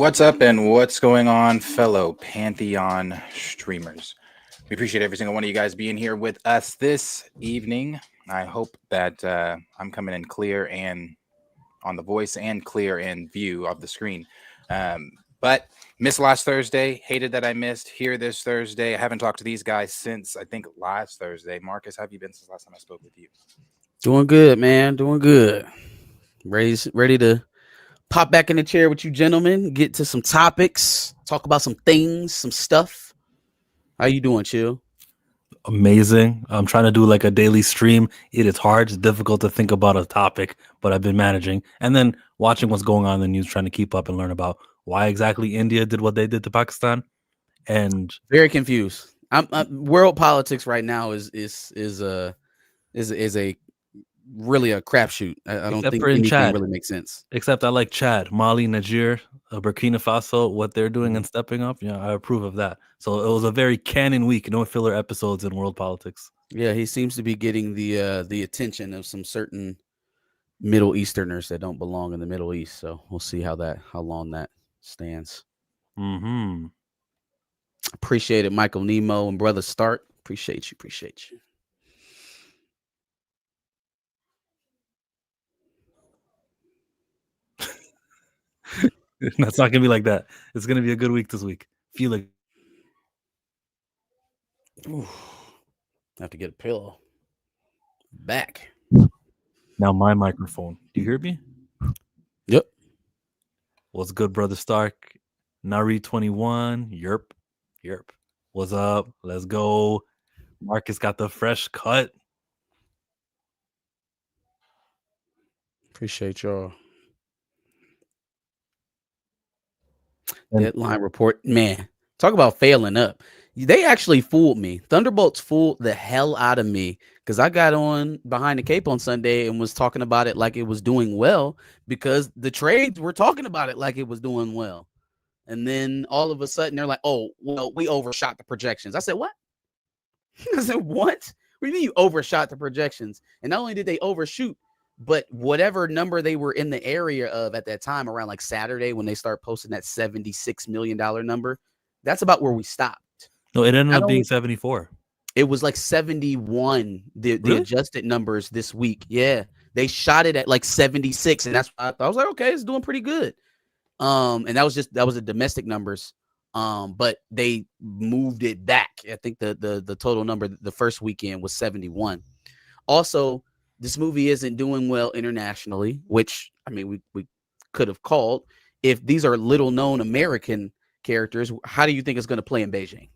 What's up and what's going on, fellow Pantheon streamers? We appreciate every single one of you guys being here with us this evening. I hope that I'm coming in clear and on the voice and clear in view of the screen. But missed last Thursday, hated that I missed here this Thursday. I haven't talked to these guys since I think last Thursday. Marcus, how have you been since last time I spoke with you? Doing good, man. Doing good. Ready to pop back in the chair with you gentlemen, get to some topics, talk about some things, some stuff. How you doing, Chill? Amazing. I'm trying to do like a daily stream. It is hard. It's difficult to think about a topic, but I've been managing. And then watching what's going on in the news, trying to keep up and learn about why exactly India did what they did to Pakistan. And very confused. World politics right now is a really a crapshoot. I don't think anything really makes sense. Except I like Chad, Mali, Niger, Burkina Faso, what they're doing and stepping up. Yeah, I approve of that. So it was a very canon week. No filler episodes in world politics. Yeah, he seems to be getting the attention of some certain Middle Easterners that don't belong in the Middle East. So we'll see how long that stands. Appreciate it, Michael Nemo and Brother Stark. Appreciate you. That's not gonna be like that. It's gonna be a good week this week. Feel like I have to get a pillow. Back. Now my microphone. Do you hear me? Yep. What's good, Brother Stark? Nari 21. Yerp. What's up? Let's go. Marcus got the fresh cut. Appreciate y'all. Deadline report, man. Talk about failing up. They actually fooled me. Thunderbolts fooled the hell out of me because I got on Behind the Cape on Sunday and was talking about it like it was doing well because the trades were talking about it like it was doing well. And then all of a sudden they're like, oh, well, we overshot the projections. I said, what? I said, what? What do you mean you overshot the projections? And not only did they overshoot, but whatever number they were in the area of at that time around like Saturday when they start posting that $76 million number, that's about where we stopped. No, it ended up being 74. It was like 71, the adjusted numbers this week. Yeah, they shot it at like 76, and that's why I was like, okay, it's doing pretty good. And that was the domestic numbers. But they moved it back. I think the total number the first weekend was 71. Also, this movie isn't doing well internationally, which I mean we could have called. If these are little known American characters, how do you think it's going to play in Beijing?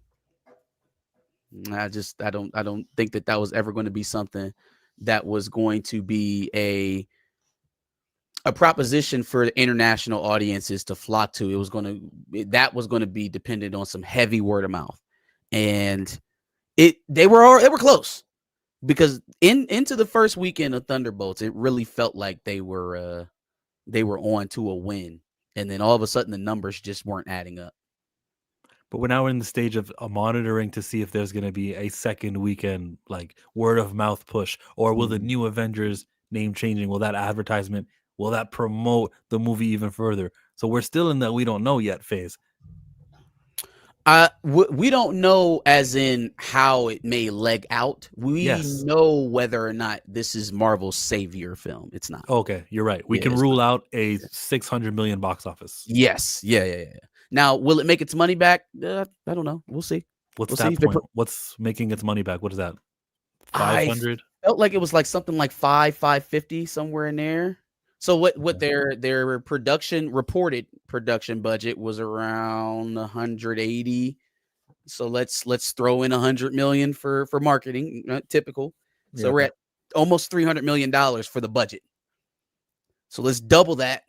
I don't think that was ever going to be something that was going to be a proposition for the international audiences to flock to. That was going to be dependent on some heavy word of mouth, and they were close. Because into the first weekend of Thunderbolts, it really felt like they were on to a win, and then all of a sudden the numbers just weren't adding up. But we're now in the stage of monitoring to see if there's going to be a second weekend like word of mouth push, or will the new Avengers name changing? Will that advertisement? Will that promote the movie even further? So we're still in that we don't know yet phase. We don't know as in how it may leg out. We know whether or not this is Marvel's savior film. It's not. Okay, you're right. We can rule out a 600 million box office. Yes. Yeah. Now, will it make its money back? I don't know. We'll see. What's that point? What's making its money back? What is that? 500? Felt like it was like something like 550 somewhere in there. So what their reported production budget was around 180. So let's throw in 100 million for marketing, typical. So we're at almost $300 million for the budget. So let's double that.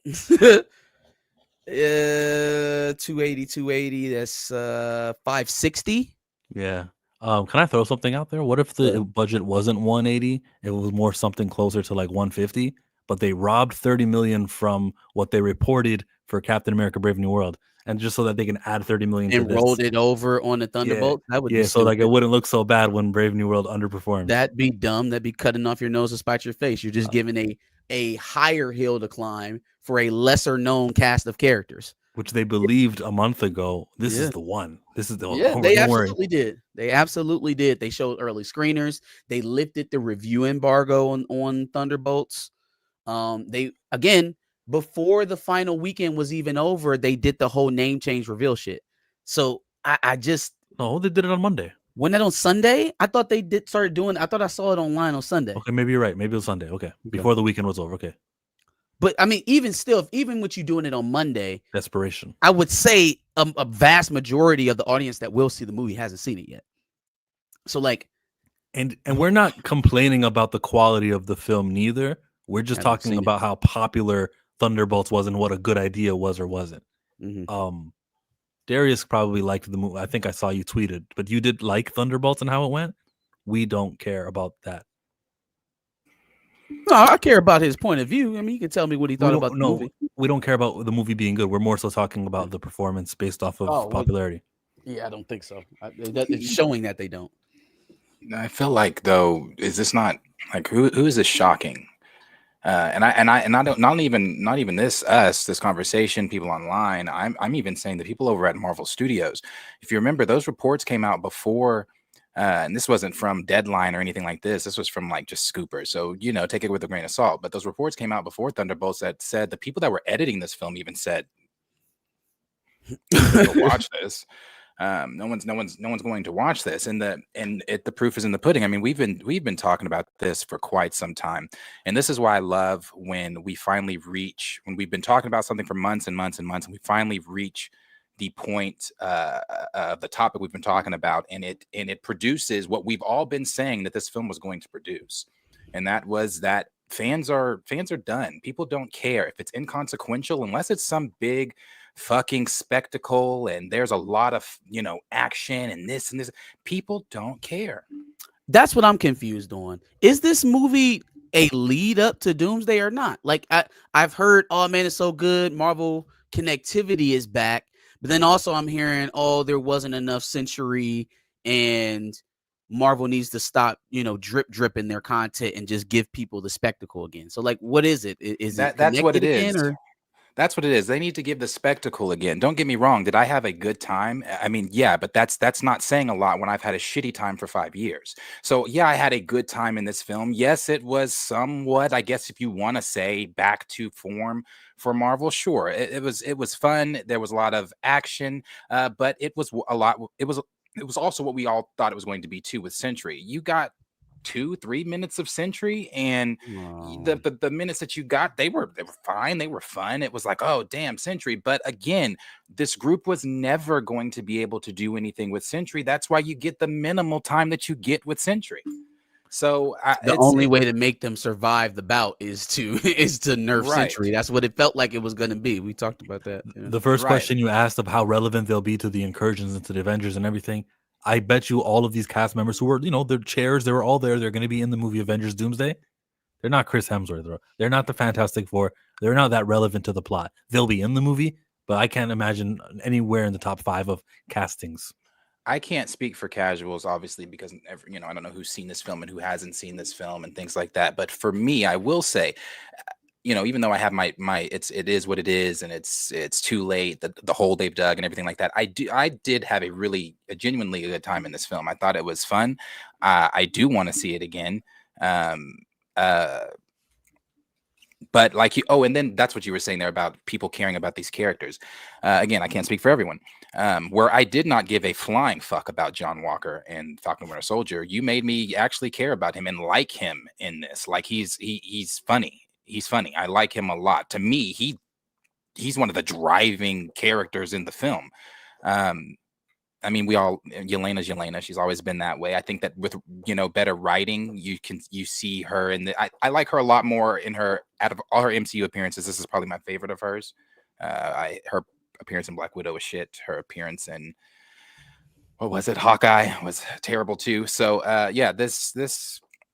280. That's 560. Yeah. Can I throw something out there? What if the budget wasn't 180? It was more something closer to like 150. But they robbed 30 million from what they reported for Captain America: Brave New World, and just so that they can add 30 million and rolled it over on the Thunderbolts. That would so like it wouldn't look so bad when Brave New World underperformed. That'd be dumb. That'd be cutting off your nose to spite your face. You're just giving a higher hill to climb for a lesser known cast of characters. which they believed a month ago. This is the one. This is the They don't worry. absolutely did. They absolutely did. They showed early screeners. They lifted the review embargo on Thunderbolts. They again before the final weekend was even over, they did the whole name change reveal shit. So I just they did it on Monday. Wasn't that on Sunday? I thought they did start doing. I thought I saw it online on Sunday. Okay, maybe you're right. Maybe it was Sunday. Okay, before the weekend was over. Okay. But I mean, even still, even with you doing it on Monday, desperation. I would say a vast majority of the audience that will see the movie hasn't seen it yet. So like, and we're not complaining about the quality of the film neither. We're just talking about how popular Thunderbolts was and what a good idea was or wasn't. Mm-hmm. Darius probably liked the movie. I think I saw you tweeted, but you did like Thunderbolts and how it went. We don't care about that. No, I care about his point of view. I mean, you can tell me what he thought about the movie. We don't care about the movie being good. We're more so talking about the performance based off of popularity. Yeah, I don't think so. It's showing that they don't. I feel like though, is this not like who is this shocking? And I don't not even this conversation, people online. I'm even saying the people over at Marvel Studios. If you remember, those reports came out before. And this wasn't from Deadline or anything like this. This was from like just Scooper. So, take it with a grain of salt. But those reports came out before Thunderbolts that said the people that were editing this film even said, watch this. No one's going to watch this. And the proof is in the pudding. I mean, we've been talking about this for quite some time. And this is why I love when we've been talking about something for months and months and months, and we finally reach the point of the topic we've been talking about, and it produces what we've all been saying that this film was going to produce, and that was that fans are done. People don't care if it's inconsequential unless it's some big fucking spectacle and there's a lot of action and this and this. People don't care. That's what I'm confused on. Is this movie a lead up to Doomsday or not? Like I've heard, oh man, it's so good. Marvel connectivity is back. But then also I'm hearing, there wasn't enough Century and Marvel needs to stop, dripping their content and just give people the spectacle again. So like, what is it? Is that's what it is? Or? That's what it is. They need to give the spectacle again. Don't get me wrong. Did I have a good time? I mean, yeah, but that's not saying a lot when I've had a shitty time for 5 years. So yeah, I had a good time in this film. Yes, it was somewhat, I guess, if you want to say, back to form for Marvel. Sure, it was fun. There was a lot of action, but it was a lot. It was also what we all thought it was going to be too with Sentry. You got 2-3 minutes of Sentry, and the minutes that you got, they were fine, they were fun. It was like, oh damn, Sentry. But again, this group was never going to be able to do anything with Sentry. That's why you get the minimal time that you get with Sentry. So the only way to make them survive the bout is to nerf Sentry. That's what it felt like it was going to be. We talked about that. The first question you asked of how relevant they'll be to the incursions into the Avengers and everything, I bet you all of these cast members who were, their chairs, they were all there. They're going to be in the movie Avengers Doomsday. They're not Chris Hemsworth. They're not the Fantastic Four. They're not that relevant to the plot. They'll be in the movie, but I can't imagine anywhere in the top 5 of castings. I can't speak for casuals, obviously, because I don't know who's seen this film and who hasn't seen this film and things like that. But for me, I will say, even though I have my it is what it is, and it's too late, the hole they've dug and everything like that. I did have a genuinely good time in this film. I thought it was fun. I do want to see it again. But like and then that's what you were saying there about people caring about these characters. Again, I can't speak for everyone. Where I did not give a flying fuck about John Walker and Falcon Winter Soldier, you made me actually care about him and like him in this. Like he's funny. He's funny. I like him a lot. To me, he's one of the driving characters in the film. I mean, Yelena's Yelena. She's always been that way. I think that with, better writing, you see her, and I like her a lot more in her, out of all her MCU appearances. This is probably my favorite of hers. Her appearance in Black Widow was shit. Her appearance in, what was it, Hawkeye, was terrible too. So yeah, this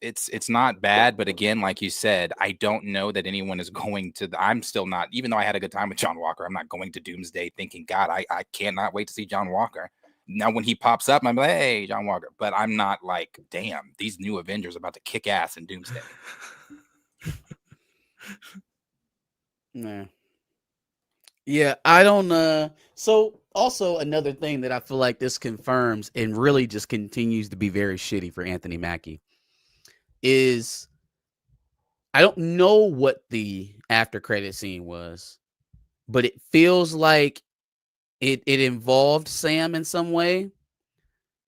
it's not bad, but again, like you said, I don't know that anyone is going to. I'm still not, even though I had a good time with John Walker, I'm not going to Doomsday thinking, God, I cannot wait to see John Walker. Now, when he pops up, I'm like, hey, John Walker. But I'm not like, damn, these new Avengers are about to kick ass in Doomsday. Nah. Yeah, I don't. So also another thing that I feel like this confirms and really just continues to be very shitty for Anthony Mackie is I don't know what the after credit scene was, but it feels like it involved Sam in some way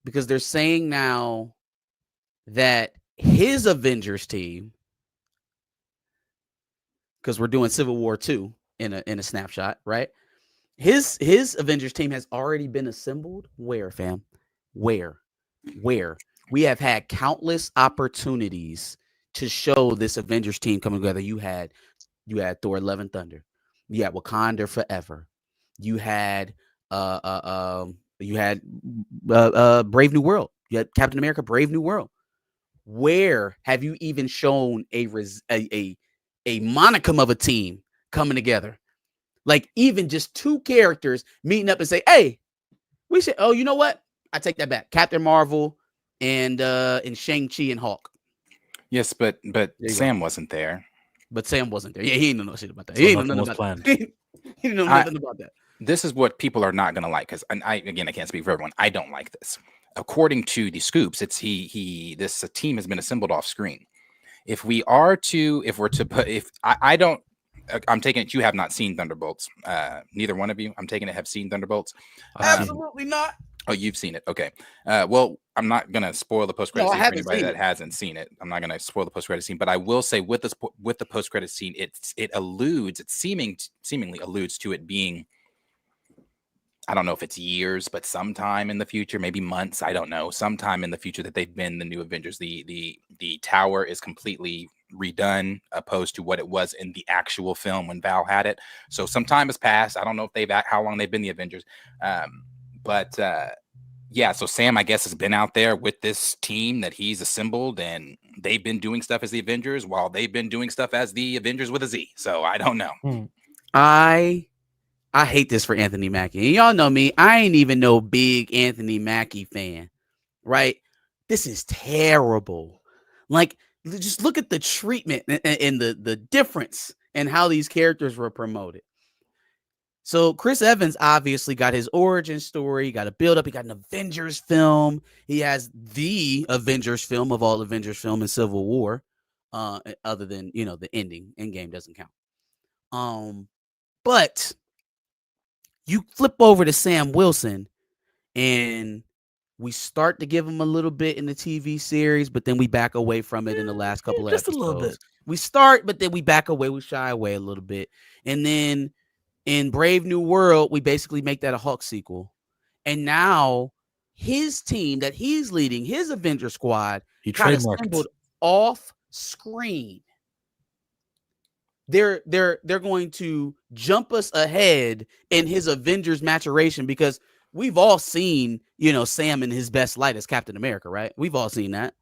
because they're saying now that his Avengers team, because we're doing Civil War 2 in a snapshot, right? His Avengers team has already been assembled. Where, fam? Where? We have had countless opportunities to show this Avengers team coming together. You had Thor: Love and Thunder. You had Wakanda Forever. You had Brave New World. You had Captain America: Brave New World. Where have you even shown a monicum of a team coming together? Like even just two characters meeting up and say, "Hey, we should." Oh, you know what? I take that back. Captain Marvel and Shang-Chi and Hulk. Yes, but Sam wasn't there. But Sam wasn't there. Yeah, he didn't know shit about that. So He didn't know nothing nothing was about planned. that. He didn't know nothing about that. This is what people are not going to like because I can't speak for everyone. I don't like this. According to the scoops, it's this team has been assembled off screen. If I'm taking it you have not seen Thunderbolts. Neither one of you, I'm taking it, have seen Thunderbolts. Absolutely not. Oh, you've seen it. Okay. Well, I'm not going to spoil the post-credit scene for anybody that hasn't seen it. I'm not going to spoil the post-credit scene, but I will say with the post-credit scene, it seemingly alludes to it being, I don't know if it's years, but sometime in the future, maybe months, I don't know, sometime in the future that they've been the new Avengers. The tower is completely redone opposed to what it was in the actual film when Val had it. So some time has passed. I don't know if how long they've been the Avengers. Yeah, so Sam, I guess, has been out there with this team that he's assembled, and they've been doing stuff as the Avengers while they've been doing stuff as the Avengers with a Z. So I don't know. I hate this for Anthony Mackie. And y'all know me. I ain't even no big Anthony Mackie fan, right? This is terrible. Like, just look at the treatment and the difference in how these characters were promoted. So Chris Evans obviously got his origin story, he got a build up, he got an Avengers film. He has the Avengers film of all Avengers film in Civil War, other than, the ending. Endgame doesn't count. But you flip over to Sam Wilson and we start to give him a little bit in the TV series, but then we back away from it in the last couple of episodes. Just a little bit. We start, but then we back away, we shy away a little bit. And then in Brave New World, we basically make that a Hulk sequel. And now his team that he's leading, his Avenger squad, He got trademarked assembled off screen. They're going to jump us ahead in his Avengers maturation because we've all seen, Sam in his best light as Captain America, right? We've all seen that.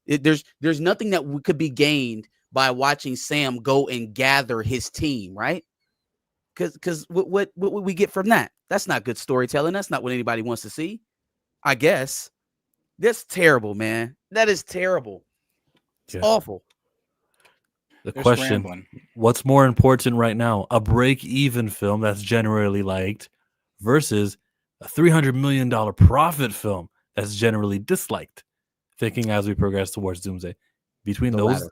There's nothing that could be gained by watching Sam go and gather his team, right? Because what would we get from that? That's not good storytelling. That's not what anybody wants to see, I guess. That's terrible, man. That is terrible. It's awful. The question, what's more important right now? A break-even film that's generally liked versus a $300 million profit film that's generally disliked, thinking as we progress towards Doomsday. Between the those... latter.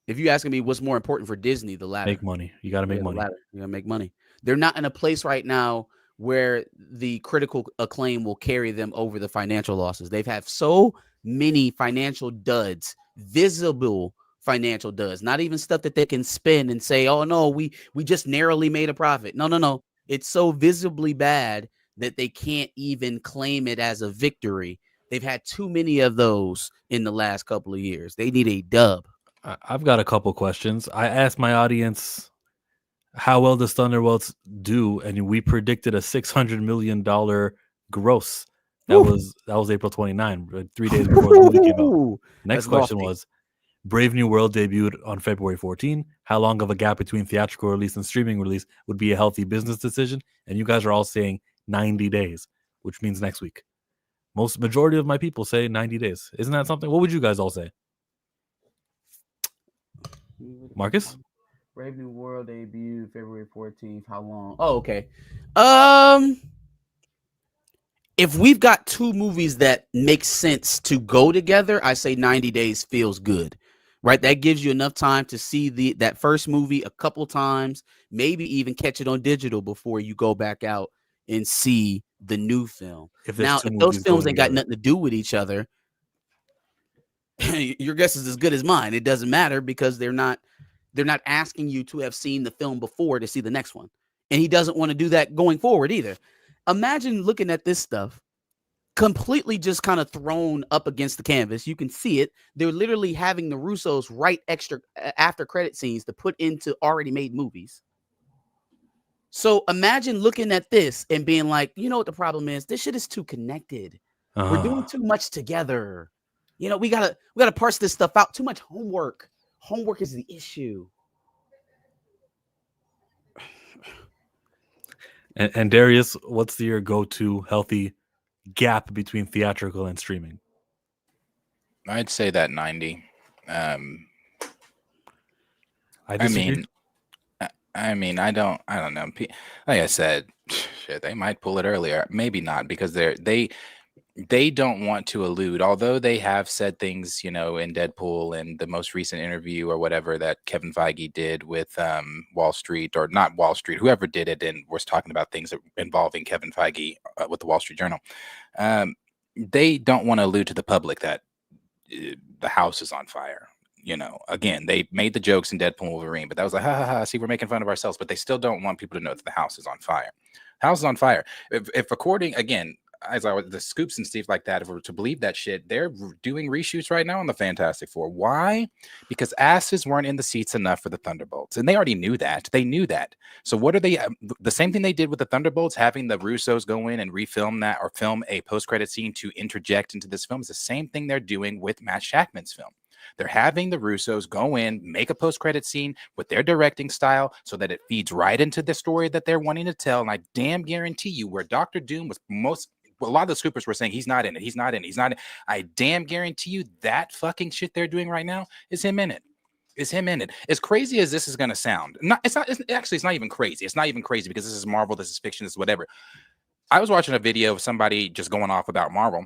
If you're asking me what's more important for Disney, the latter. Make money. You got to make money. You got to make money. They're not in a place right now where the critical acclaim will carry them over the financial losses. They've had so many financial duds, visible financial duds, not even stuff that they can spin and say, oh, no, we just narrowly made a profit. No. It's so visibly bad that they can't even claim it as a victory. They've had too many of those in the last couple of years. They need a dub. I've got a couple questions. I asked my audience, how well does Thunderbolts do? And we predicted a $600 million gross. That was April 29, 3 days before the movie came out. Next question was, Brave New World debuted on February 14. How long of a gap between theatrical release and streaming release would be a healthy business decision? And you guys are all saying 90 days, which means next week. Majority of my people say 90 days. Isn't that something? What would you guys all say? Marcus? Brave New World debut February 14th. How long? Oh, okay. If we've got two movies that make sense to go together, I say 90 days feels good, right? That gives you enough time to see that first movie a couple times, maybe even catch it on digital before you go back out and see the new film. If Now, there's two if those movies films going ain't got together. nothing to do with each other, your guess is as good as mine. It doesn't matter because they're not asking you to have seen the film before to see the next one. And he doesn't want to do that going forward either. Imagine looking at this stuff completely just kind of thrown up against the canvas. You can see it. They're literally having the Russos write extra after credit scenes to put into already made movies. So imagine looking at this and being like, you know what the problem is? This shit is too connected. We're doing too much together. You know, we gotta parse this stuff out. Too much homework. Homework is the issue. And Darius, what's your go-to healthy gap between theatrical and streaming? I'd say that 90. I disagree. I mean, I don't know. Like I said, shit, they might pull it earlier. Maybe not, because they don't want to allude, although they have said things, you know, in Deadpool and the most recent interview or whatever that Kevin Feige did with Wall Street, or not Wall Street, whoever did it, and was talking about things involving Kevin Feige with the Wall Street Journal. They don't want to allude to the public that the house is on fire. You know, again, they made the jokes in Deadpool and Wolverine, but that was like, ha ha ha, see, we're making fun of ourselves, but they still don't want people to know that the house is on fire. House is on fire. If according, again, as I was the scoops and stuff like that, if we were to believe that shit, they're doing reshoots right now on the Fantastic Four. Why? Because asses weren't in the seats enough for the Thunderbolts, and they already knew that. They knew that. So what are they? The same thing they did with the Thunderbolts, having the Russos go in and refilm that, or film a post-credit scene to interject into this film, is the same thing they're doing with Matt Shackman's film. They're having the Russos go in, make a post-credit scene with their directing style so that it feeds right into the story that they're wanting to tell. And I damn guarantee you, where Dr. Doom was a lot of the scoopers were saying he's not in it. I damn guarantee you that fucking shit they're doing right now is him in it. As crazy as this is going to sound, it's not even crazy. It's not even crazy because this is Marvel, this is fiction, this is whatever. I was watching a video of somebody just going off about Marvel,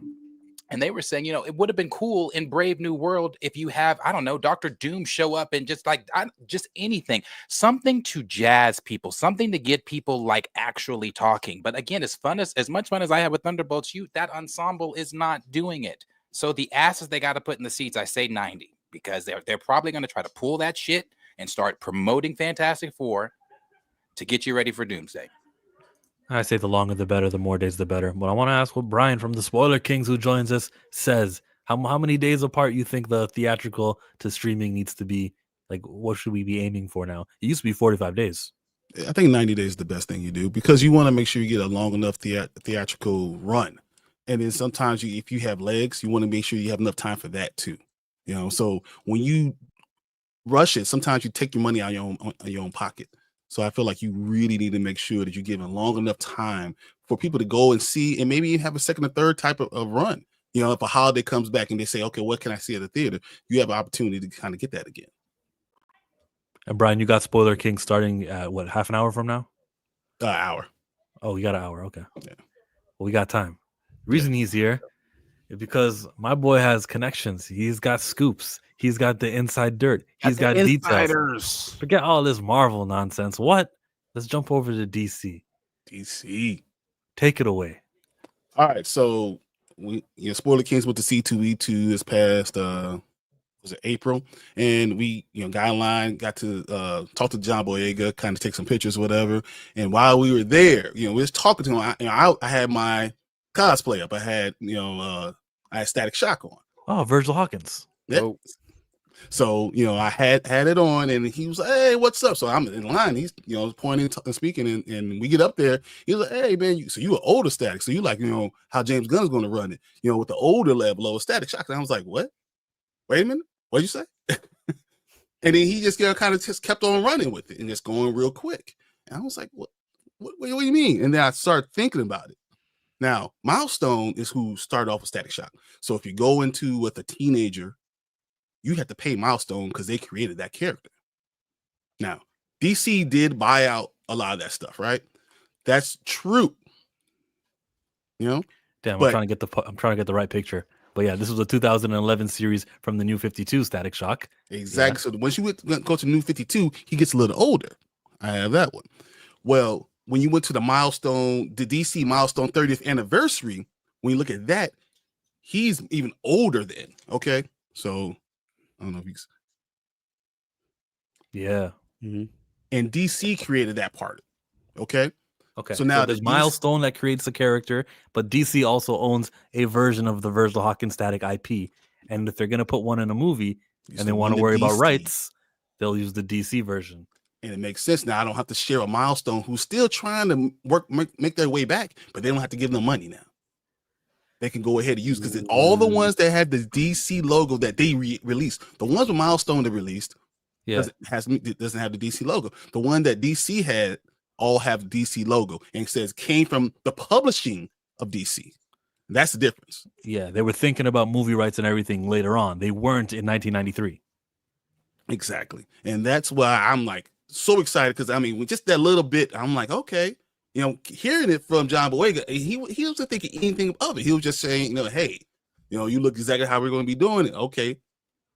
and they were saying, you know, it would have been cool in Brave New World if you have, I don't know, Dr. Doom show up and just like, just anything, something to jazz people, something to get people like actually talking. But again, as much fun as I have with Thunderbolts, that ensemble is not doing it. So the asses they got to put in the seats, I say 90, because they're probably going to try to pull that shit and start promoting Fantastic Four to get you ready for Doomsday. I say the longer the better, the more days the better. But I want to ask what Brian from the Spoiler Kings, who joins us, says. How many days apart you think the theatrical to streaming needs to be? Like, what should we be aiming for now? It used to be 45 days. I think 90 days is the best thing you do, because you want to make sure you get a long enough theatrical run. And then sometimes if you have legs, you want to make sure you have enough time for that too. You know, so when you rush it, sometimes you take your money out of your own pocket. So I feel like you really need to make sure that you're giving long enough time for people to go and see, and maybe even have a second or third type of run. You know, if a holiday comes back and they say, okay, what can I see at the theater? You have an opportunity to kind of get that again. And Brian, you got Spoiler King starting at what, half an hour from now? Hour. Oh, we got an hour. Okay. Yeah. Well, we got time. The reason he's here is because my boy has connections. He's got scoops. He's got the inside dirt. He's got details. Forget all this Marvel nonsense. What? Let's jump over to DC. DC. Take it away. All right. So Spoiler Kings went to C2E2 this past was it April, and we got in line, got to talk to John Boyega, kind of take some pictures, whatever. And while we were there, we was talking to him. I had my cosplay up. I had I had Static Shock on. Oh, Virgil Hawkins. Yep. Oh. So I had it on, and he was like, "Hey, what's up?" So I'm in line. He's pointing and speaking, and we get up there. He's like, "Hey, man, so you an older Static? So you like how James Gunn's going to run it? With the older level of Static Shock?" And I was like, "What? Wait a minute, what'd you say?" And then he just kind of just kept on running with it and just going real quick. And I was like, "What do you mean?" And then I started thinking about it. Now, Milestone is who started off with Static Shock. So if you go into with a teenager, you have to pay Milestone because they created that character. Now, DC did buy out a lot of that stuff, right? That's true. You know? Damn, But- I'm trying to get the right picture. But yeah, this was a 2011 series from the New 52 Static Shock. Exactly. So once you go to New 52, he gets a little older. I have that one. Well, when you went to the DC milestone 30th anniversary, when you look at that, he's even older then. Okay. So I don't know if he's. Yeah. Mm-hmm. And DC created that part. Okay. Okay. So now there's the Milestone that creates the character, but DC also owns a version of the Virgil Hawkins Static IP. And if they're going to put one in a movie and they want to worry about rights, they'll use the DC version. And it makes sense now. I don't have to share a Milestone who's still trying to make their way back, but they don't have to give them money now. They can go ahead and use, because all the ones that had the DC logo that they released, the ones with Milestone that released, doesn't have the DC logo. The one that DC had all have DC logo, and it says came from the publishing of DC. That's the difference. Yeah, they were thinking about movie rights and everything later on. They weren't in 1993. Exactly. And that's why I'm like so excited, because I mean, with just that little bit, I'm like, okay, you know, hearing it from John Boyega, he wasn't thinking anything of it. He was just saying, you know, hey, you know, you look exactly how we're going to be doing it. Okay.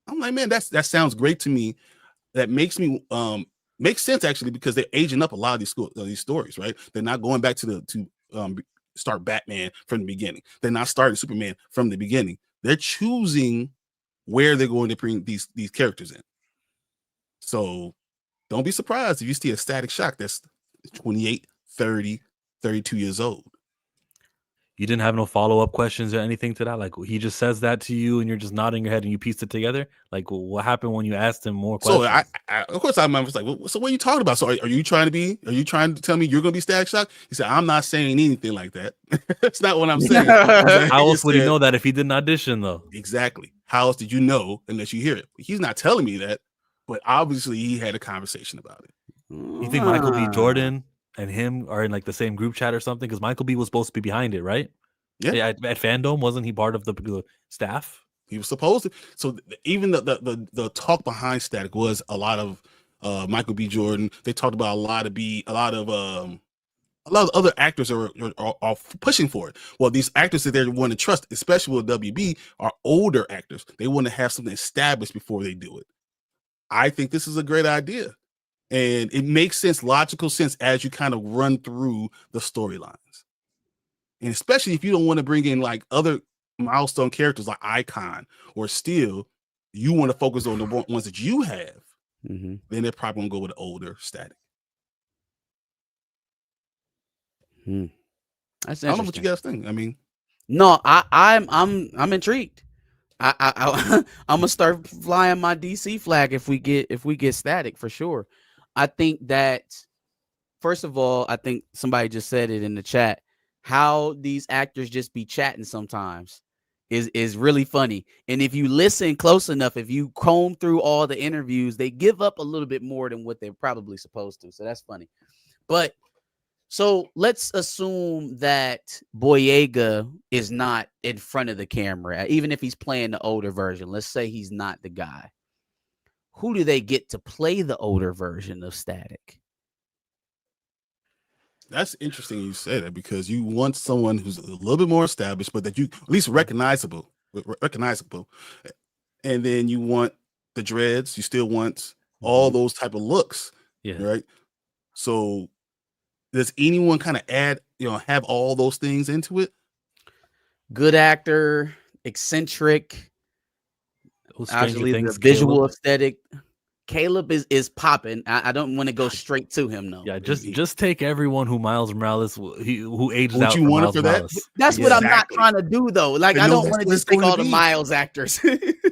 I'm like, man, that sounds great to me. That makes me makes sense actually, because they're aging up a lot of these stories, right? They're not going back to start Batman from the beginning. They're not starting Superman from the beginning. They're choosing where they're going to bring these characters in. So don't be surprised if you see a Static Shock that's 28, 30, 32 years old. You didn't have no follow-up questions or anything to that? Like, he just says that to you and you're just nodding your head and you pieced it together? Like, what happened when you asked him more questions? So of course, I'm just like, well, so what are you talking about? So are you trying to tell me you're going to be Static Shock? He said, I'm not saying anything like that. That's not what I'm saying. How else would he know that if he didn't audition, though? Exactly. How else did you know unless you hear it? He's not telling me that, but obviously he had a conversation about it. You think Michael B. Jordan and him are in like the same group chat or something? Because Michael B. was supposed to be behind it, right? Yeah. At Fandom, wasn't he part of the staff? He was supposed to. So even the talk behind Static was a lot of Michael B. Jordan. They talked about a lot of other actors are pushing for it. Well, these actors that they want to trust, especially with WB, are older actors. They want to have something established before they do it. I think this is a great idea. And it makes sense, logical sense, as you kind of run through the storylines. And especially if you don't want to bring in like other milestone characters like Icon or Steel, you want to focus on the ones that you have. Mm-hmm. Then they're probably gonna go with the older Static. That's I don't know what you guys think. I mean, no, I'm intrigued. I'm gonna start flying my DC flag if we get Static for sure. I think that, first of all, I think somebody just said it in the chat. How these actors just be chatting sometimes is really funny. And if you listen close enough, if you comb through all the interviews, they give up a little bit more than what they're probably supposed to. So that's funny. But so let's assume that Boyega is not in front of the camera, even if he's playing the older version. Let's say he's not the guy. Who do they get to play the older version of Static? that's interesting you say that, because you want someone who's a little bit more established, but that you at least recognizable. And then you want the dreads. You still want all those type of looks. Yeah. Right. So does anyone kind of add, have all those things into it? Good actor, eccentric, actually the visual aesthetic. Caleb is popping. I don't want to go straight to him though. Yeah, just take everyone who Miles Morales who aged out. You want it for that? That's what I'm not trying to do though. Like, I don't want to just take all the Miles actors.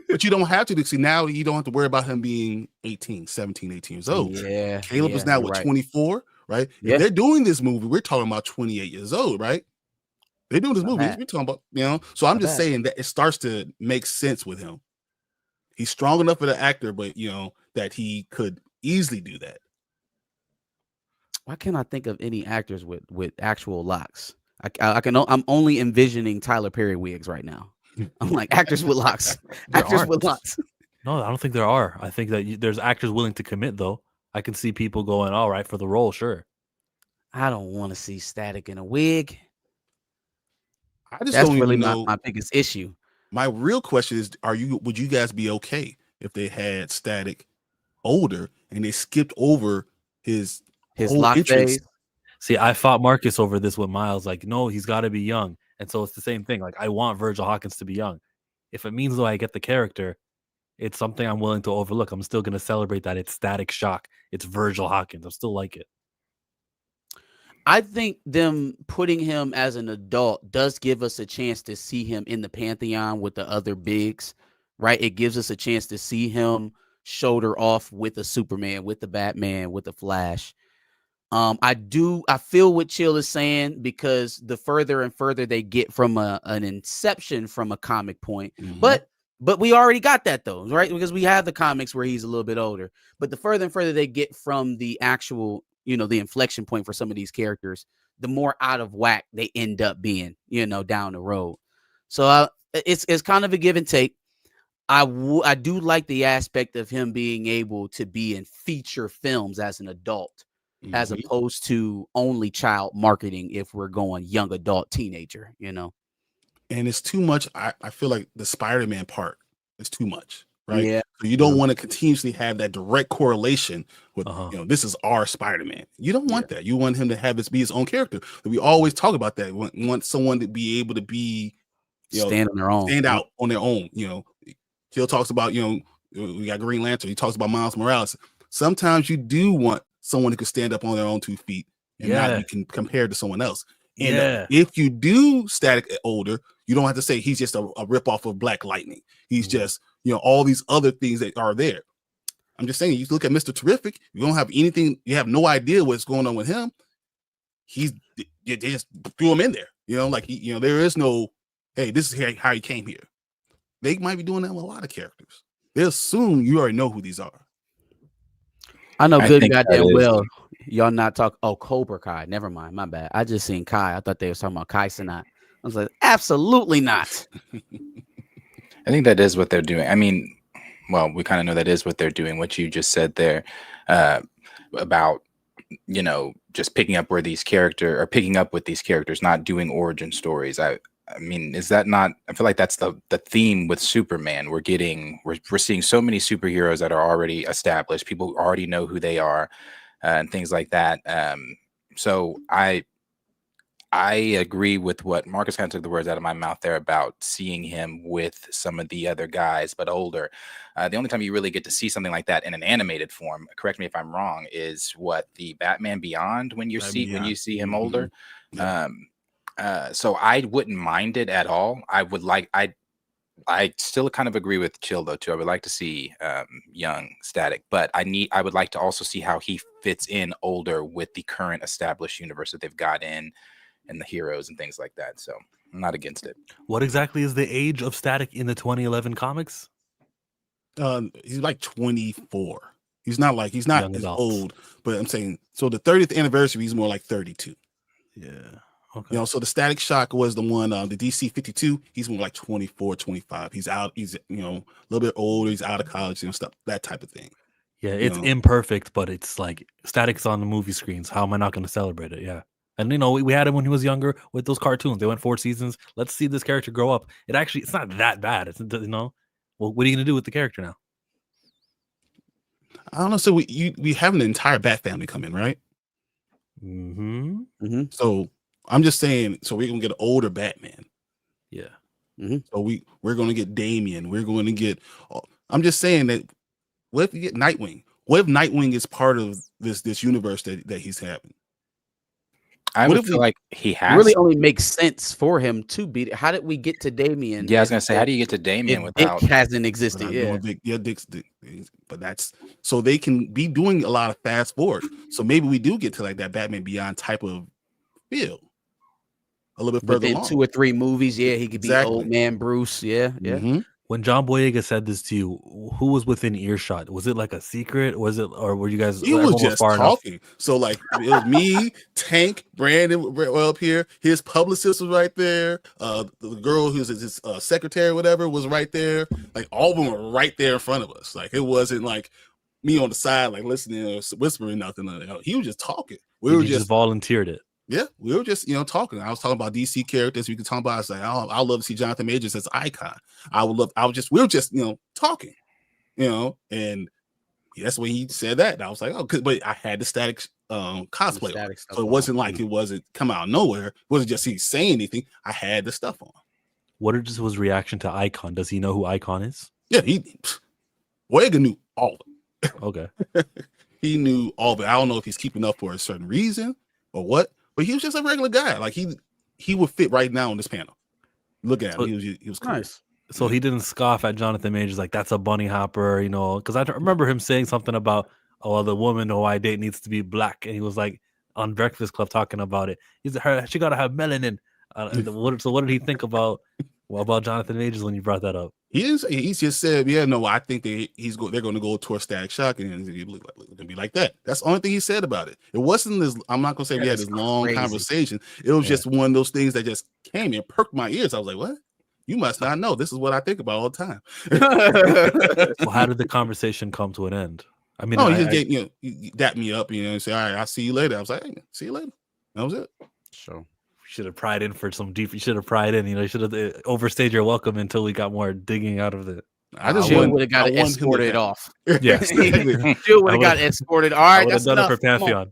But you don't have to. See, now you don't have to worry about him being 17, 18 years old. Yeah. Caleb is now 24, right? Yeah. If they're doing this movie, we're talking about 28 years old, right? They're doing this movie. We're talking about, So I'm just saying that it starts to make sense with him. He's strong enough of an actor, but that he could easily do that. Why can't I think of any actors with actual locks? I'm only envisioning Tyler Perry wigs right now. I'm like, actors with locks. Actors with locks. No, I don't think there are. I think that there's actors willing to commit though. I can see people going, all right, for the role, sure. I don't want to see Static in a wig. I just That's don't really even know. my biggest issue. My real question is, would you guys be okay if they had Static older and they skipped over his whole lock entrance? phase. See, I fought Marcus over this with Miles. Like, no, he's got to be young. And so it's the same thing. Like, I want Virgil Hawkins to be young. If it means though I get the character, it's something I'm willing to overlook. I'm still going to celebrate that it's Static Shock. It's Virgil Hawkins. I still like it. I think them putting him as an adult does give us a chance to see him in the Pantheon with the other bigs, right? It gives us a chance to see him shoulder off with the Superman, with the Batman, with the Flash. I feel what Chill is saying, because the further and further they get from an inception from a comic point, but we already got that though, right? Because we have the comics where he's a little bit older, but the further and further they get from the actual, the inflection point for some of these characters, the more out of whack they end up being, down the road. So it's kind of a give and take. I do like the aspect of him being able to be in feature films as an adult, as opposed to only child marketing if we're going young adult teenager, And it's too much. I feel like the Spider-Man part is too much, right? Yeah. So you don't want to continuously have that direct correlation with, this is our Spider-Man. You don't want that. You want him to have be his own character. We always talk about that. We want someone to be able to be, stand on their own, stand out on their own. Jill talks about, we got Green Lantern. He talks about Miles Morales. Sometimes you do want someone who can stand up on their own 2 feet and not be compared to someone else. And if you do Static older, you don't have to say he's just a ripoff of Black Lightning. He's just, all these other things that are there. I'm just saying, you look at Mr. Terrific, you don't have anything, you have no idea what's going on with him. They just threw him in there. There is no, hey, this is how he came here. They might be doing that with a lot of characters. They assume you already know who these are. I know good goddamn well y'all not talk. Oh, Cobra Kai. Never mind. My bad. I just seen Kai. I thought they were talking about Kai Cenat. I was like, absolutely not. I think that is what they're doing. I mean, well, we kind of know that is what they're doing. What you just said there about, just picking up with these characters, not doing origin stories. I mean, is that not? I feel like that's the theme with Superman. We're seeing so many superheroes that are already established. People already know who they are, and things like that. So I agree with what Marcus kind of took the words out of my mouth there about seeing him with some of the other guys, but older. The only time you really get to see something like that in an animated form, correct me if I'm wrong, is what the Batman Beyond when you see him older. Yeah. So I wouldn't mind it at all. I still kind of agree with Chill though too. I would like to see young Static, but I would like to also see how he fits in older with the current established universe that they've got in, and the heroes and things like that. So I'm not against it. What exactly is the age of Static in the 2011 comics? He's like 24. He's not as old, but I'm saying, so the 30th anniversary, he's more like 32. Yeah. Okay. So the Static Shock was the one, the DC 52. He's more like 24, 25. He's out. He's a little bit older. He's out of college and stuff, that type of thing. Yeah, it's imperfect, but it's like Static's on the movie screens. How am I not going to celebrate it? Yeah, and we had him when he was younger with those cartoons. They went 4 seasons. Let's see this character grow up. It's not that bad. It's well, what are you going to do with the character now? I don't know. So we have an entire Bat family come in, right? So I'm just saying, so we're gonna get an older Batman. Yeah. So we're gonna get Damian. We're going to get. I'm just saying that. What if you get Nightwing? What if Nightwing is part of this universe that he's having? I would feel like he has really only makes sense for him to be. How did we get to Damian? Yeah, I was gonna say, how do you get to Damian without Dick hasn't existed? Dick's, but that's so they can be doing a lot of fast forward. So maybe we do get to like that Batman Beyond type of feel a little bit further within along. 2 or 3 movies. Yeah, he could be old man Bruce. Yeah. When John Boyega said this to you, who was within earshot? Was it like a secret? Or were you guys? He was just talking. Enough? So like it was me, Tank, Brandon well up here. His publicist was right there. The girl who's his secretary, whatever, was right there. Like all of them were right there in front of us. Like it wasn't like, me on the side, like listening or whispering nothing. He was just talking. We just volunteered it. Yeah, we were just talking. I was talking about DC characters. We could talk about. I was like, I love to see Jonathan Majors as Icon. We were just talking, and that's when he said that. And I was like, but I had the static cosplay, so it wasn't like it wasn't come out of nowhere. It wasn't just he saying anything. I had the stuff on. What is his reaction to Icon? Does he know who Icon is? Yeah, Boyega knew all of it. Okay. He knew all of it. I don't know if he's keeping up for a certain reason or what, but he was just a regular guy. Like he would fit right now on this panel. Look at him. He was cool. Nice. So he didn't scoff at Jonathan Majors like that's a bunny hopper, because I remember him saying something about, the woman who I date needs to be black, and he was like on Breakfast Club talking about it. She got to have melanin. So what did he think about Jonathan Majors when you brought that up? He just said, I think they're going to go towards Static Shock and it's going to be like that. That's the only thing he said about it. It wasn't this. I'm not going to say we had this long conversation. It was just one of those things that just came and perked my ears. I was like, what? You must not know. This is what I think about all the time. Well, how did the conversation come to an end? I mean, he dapped me up, and say, all right, I'll see you later. I was like, hey, see you later. That was it. So should have pried in for some deep. You should have pried in. You should have overstayed your welcome until we got more digging out of it. I just would have got escorted off. Yes, Jill would have got escorted. All right, that's done enough. it for Pantheon.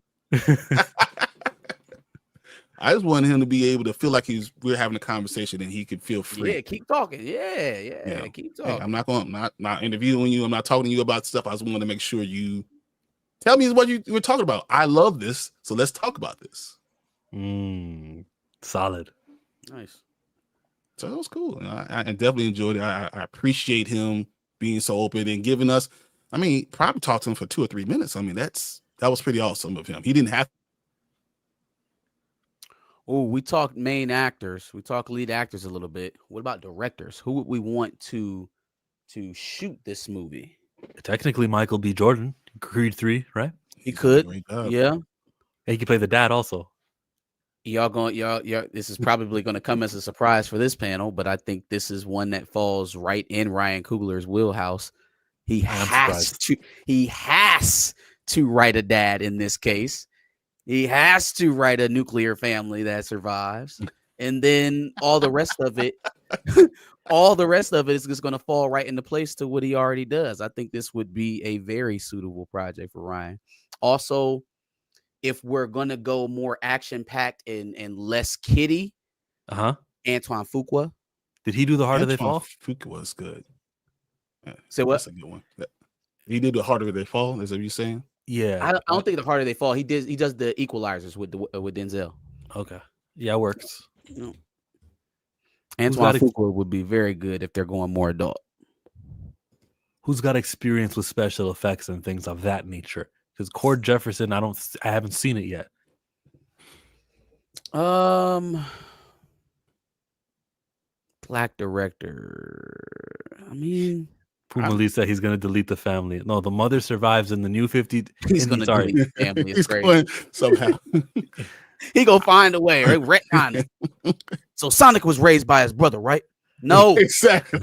I just wanted him to be able to feel like we're having a conversation and he could feel free. Yeah, keep talking. Yeah, keep talking. Hey, I'm not interviewing you. I'm not talking to you about stuff. I just want to make sure you tell me what you were talking about. I love this, so let's talk about this. Solid. Nice. So it was cool. I definitely enjoyed it. I appreciate him being so open and giving us. I mean, probably talked to him for 2 or 3 minutes. I mean, that was pretty awesome of him. He didn't have. Oh, we talked main actors. We talked lead actors a little bit. What about directors? Who would we want to shoot this movie? Technically, Michael B. Jordan, Creed 3, right? He could. Yeah. He could play the dad also. Y'all, this is probably going to come as a surprise for this panel, but I think this is one that falls right in Ryan Coogler's wheelhouse. He has to write a dad in this case. He has to write a nuclear family that survives. And then all the rest of it is just going to fall right into place to what he already does. I think this would be a very suitable project for Ryan. Also, if we're going to go more action-packed and less kiddie, Antoine Fuqua. Did he do The Harder They Fall? Fuqua was good. Say what? That's a good one. He did The Harder They Fall, is that what you're saying? Yeah. I don't think The Harder They Fall. He does the Equalizers with Denzel. Okay. Yeah, it works. Antoine Fuqua would be very good if they're going more adult. Who's got experience with special effects and things of that nature? Because Cord Jefferson, I haven't seen it yet. Black director. I mean, Pumali said he's going to delete the family. No, the mother survives in the new 50. He's going to delete the family. It's going somehow. He gonna find a way, right? Retcon it. So Sonic was raised by his brother, right? No, exactly.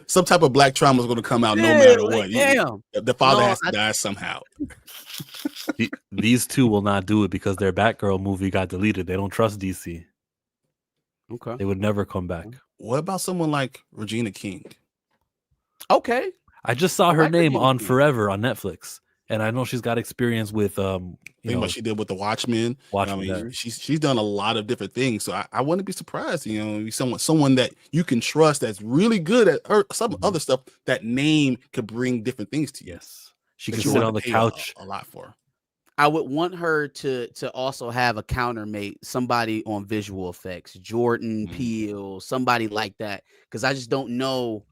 Some type of black trauma is going to come out no matter what. The father has to die somehow. These two will not do it because their Batgirl movie got deleted. They don't trust DC. Okay, they would never come back. What about someone like Regina King? Okay, I just saw her name on Forever on Netflix. And I know she's got experience with think what she did with the Watchmen. I mean, she's done a lot of different things. So I wouldn't be surprised, someone that you can trust that's really good at some other stuff. That name could bring different things to you. Yes, she can sit on the couch a lot for. I would want her to also have a countermate, somebody on visual effects, Jordan Peele, somebody like that, because I just don't know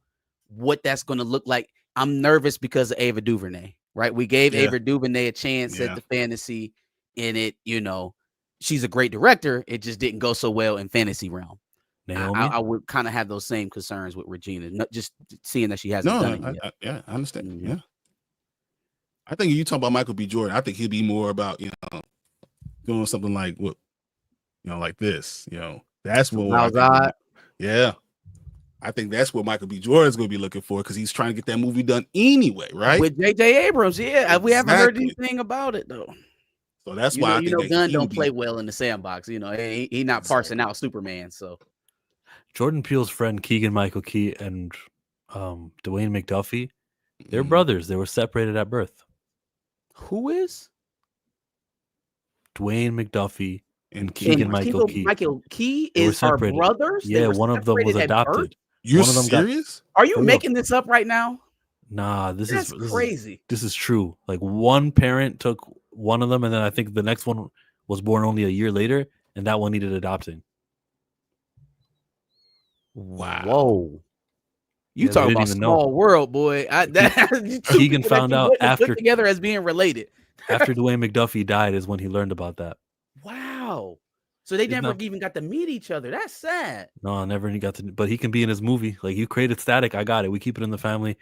what that's going to look like. I'm nervous because of Ava DuVernay. Right, we gave Ava DuVernay a chance at the fantasy, and it, she's a great director. It just didn't go so well in fantasy realm. I would kind of have those same concerns with Regina, not just seeing that she hasn't done it yet. I understand. Mm-hmm. Yeah, I think you talk about Michael B. Jordan. I think he'd be more about doing something like what, like this. That's what. Yeah, I think that's what Michael B. Jordan's going to be looking for because he's trying to get that movie done anyway, right? With J.J. Abrams, yeah. We haven't heard Exactly. anything about it though. So that's why I think that Gunn he don't would be- play well in the sandbox. He not parsing Exactly. out Superman. So Jordan Peele's friend Keegan Michael Key and Dwayne McDuffie, they're Mhm. brothers. They were separated at birth. who is? Dwayne McDuffie and And Keegan And Michael Key. Michael Key They were is our separated. brothers. They Yeah, were one of them was separated at birth? adopted. You're One of them got- serious? Are you For real. making this up right now? Nah, this That's is crazy. This is true. Like one parent took one of them, and then I think the next one was born only a year later, and that one needed adopting. Wow. Whoa. You Yeah, they talk didn't about even know. small world, boy. Keegan found out after- together as being related. After Dwayne McDuffie died is when he learned about that. Wow. So they It's never not- even got to meet each other. That's sad. No, I never got to. But he can be in his movie. Like you created Static, I got it. We keep it in the family.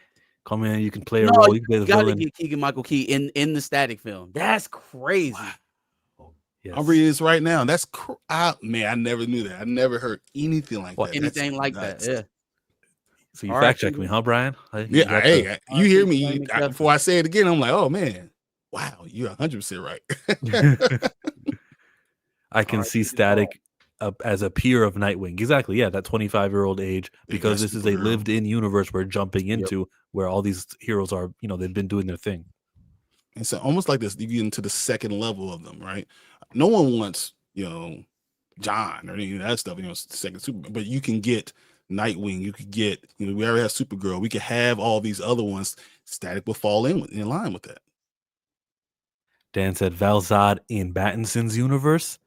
Come in, you can play a No, role. You can play you the gotta villain. get Keegan Michael Key in the Static film. That's crazy. Wow. Yes. I'm reading this right now. That's man, I never knew that. I never heard anything like What, that. That's Anything like nuts. that. Yeah. So you All right, fact check me, huh, Brian? You Yeah, got hey, the- you hear me? Dwayne McDuffie. Before I say it again, I'm like, oh man, wow, you're 100% right. I can Alright, see keep it Static as a peer of Nightwing. Exactly. Yeah, that 25-year-old age, Yeah, because that's this is a superhero. lived-in universe we're jumping into, where all these heroes are. They've been doing their thing. And so almost like this, you get into the second level of them, right? No one wants, John or any of that stuff, second Superman, but you can get Nightwing, you could get, we already have Supergirl, we could have all these other ones. Static will fall in line with that. Dan said Val Zod in Battinson's universe.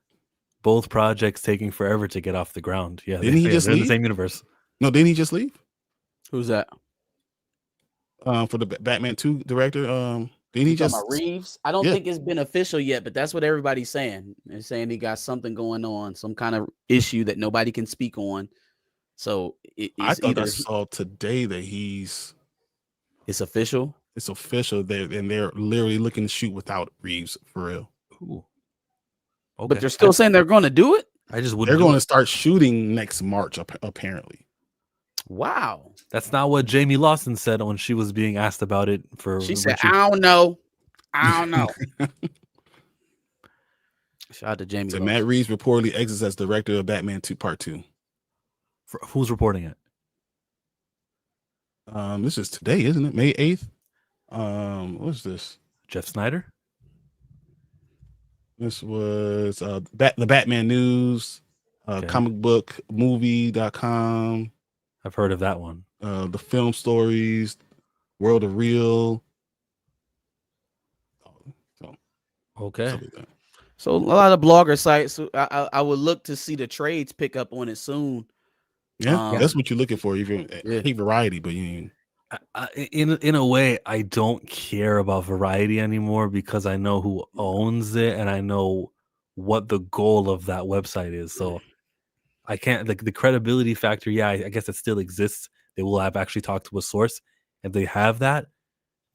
Both projects taking forever to get off the ground. Yeah, Didn't he just they're in leave? the same universe. No, didn't he just leave? Who's that? For the Batman 2 director, didn't he You talking just about Reeves? I don't Yeah. think it's been official yet, but that's what everybody's saying. They're saying he got something going on, some kind of issue that nobody can speak on. So I it's thought either I saw today that it's official. it's official and they're literally looking to shoot without Reeves for real. Ooh. Okay. But they're still saying they're going to do it. I just wouldn't. They're do going it. to start shooting next March, apparently. Wow. That's not what Jamie Lawson said when she was being asked about it. She said, I don't know. Shout out to Jamie. So Lawson. Matt Reeves reportedly exits as director of Batman 2 Part 2. Who's reporting it? This is today, isn't it? May 8th. What's this? Jeff Snyder. This was the Batman News, Okay. comicbookmovie.com, I've heard of that one. the film stories, World of Real. Okay. Stuff like that. So a lot of blogger sites. I would look to see the trades pick up on it soon. Yeah, that's what you're looking for. Even I hate variety, but In a way, I don't care about Variety anymore because I know who owns it and I know what the goal of that website is. So I can't the credibility factor. Yeah, I guess it still exists. They will have actually talked to a source, and they have that.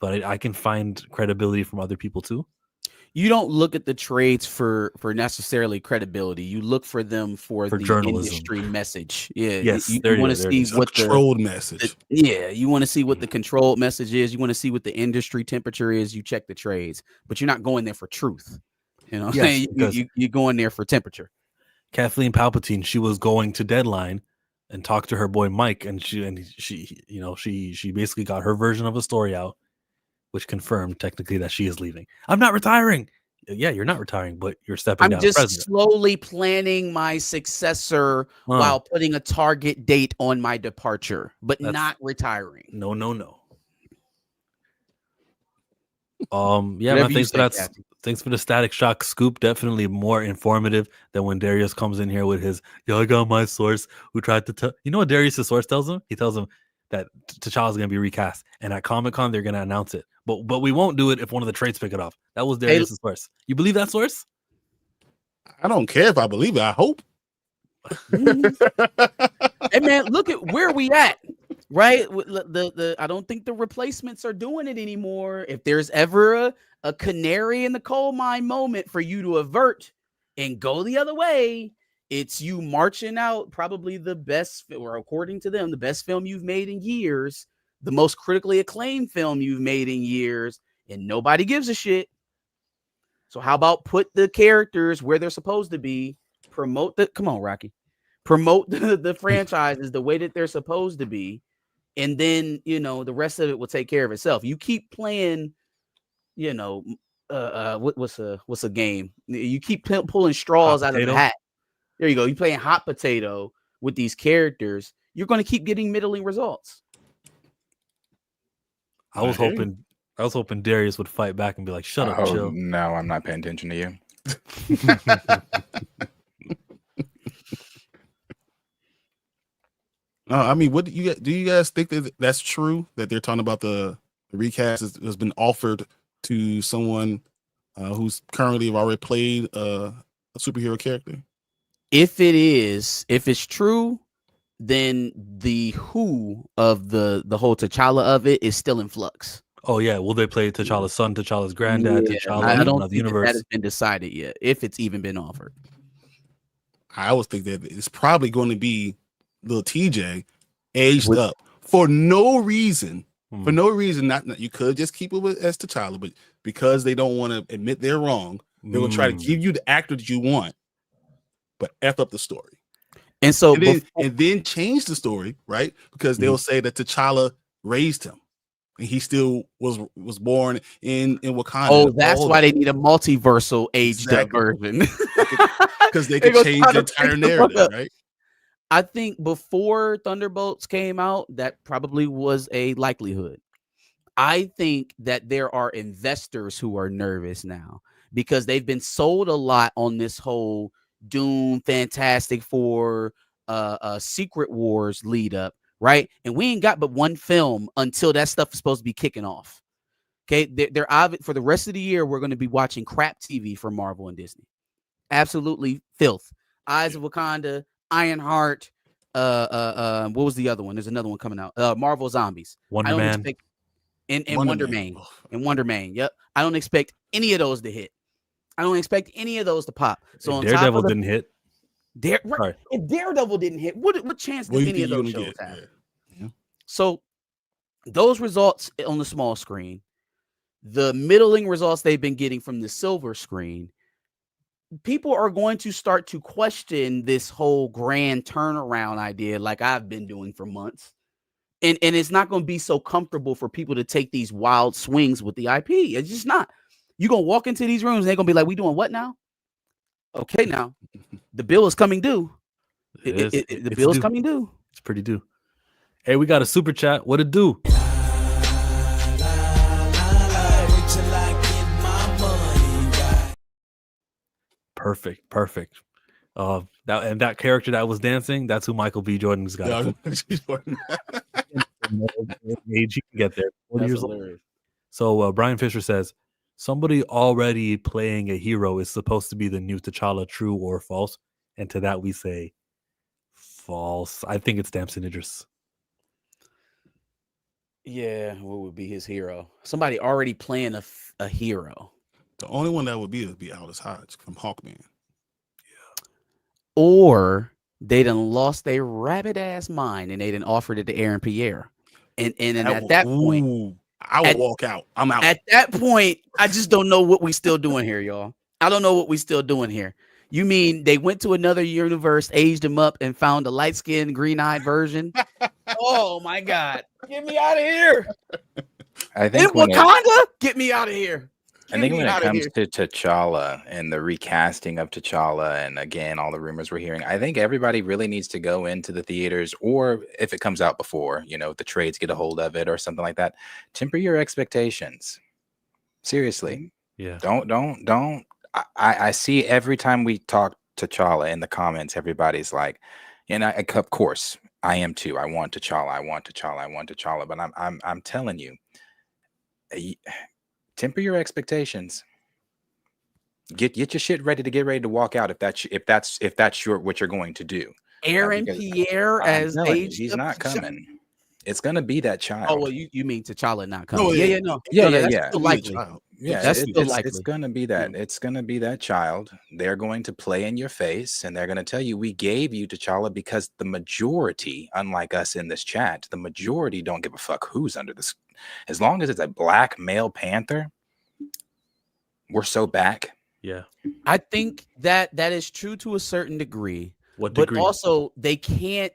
But I can find credibility from other people too. You don't look at the trades for necessarily credibility. You look for them for the journalism. industry message. Yeah. Yes, You there want it to is, there it see is. what controlled message. you want to see what the controlled message is. You want to see what the industry temperature is. You check the trades, but you're not going there for truth. You know what I'm Yes, saying? because- You're going there for temperature. Kathleen Palpatine, she was going to Deadline and talked to her boy Mike, and she basically got her version of a story out, which confirmed technically that she is leaving. I'm not retiring. Yeah, you're not retiring, but you're stepping I'm down. just President. slowly planning my successor while putting a target date on my departure, but That's- not retiring. No. Yeah, Whatever man, you thanks for say, that. Kathy. Thanks for the Static Shock scoop. Definitely more informative than when Darius comes in here with his, I got my source who tried to tell. You know what Darius' source tells him? He tells him that T'Challa's going to be recast. And at Comic-Con, they're going to announce it. But we won't do it if one of the trades pick it up. That was Darius' source. You believe that source? I don't care if I believe it. I hope. Hey man, look at where we at, right? The I don't think the replacements are doing it anymore. If there's ever a canary in the coal mine moment for you to avert and go the other way, It's you marching out probably the best, or according to them, the best film you've made in years, the most critically acclaimed film you've made in years, and nobody gives a shit. So how about put the characters where they're supposed to be, promote the franchises the way that they're supposed to be, and then, the rest of it will take care of itself. You keep playing, what's a game? You keep pulling straws out of the hat. There you go. You're playing hot potato with these characters. You're going to keep getting middling results. I was hoping Darius would fight back and be like, "Shut up, Chill." No, I'm not paying attention to you. I mean, what do you guys think that that's true, that they're talking about the recast has been offered to someone who's currently already played a superhero character? If it's true, then the who of the whole T'Challa of it is still in flux. Oh yeah, will they play T'Challa's son, T'Challa's granddad, T'Challa? I don't think the universe that has been decided yet, if it's even been offered. I always think that it's probably going to be little TJ aged up for no reason. For no reason, not you could just keep it as T'Challa, but because they don't want to admit they're wrong, they will try to give you the actor that you want, but F up the story. And so and then change the story, right? Because they'll say that T'Challa raised him and he still was born in Wakanda. Oh, that's why they need a multiversal aged up version. Because they could change the entire narrative, right? I think before Thunderbolts came out, that probably was a likelihood. I think that there are investors who are nervous now because they've been sold a lot on this whole Doom, Fantastic Four, Secret Wars lead up, right? And we ain't got but one film until that stuff is supposed to be kicking off. Okay, they're for the rest of the year, we're going to be watching crap TV from Marvel and Disney. Absolutely filth. Eyes of Wakanda, Ironheart. What was the other one? There's another one coming out. Marvel Zombies. Wonder Man. And Wonder Man. And Wonder Man. Yep. I don't expect any of those to hit. I don't expect any of those to pop. So Daredevil didn't hit. If Daredevil didn't hit, what chance did any of those shows have? Yeah. So those results on the small screen, the middling results they've been getting from the silver screen, people are going to start to question this whole grand turnaround idea like I've been doing for months. And it's not going to be so comfortable for people to take these wild swings with the IP. It's just not. You're going to walk into these rooms and they're going to be like, we doing what now? Okay, now the bill is coming due. The bill is coming due. It's pretty due. Hey, we got a super chat. What it do? Perfect. That character that was dancing, that's who Michael B. Jordan's got. Age he can get there. 40 years old. So Brian Fisher says, somebody already playing a hero is supposed to be the new T'Challa, true or false? And to that we say false. I think it's Damson Idris. Yeah, what would be his hero? Somebody already playing a hero. The only one that would be Aldous Hodge from Hawkman. Yeah. Or they done lost their rabbit ass mind and they done offered it to Aaron Pierre. And at that point, I would walk out. I'm out. At that point, I just don't know what we still doing here, y'all. I don't know what we still doing here. You mean they went to another universe, aged him up, and found a light-skinned, green-eyed version? Oh my God! Get me out of here! I think Wakanda, get me out of here. I think when it comes to T'Challa and the recasting of T'Challa, and again, all the rumors we're hearing, I think everybody really needs to go into the theaters, or if it comes out before, the trades get a hold of it or something like that, temper your expectations. Seriously. Yeah. Don't. I see every time we talk T'Challa in the comments, everybody's like, of course, I am too. I want T'Challa, but I'm telling you, temper your expectations. Get your shit ready to walk out if that's what you're going to do. Aaron Pierre as he's not coming. It's gonna be that child. Oh well, you mean T'Challa not coming? No, yeah. That's likely. Yeah, That's still it's likely. gonna be that. Yeah. It's gonna be that child. They're going to play in your face, and they're gonna tell you, "We gave you T'Challa because the majority, unlike us in this chat, the majority don't give a fuck who's under this. As long as it's a black male Panther, we're so back." Yeah. I think that is true to a certain degree. What But degree? also they can't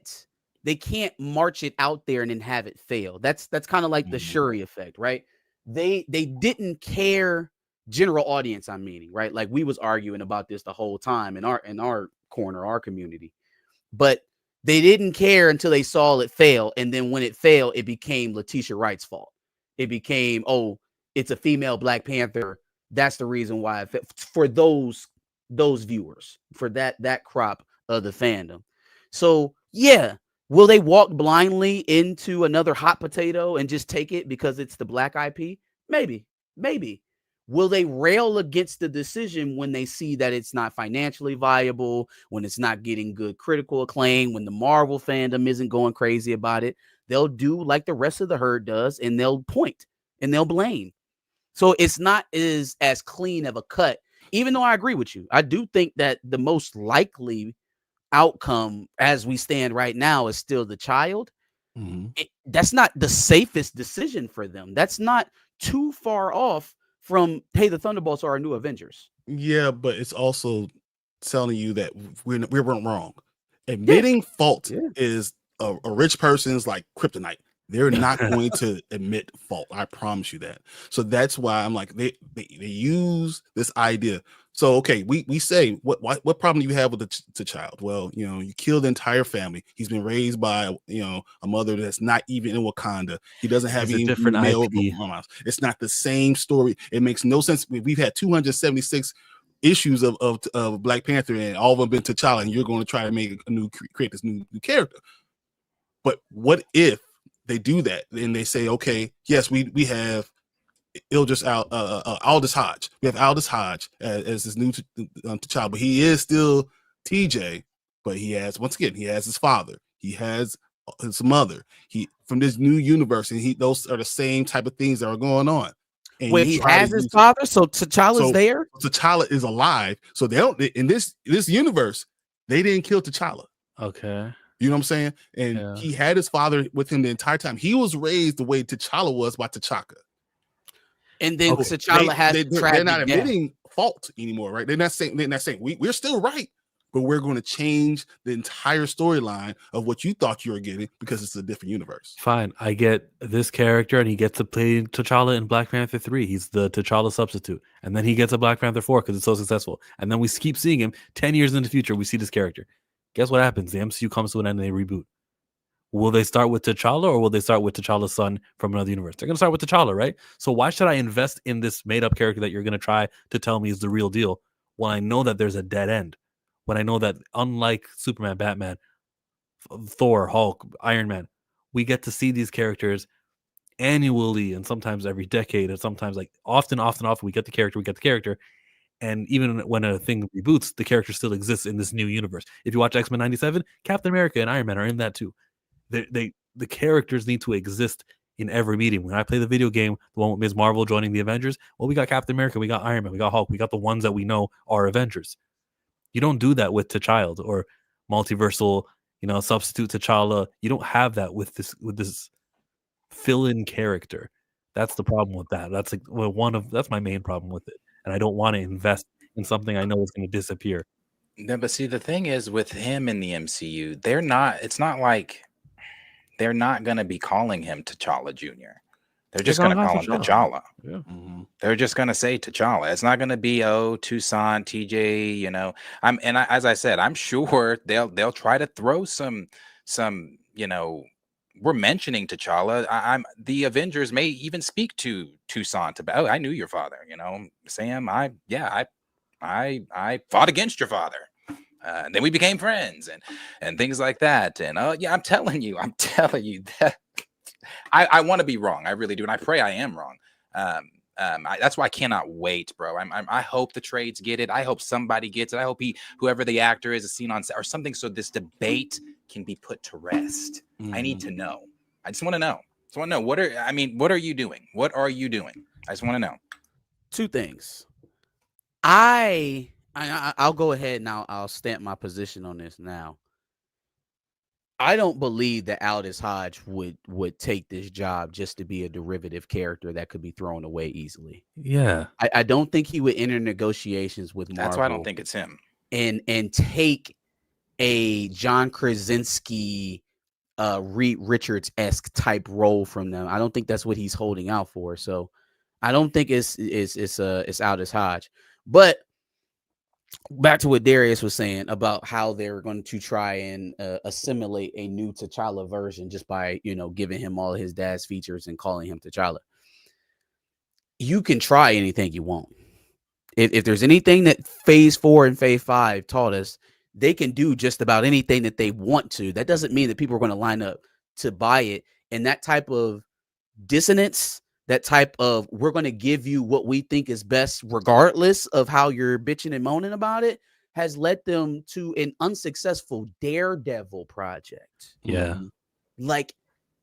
march it out there and then have it fail. That's kind of like the Shuri effect, right? They didn't care, general audience I'm meaning, right? Like we was arguing about this the whole time in our corner, our community. But they didn't care until they saw it fail, and then when it failed, it became Letitia Wright's fault. It became, oh, it's a female Black Panther. That's the reason why for those viewers, for that crop of the fandom. So yeah, will they walk blindly into another hot potato and just take it because it's the Black IP? Maybe. Will they rail against the decision when they see that it's not financially viable, when it's not getting good critical acclaim, when the Marvel fandom isn't going crazy about it? They'll do like the rest of the herd does, and they'll point and they'll blame. So it's not as clean of a cut, even though I agree with you. I do think that the most likely outcome as we stand right now is still the child. That's not the safest decision for them. That's not too far off from, hey, the Thunderbolts are our new Avengers. Yeah, but it's also telling you that we weren't wrong. Admitting fault is a rich person's like kryptonite. They're not going to admit fault. I promise you that. So that's why I'm like, they use this idea. So, okay, we say, what problem do you have with the child? Well, you killed the entire family. He's been raised by, a mother that's not even in Wakanda. He doesn't have any different male IP. mamas. It's not the same story. It makes no sense. We've had 276 issues of Black Panther, and all of them been T'Challa, and you're going to try to create this new character. But what if they do that and they say, okay, yes, we have Aldous Hodge. We have Aldous Hodge as this new T'Challa, but he is still TJ. But he has his father. He has his mother. He from this new universe, and those are the same type of things that are going on. And wait, he has his father, so T'Challa's there. T'Challa is alive, so they don't in this universe. They didn't kill T'Challa. Okay. You know what I'm saying? And he had his father with him the entire time. He was raised the way T'Challa was by T'Chaka. And then T'Challa they're not admitting fault anymore, right? They're not saying we're still right, but we're going to change the entire storyline of what you thought you were getting because it's a different universe. Fine, I get this character, and he gets to play T'Challa in Black Panther 3. He's the T'Challa substitute, and then he gets a Black Panther 4 because it's so successful. And then we keep seeing him 10 years in the future. We see this character. Guess what happens? The MCU comes to an end and they reboot. Will they start with T'Challa, or will they start with T'Challa's son from another universe? They're going to start with T'Challa, right? So why should I invest in this made-up character that you're going to try to tell me is the real deal when I know that there's a dead end? When I know that unlike Superman, Batman, Thor, Hulk, Iron Man, we get to see these characters annually and sometimes every decade, and sometimes like often we get the character. And even when a thing reboots, the character still exists in this new universe. If you watch X-Men 97, Captain America and Iron Man are in that too. The characters need to exist in every meeting. When I play the video game, the one with Ms. Marvel joining the Avengers, well, we got Captain America, we got Iron Man, we got Hulk, we got the ones that we know are Avengers. You don't do that with T'Child or multiversal, substitute T'Challa. You don't have that with this fill-in character. That's the problem with that. That's that's my main problem with it. And I don't want to invest in something I know is going to disappear. No, but see, the thing is with him in the MCU, it's not like they're not going to be calling him T'Challa Jr. They're just going to call him T'Challa. Yeah. They're just going to say T'Challa. It's not going to be, Toussaint, TJ, as I said, I'm sure they'll try to throw some, we're mentioning T'Challa. The Avengers may even speak to Toussaint about, I knew your father, Sam. I fought against your father. And then we became friends and things like that. And I'm telling you that I want to be wrong. I really do. And I pray I am wrong. That's why I cannot wait, bro. I hope the trades get it. I hope somebody gets it. I hope whoever the actor is seen on set or something, so this debate can be put to rest. I need to know. I just want to know. What are you doing? What are you doing? I just want to know. Two things. I'll go ahead and I'll stamp my position on this now. I don't believe that Aldous Hodge would take this job just to be a derivative character that could be thrown away easily. Yeah. I don't think he would enter negotiations with Marvel. That's why I don't think it's him. And take a John Krasinski, Reed Richards-esque type role from them. I don't think that's what he's holding out for. So I don't think it's Aldous Hodge. But back to what Darius was saying about how they're going to try and assimilate a new T'Challa version just by, giving him all of his dad's features and calling him T'Challa. You can try anything you want. If there's anything that Phase 4 and Phase 5 taught us, they can do just about anything that they want to. That doesn't mean that people are going to line up to buy it. And that type of dissonance, that type of we're going to give you what we think is best, regardless of how you're bitching and moaning about it, has led them to an unsuccessful Daredevil project. Yeah. Like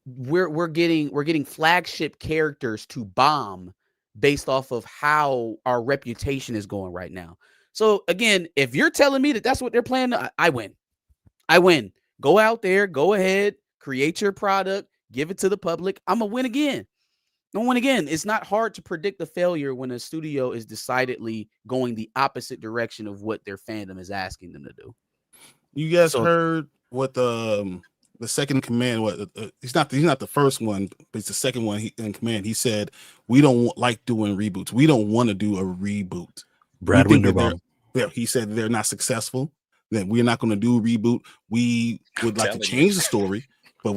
we're getting flagship characters to bomb based off of how our reputation is going right now. So again, if you're telling me that that's what they're planning, I win. Go out there, go ahead, create your product, give it to the public. I'm gonna win again. It's not hard to predict the failure when a studio is decidedly going the opposite direction of what their fandom is asking them to do. You guys heard what the second command? He's not the first one, but it's the second one in command. He said, "We don't like doing reboots. We don't want to do a reboot." Brad Winderbaum. He said they're not successful. That we're not going to do a reboot. We would like to change the story, but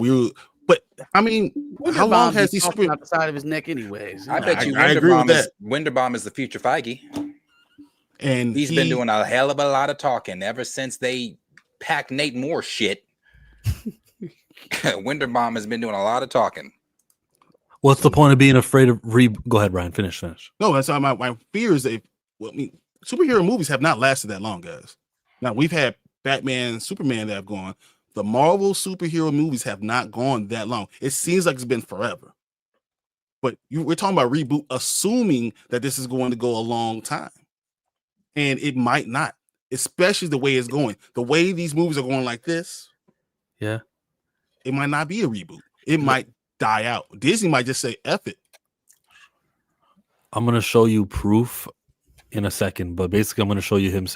I mean, how long has he talking out the side of his neck, anyways? I bet you I agree with that. Winderbaum is the future Feige, and he's been doing a hell of a lot of talking ever since they packed Nate Moore shit. Winderbaum has been doing a lot of talking. What's the point of being afraid of Go ahead, Brian. Finish. No, that's my fear is that. Superhero movies have not lasted that long, guys. Now we've had Batman, Superman that have gone. The Marvel superhero movies have not gone that long. It seems like it's been forever. But we're talking about reboot, assuming that this is going to go a long time. And it might not, especially the way it's going. The way these movies are going like this, yeah, it might not be a reboot. It might die out. Disney might just say, F it. I'm going to show you proof in a second, but basically I'm going to show you Kevin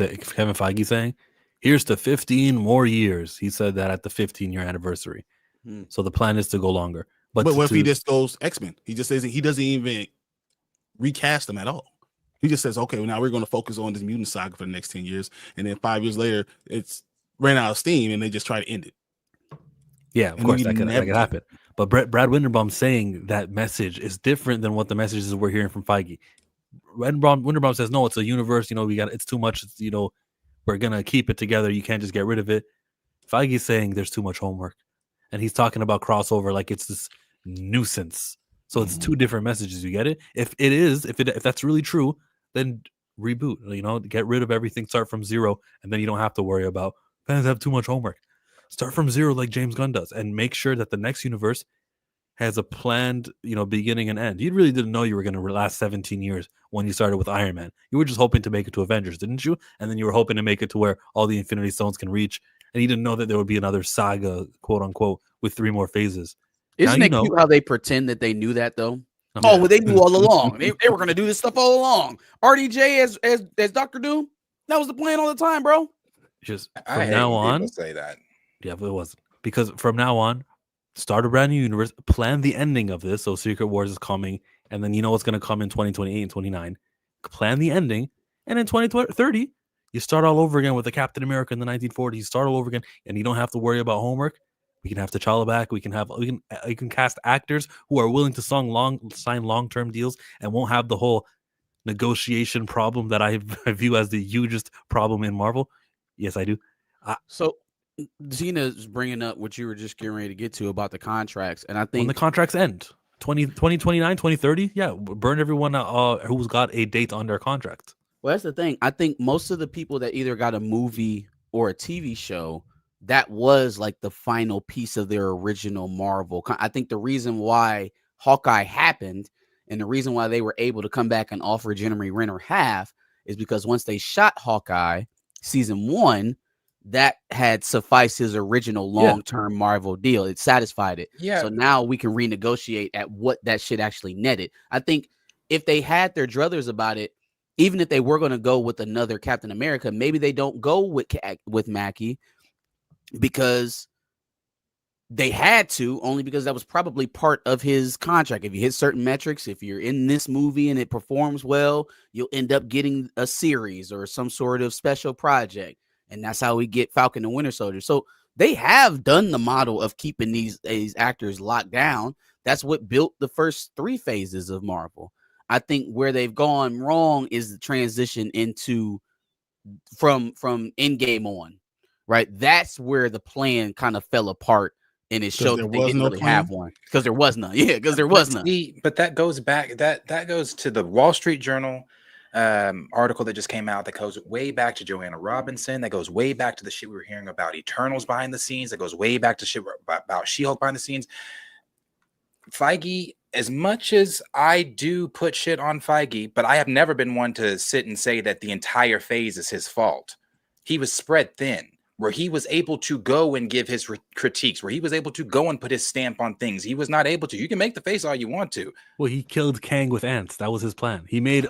Feige saying, here's to 15 more years. He said that at the 15-year anniversary. So the plan is to go longer. But what if he just goes X-Men? He just says he doesn't even recast them at all. He just says, okay, well, now we're going to focus on this mutant saga for the next 10 years. And then 5 years later, it's ran out of steam and they just try to end it. Yeah, of course, that could happen. But Brad Winderbaum saying that message is different than what the messages we're hearing from Feige. Winderbaum says, no, it's a universe. It's too much. We're going to keep it together. You can't just get rid of it. Feige's saying there's too much homework. And he's talking about crossover like it's this nuisance. So it's two different messages. You get it? If that's really true, then reboot. Get rid of everything, start from zero, and then you don't have to worry about fans have too much homework. Start from zero like James Gunn does, and make sure that the next universe has a planned, beginning and end. You really didn't know you were going to last 17 years when you started with Iron Man. You were just hoping to make it to Avengers, didn't you? And then you were hoping to make it to where all the Infinity Stones can reach. And you didn't know that there would be another saga, quote unquote, with 3 more phases. Isn't it cute how they pretend that they knew that though? Well, they knew all along. They were going to do this stuff all along. RDJ as Dr. Doom, that was the plan all the time, bro. Just from now on, say that. Yeah, but it wasn't, because from now on, start a brand new universe, plan the ending of this. So Secret Wars is coming, and then what's going to come in 2028 and 29. Plan the ending, and in 2030, you start all over again with the Captain America in the 1940s. You start all over again, and you don't have to worry about homework. We can have T'Challa back. We can cast actors who are willing to sign long-term deals and won't have the whole negotiation problem that I view as the hugest problem in Marvel. Yes, I do. So Zena's bringing up what you were just getting ready to get to about the contracts, and I think when the contracts end, 2029, 2030, yeah, burn everyone who's got a date on their contract. Well, that's the thing. I think most of the people that either got a movie or a TV show, that was like the final piece of their original Marvel. I think the reason why Hawkeye happened And the reason why they were able to come back and offer Jeremy Renner half is because once they shot Hawkeye season 1, that had sufficed his original long-term Marvel deal. It satisfied it. Yeah. So now we can renegotiate at what that shit actually netted. I think if they had their druthers about it, even if they were going to go with another Captain America, maybe they don't go with Mackie because they had to, only because that was probably part of his contract. If you hit certain metrics, if you're in this movie and it performs well, you'll end up getting a series or some sort of special project. And that's how we get Falcon and Winter Soldier. So they have done the model of keeping these actors locked down. That's what built the first 3 phases of Marvel. I think where they've gone wrong is the transition into from Endgame on, right? That's where the plan kind of fell apart. And it showed that they didn't really have one because there was none. Yeah, because there was none. But that goes back. That goes to the Wall Street Journal article that just came out. That goes way back to Joanna Robinson. That goes way back to the shit we were hearing about Eternals behind the scenes. That goes way back to shit about She-Hulk behind the scenes. Feige, as much as I do put shit on Feige, but I have never been one to sit and say that the entire phase is his fault. He was spread thin, where he was able to go and give his critiques, where he was able to go and put his stamp on things. He was not able to. You can make the face all you want to. Well, he killed Kang with ants. That was his plan. He made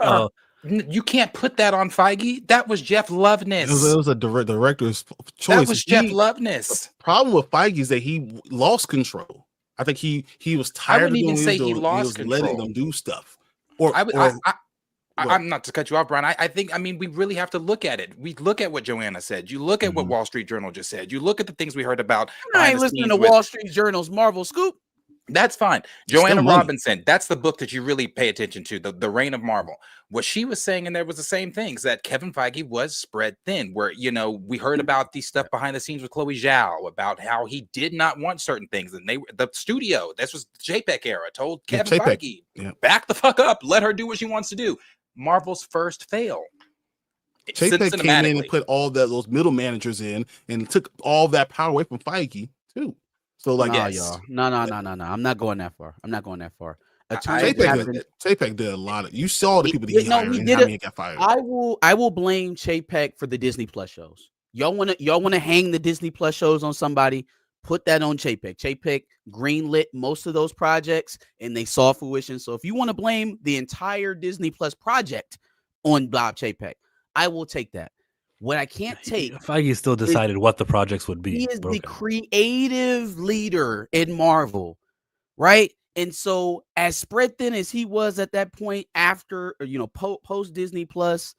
you can't put that on Feige. That was Jeff Loveness. It was a director's choice. That was Jeff Loveness. The problem with Feige is that he lost control. I think he was tired. I wouldn't even say he lost control. Letting them do stuff. I'm not to cut you off, Brian. I mean, we really have to look at it. We look at what Joanna said. You look at what Wall Street Journal just said. You look at the things we heard about. I ain't listening to Wall Street Journal's Marvel Scoop. That's fine. Joanna Robinson, that's the book that you really pay attention to, the Reign of Marvel. What she was saying, and there was the same things, that Kevin Feige was spread thin, where, we heard about the stuff behind the scenes with Chloe Zhao, about how he did not want certain things. And the studio, this was the JPEG era, told Kevin Feige, back the fuck up, let her do what she wants to do. Marvel's first fail. JPEG came in and put all those middle managers in and took all that power away from Feige, too. So y'all. No. I'm not going that far. JPEG did a lot of. You saw the people that he hired and how many got fired. I will blame JPEG for the Disney Plus shows. Y'all wanna hang the Disney Plus shows on somebody? Put that on JPEG. JPEG greenlit most of those projects, and they saw fruition. So if you want to blame the entire Disney Plus project on Bob JPEG, I will take that. What I can't take, Feige still decided what the projects would be. He is the creative leader in Marvel, right? And so, as spread thin as he was at that point, after post Disney Plus,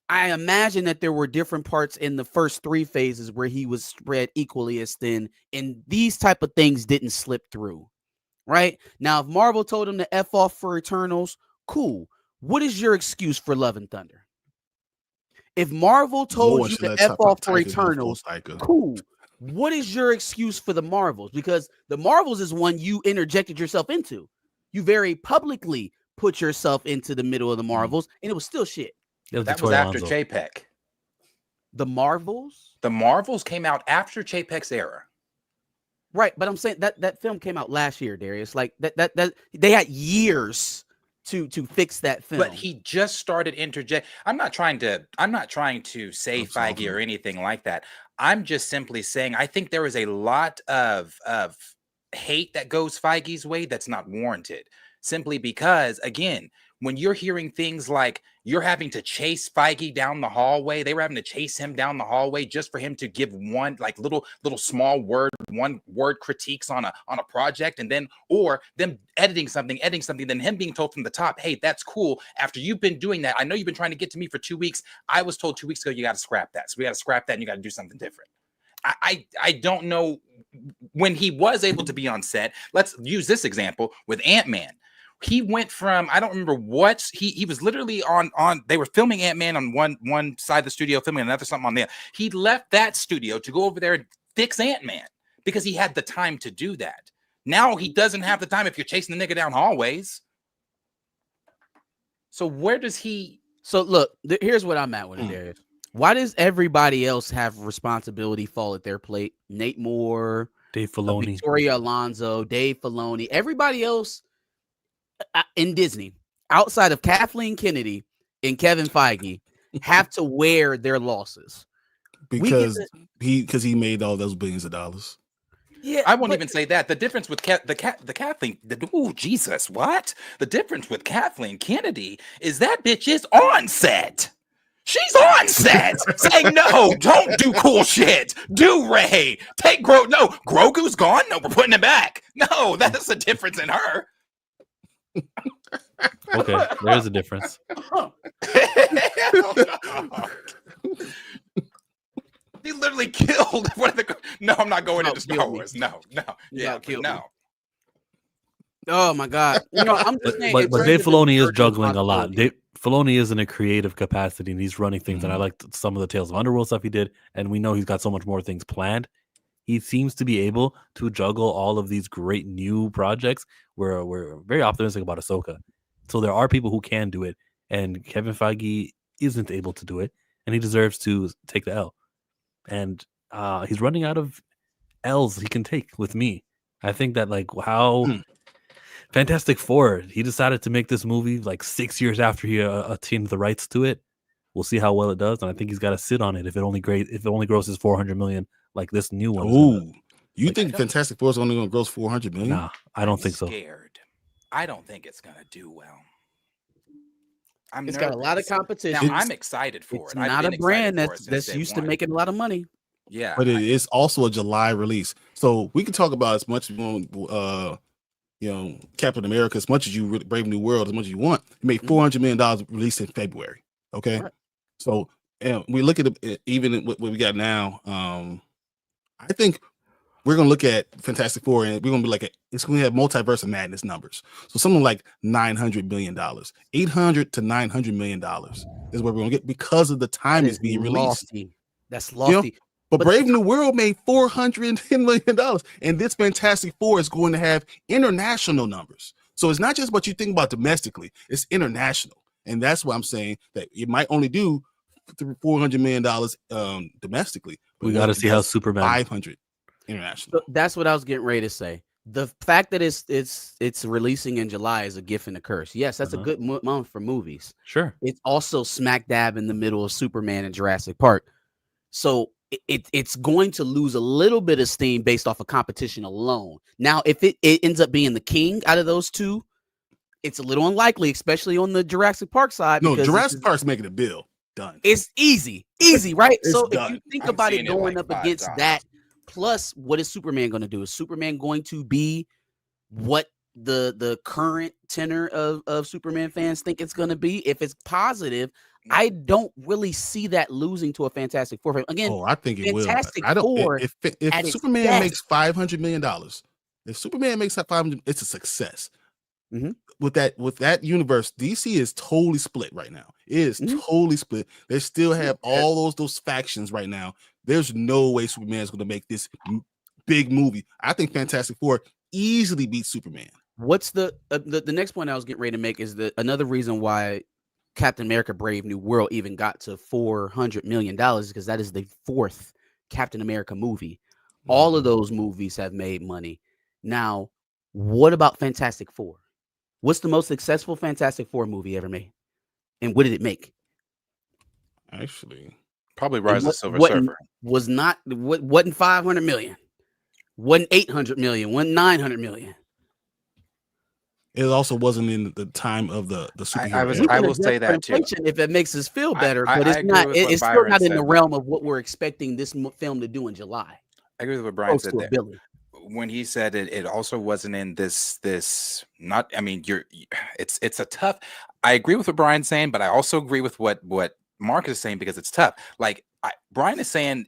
I imagine that there were different parts in the first 3 phases where he was spread equally as thin, and these type of things didn't slip through, right? Now, if Marvel told him to F off for Eternals, cool. What is your excuse for Love and Thunder? If Marvel told you to F off for Eternals, cool. What is your excuse for the Marvels? Because the Marvels is one you interjected yourself into. You very publicly put yourself into the middle of the Marvels, and it was still shit. That was after JPEG. The Marvels? The Marvels came out after JPEG's era. Right, but I'm saying that film came out last year, Darius. Like that they had years to fix that film. But he just started interject. I'm not trying to say Feige or anything like that. I'm just simply saying I think there is a lot of hate that goes Feige's way that's not warranted. Simply because, again, when you're hearing things like you're having to chase Feige down the hallway, they were having to chase him down the hallway just for him to give one like little small one word critiques on a project, and then or them editing something, then him being told from the top, hey, that's cool. After you've been doing that, I know you've been trying to get to me for 2 weeks. I was told 2 weeks ago you got to scrap that. So we got to scrap that and you got to do something different. I don't know when he was able to be on set. Let's use this example with Ant-Man. He went from, I don't remember what, he was literally on they were filming Ant-Man on one side of the studio, filming another something on there. He left that studio to go over there and fix Ant-Man because he had the time to do that. Now he doesn't have the time if you're chasing the nigga down hallways. So where does he? So look, here's what I'm at with it, Darius. Why does everybody else have responsibility fall at their plate? Nate Moore, Dave Filoni, Victoria Alonso, Dave Filoni, everybody else. in Disney, outside of Kathleen Kennedy and Kevin Feige, have to wear their losses because he made all those billions of dollars. Yeah, I won't even say that. The difference with the Kathleen, oh Jesus, what? The difference with Kathleen Kennedy is that bitch is on set. She's on set saying, no, don't do cool shit. Do Ray. Take No, Grogu's gone. No, we're putting it back. No, that's the difference in her. Okay, there's a difference. He literally killed one of the. No, I'm not going into Star Wars. No. Yeah, no. Oh my God! I'm just saying, but Dave Filoni is juggling a lot. Filoni is in a creative capacity, and he's running things. And I like some of the Tales of Underworld stuff he did, and we know he's got so much more things planned. He seems to be able to juggle all of these great new projects. We're very optimistic about Ahsoka, so there are people who can do it, and Kevin Feige isn't able to do it, and he deserves to take the L. And he's running out of L's he can take with me. I think that how Fantastic Four, he decided to make this movie 6 years after he attained the rights to it. We'll see how well it does, and I think he's got to sit on it if it only grosses $400 million like this new one. Oh, you think Fantastic Four is only going to gross $400 million? Nah, I don't think so. I don't think it's going to do well. It's got a lot of competition. Now, I'm excited for it's it. Not a brand that's used to making a lot of money. Yeah, but it is also a July release, so we can talk about as much as you want. Captain America, as much as you Brave New World, as much as you want. It made $400 million released in February. Okay, right. So and we look at it, even what we got now. I think we're gonna look at Fantastic Four, and we're gonna be it's gonna have multiverse of madness numbers. So something like $900 million, $800 to $900 million is what we're gonna get because of the time it's being released. That's lofty. But Brave New World made $410 million, and this Fantastic Four is going to have international numbers. So it's not just what you think about domestically; it's international, and that's why I'm saying that it might only do $400 million domestically. We got to see how Superman 500 international. So that's what I was getting ready to say. The fact that it's releasing in July is a gift and a curse. Yes, that's a good month for movies. Sure, it's also smack dab in the middle of Superman and Jurassic Park, so it's going to lose a little bit of steam based off of competition alone. Now, if it ends up being the king out of those two, it's a little unlikely, especially on the Jurassic Park side. No, Jurassic Park's making a bill. Done. It's easy, right? So done. If you think about it going up against that, plus what is Superman going to do? Is Superman going to be what the current tenor of Superman fans think it's going to be? If it's positive, I don't really see that losing to a Fantastic Four. Again, I think it Fantastic will. I don't. Four, if Superman makes $500 million, if Superman makes that $500, it's a success. Mm-hmm. With that universe, DC is totally split right now. It is totally split. They still have all those factions right now. There's no way Superman is going to make this big movie. I think Fantastic Four easily beats Superman. What's the next point I was getting ready to make is that another reason why Captain America Brave New World even got to $400 million because that is the fourth Captain America movie. All of those movies have made money. Now, what about Fantastic Four? What's the most successful Fantastic Four movie ever made? And what did it make? Actually, probably Rise of Silver Surfer. Wasn't 500 million. Wasn't 800 million. Wasn't 900 million. It also wasn't in the time of the superhero. I will say that too. If it makes us feel better, but it's not. It's still not in the realm of what we're expecting this film to do in July. I agree with what Brian said there. When he said it also wasn't in this. Not. I mean, it's a tough. I agree with what Brian's saying, but I also agree with what Marcus is saying because it's tough. Brian is saying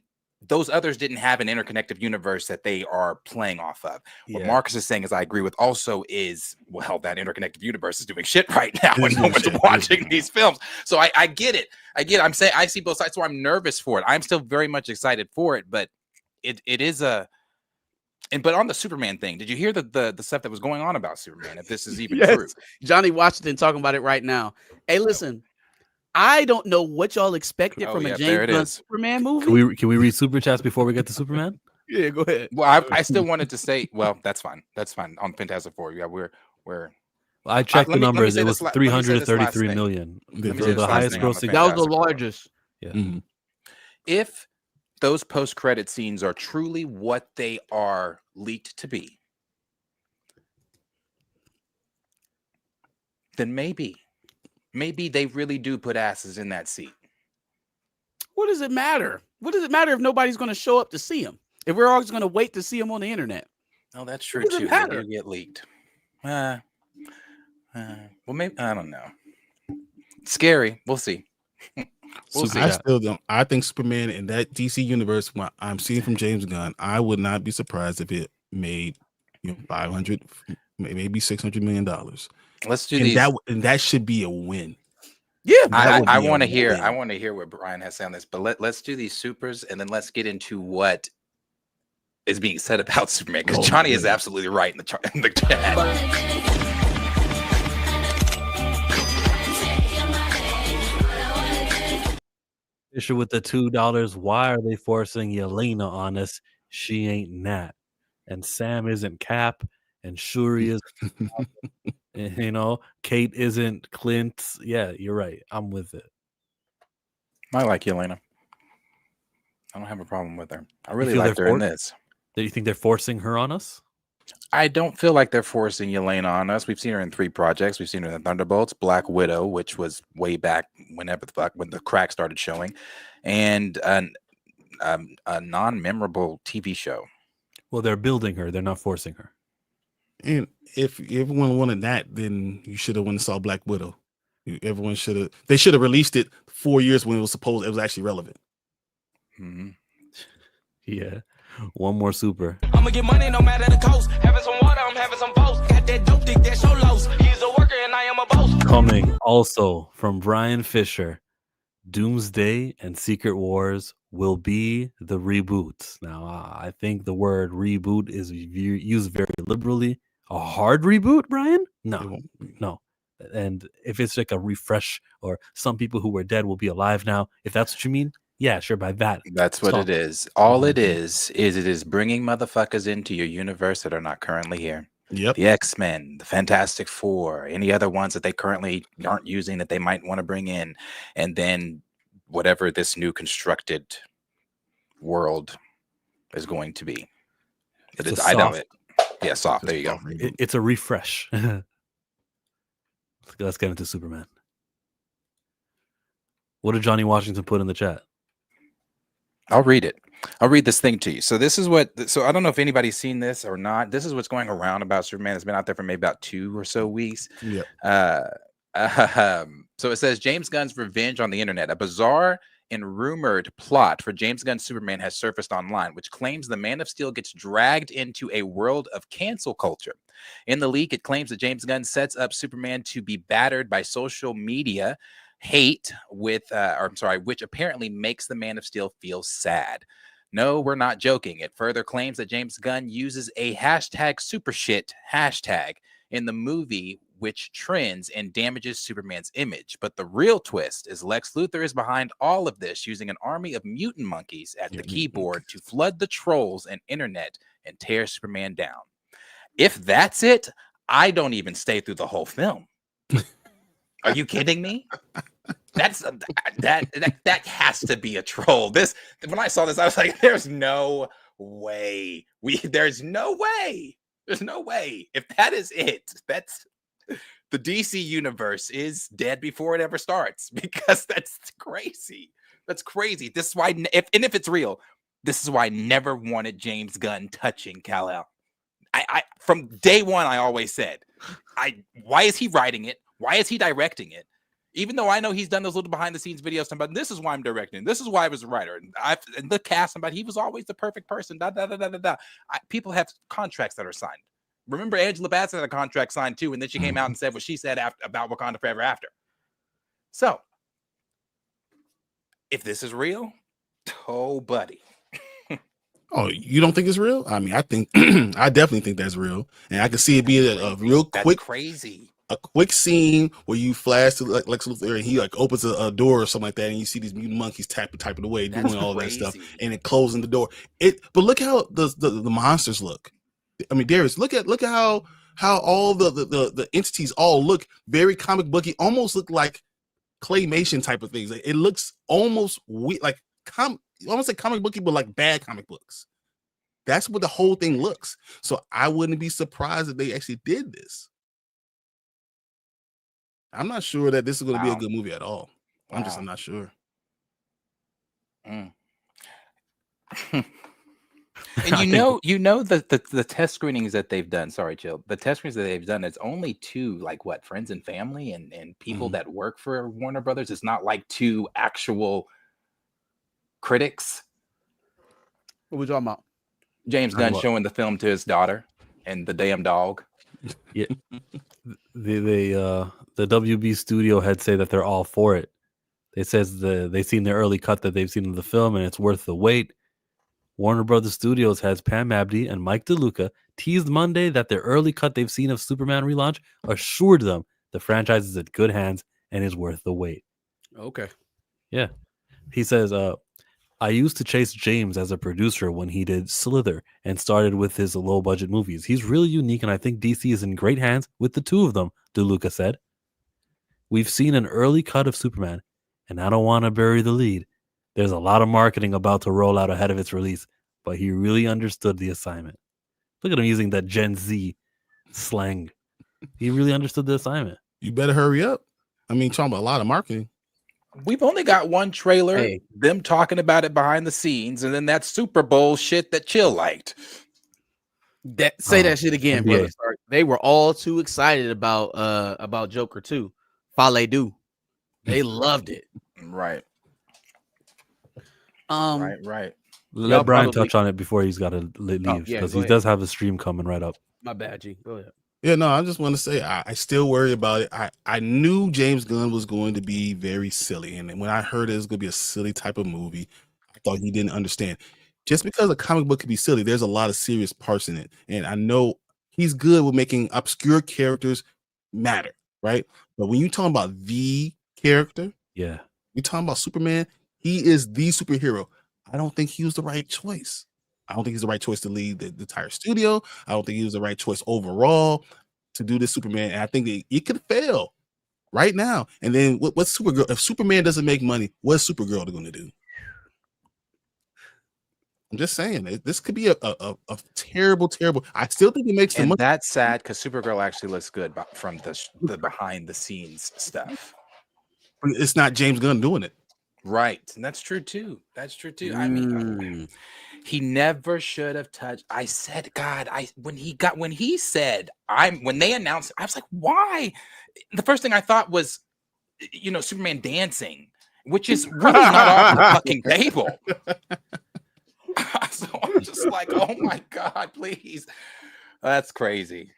those others didn't have an interconnected universe that they are playing off of. What Marcus is saying, as I agree with, also is, that interconnected universe is doing shit right now and no one's watching these films. So I get it. I'm saying I see both sides, so I'm nervous for it. I'm still very much excited for it, but it is but on the Superman thing, did you hear the stuff that was going on about Superman? If this is even true. Johnny Washington talking about it right now. Hey, listen. I don't know what y'all expected from a James Gunn Superman movie. Can we read super chats before we get to Superman? Yeah, go ahead. Well, I still wanted to say, that's fine. That's fine on Fantastic Four. Yeah, we're I checked the let me numbers. say It this was la- let me say this last 333 thing. million. Let me It say was this the last highest thing on the grossing. That was the Fantastic Four. largest. Yeah. Mhm. If those post-credit scenes are truly what they are leaked to be, then maybe they really do put asses in that seat. What does it matter? What does it matter if nobody's going to show up to see him? If we're always going to wait to see him on the internet? Oh, that's true What does it too. They matter? do get leaked. Well, maybe I don't know. Scary. We'll see. We'll Super see. I chat. still don't. I think Superman in that DC universe, what I'm seeing from James Gunn, I would not be surprised if it made 500, maybe $600 million. Let's do And these. that should be a win. Yeah, That would I be a want to hear. win. I want to hear what Brian has to say on this. But let's do these supers, and then let's get into what is being said about Superman. Because Oh, Johnny is goodness. absolutely right in the chat. Issue with the $2. Why are they forcing Yelena on us? She ain't Nat, and Sam isn't Cap, and Shuri is. Kate isn't Clint. Yeah, you're right. I'm with it. I like Yelena. I don't have a problem with her. I really feel liked they're her in for- this. Do you think they're forcing her on us? I don't feel like they're forcing Yelena on us. We've seen her in 3 projects. We've seen her in Thunderbolts, Black Widow, which was way back when the crack started showing, and a non-memorable TV show. Well, they're building her. They're not forcing her. And if everyone wanted that, then you should have went and saw Black Widow. Everyone should have. They should have released it 4 years when it was actually relevant. Mm-hmm. Yeah. One more super. I'ma get money no matter the cost. Having some water, I'm having some post. Got that dope dick, that show lows. He's a worker and I am a boss. Coming also from Brian Fisher, Doomsday and Secret Wars will be the reboots. Now, I think the word reboot is used very liberally. A hard reboot, Brian? No. And if it's like a refresh, or some people who were dead will be alive now, if that's what you mean, yeah, sure. By that, That's what it is. All it is bringing motherfuckers into your universe that are not currently here. Yep. The X-Men, the Fantastic Four, any other ones that they currently aren't using that they might want to bring in, and then whatever this new constructed world is going to be. But I know it. Yeah, soft. There you go. It's a refresh. Let's get into Superman. What did Johnny Washington put in the chat? I'll read it. I'll read this thing to you. So this is so I don't know if anybody's seen this or not. This is what's going around about Superman. It's been out there for maybe about 2 or so weeks. Yeah. So it says James Gunn's revenge on the internet. A bizarre and rumored plot for James Gunn's Superman has surfaced online, which claims the Man of Steel gets dragged into a world of cancel culture. In the leak, it claims that James Gunn sets up Superman to be battered by social media hate which apparently makes the Man of Steel feel sad. No, we're not joking. It further claims that James Gunn uses a #supershit hashtag in the movie, which trends and damages Superman's image. But the real twist is Lex Luthor is behind all of this, using an army of mutant monkeys at the keyboard to flood the trolls and internet and tear Superman down. If that's it, I don't even stay through the whole film. Are you kidding me? That has to be a troll. When I saw this, I was like, there's no way. There's no way. If that is it, that's the DC universe is dead before it ever starts, because that's crazy. That's crazy. This is why, if it's real, this is why I never wanted James Gunn touching Kal-El. I from day one, I always said, why is he writing it? Why is he directing it? Even though I know he's done those little behind the scenes videos, about this is why I'm directing. This is why I was a writer. And the cast, about he was always the perfect person. People have contracts that are signed. Remember, Angela Bassett had a contract signed too, and then she came out and said what she said about Wakanda Forever After. So, if this is real, oh, buddy. Oh, you don't think it's real? I mean, I think I definitely think that's real, and I can see it being a real quick, crazy. A quick scene where you flash to Lex Luthor and he like opens a door or something like that, and you see these mutant monkeys typing away, doing all that stuff, and it closing the door. But look how the monsters look. I mean, Darius, look at how how all the entities all look very comic booky, almost look like claymation type of things. It looks almost like I won't say comic booky, but like bad comic books. That's what the whole thing looks. So I wouldn't be surprised if they actually did this. I'm not sure that this is going to be a good movie at all. I'm not sure. And the test screenings that they've done. Sorry, Chill. The test screenings that they've done. It's only to like what friends and family and people that work for Warner Brothers. It's not like to actual critics. What we talking about? James Gunn showing the film to his daughter and the damn dog. Yeah, the WB studio head say that they're all for it. They says they seen the early cut that they've seen of the film and it's worth the wait. Warner Brothers Studios has Pam Abdi and Mike DeLuca teased Monday that the early cut they've seen of Superman relaunch assured them the franchise is in good hands and is worth the wait. Okay. Yeah. He says, I used to chase James as a producer when he did Slither and started with his low-budget movies. He's really unique, and I think DC is in great hands with the two of them, DeLuca said. We've seen an early cut of Superman, and I don't want to bury the lead. There's a lot of marketing about to roll out ahead of its release, but he really understood the assignment. Look at him using that Gen Z slang. He really understood the assignment. You better hurry up. I mean, talking about a lot of marketing. We've only got one trailer, them talking about it behind the scenes, and then that Super Bowl shit that Chill liked. Say that shit again, brother. Sorry. They were all too excited about Joker 2. Fale do. They loved it. Right. Right. Let Brian touch on it before he's got to leave, because he does have a stream coming right up. My bad, G. Go ahead. Yeah, no, I just want to say I still worry about it. I knew James Gunn was going to be very silly, and when I heard it was going to be a silly type of movie, I thought he didn't understand. Just because a comic book can be silly, there's a lot of serious parts in it, and I know he's good with making obscure characters matter, right? But when you're talking about the character, you're talking about Superman. He is the superhero. I don't think he was the right choice. I don't think he's the right choice to lead the entire studio. I don't think he was the right choice overall to do this Superman. And I think it could fail right now. And then what's Supergirl? If Superman doesn't make money, what's Supergirl going to do? I'm just saying, this could be a terrible. I still think it makes the money. That's sad because Supergirl actually looks good from the behind the scenes stuff. But it's not James Gunn doing it. Right. And that's true too. I mean, he never should have touched. I said, God, when they announced, I was like, why? The first thing I thought was, Superman dancing, which is really not off the fucking table. So I'm just like, oh my God, please. That's crazy.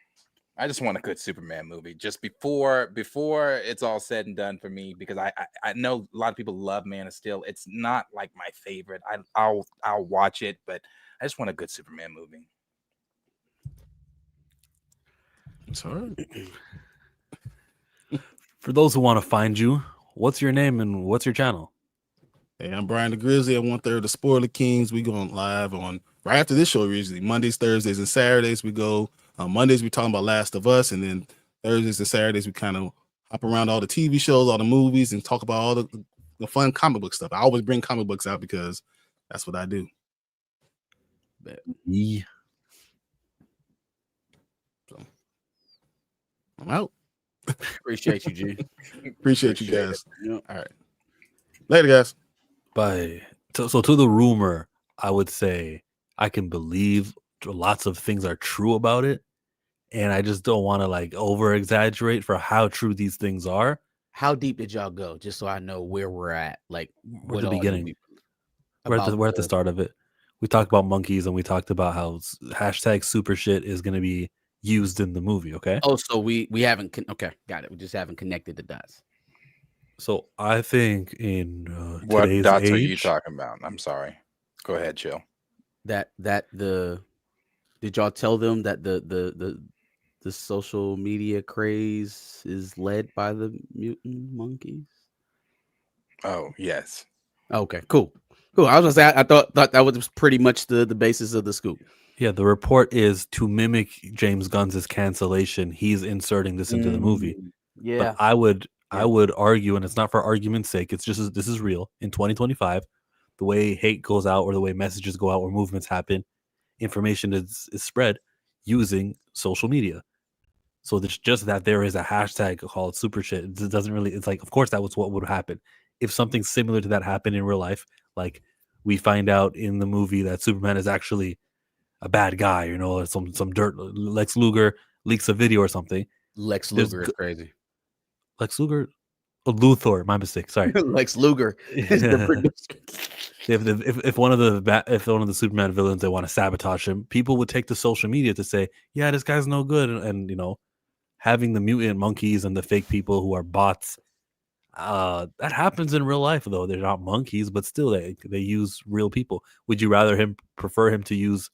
I just want a good Superman movie just before it's all said and done for me, because I know a lot of people love Man of Steel. It's not like my favorite. I'll watch it, but I just want a good Superman movie. It's all right. For those who want to find you, what's your name and what's your channel? Hey, I'm Brian the Grizzly. I'm 1/3 of the Spoiler Kings. We going live on right after this show, usually Mondays, Thursdays, and Saturdays. We go on Mondays, we're talking about Last of Us, and then Thursdays and Saturdays, we kind of hop around all the TV shows, all the movies, and talk about all the fun comic book stuff. I always bring comic books out because that's what I do. Yeah. So, I'm out. Appreciate you, G. Appreciate you guys. All right. Later, guys. Bye. So to the rumor, I would say I can believe lots of things are true about it, and I just don't want to over exaggerate for how true these things are. How deep did y'all go, just so I know where we're at? We're at the beginning. We're at the start of it. We talked about monkeys, and we talked about how hashtag super shit is going to be used in the movie. Okay. Oh, so we haven't. Okay, got it. We just haven't connected the dots. So I think in what dots age, are you talking about? I'm sorry. Go ahead, Chill. Did y'all tell them that the social media craze is led by the mutant monkeys? Oh, yes. Okay, cool. I was gonna say I thought that was pretty much the basis of the scoop. Yeah, the report is to mimic James Gunn's cancellation. He's inserting this into the movie. Yeah. But I would argue, and it's not for argument's sake. It's just this is real. In 2025, the way hate goes out, or the way messages go out, or movements happen, information is spread using social media. So it's just that there is a hashtag called super shit. It doesn't really. It's like, of course, that was what would happen if something similar to that happened in real life. Like we find out in the movie that Superman is actually a bad guy, or some dirt. Lex Luger leaks a video or something. Lex Luger is crazy. Lex Luger, Luthor. My mistake. Sorry. Lex Luger is the producer. If one of the Superman villains, they want to sabotage him, people would take to social media to say, yeah, this guy's no good, and having the mutant monkeys and the fake people who are bots, that happens in real life. Though they're not monkeys, but still they use real people. Would you prefer him to use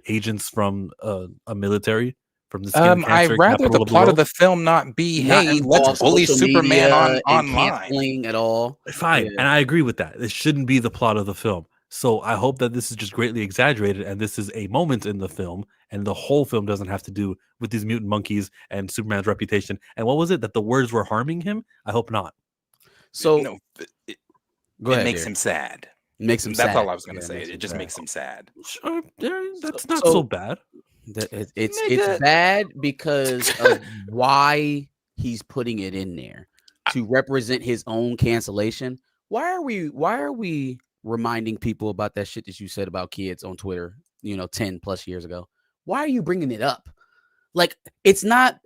agents from a military, from the skin I'd cancer rather the capital plot of the the film not be, Not hey, involve let's bully social Superman media and online. canceling at all. Fine, Yeah. and I agree with that. It shouldn't be the plot of the film. So I hope that this is just greatly exaggerated, and this is a moment in the film, and the whole film doesn't have to do with these mutant monkeys and Superman's reputation. And what was it, that the words were harming him? I hope not. So No, it go ahead, makes Derek. him sad. Makes him That's sad. all I was going to Yeah, say. makes It him just sad. makes him sad. Sure, that's not so bad. It's bad because of why he's putting it in there to represent his own cancellation. Why are we reminding people about that shit that you said about kids on Twitter, 10 plus years ago? Why are you bringing it up? Like, it's not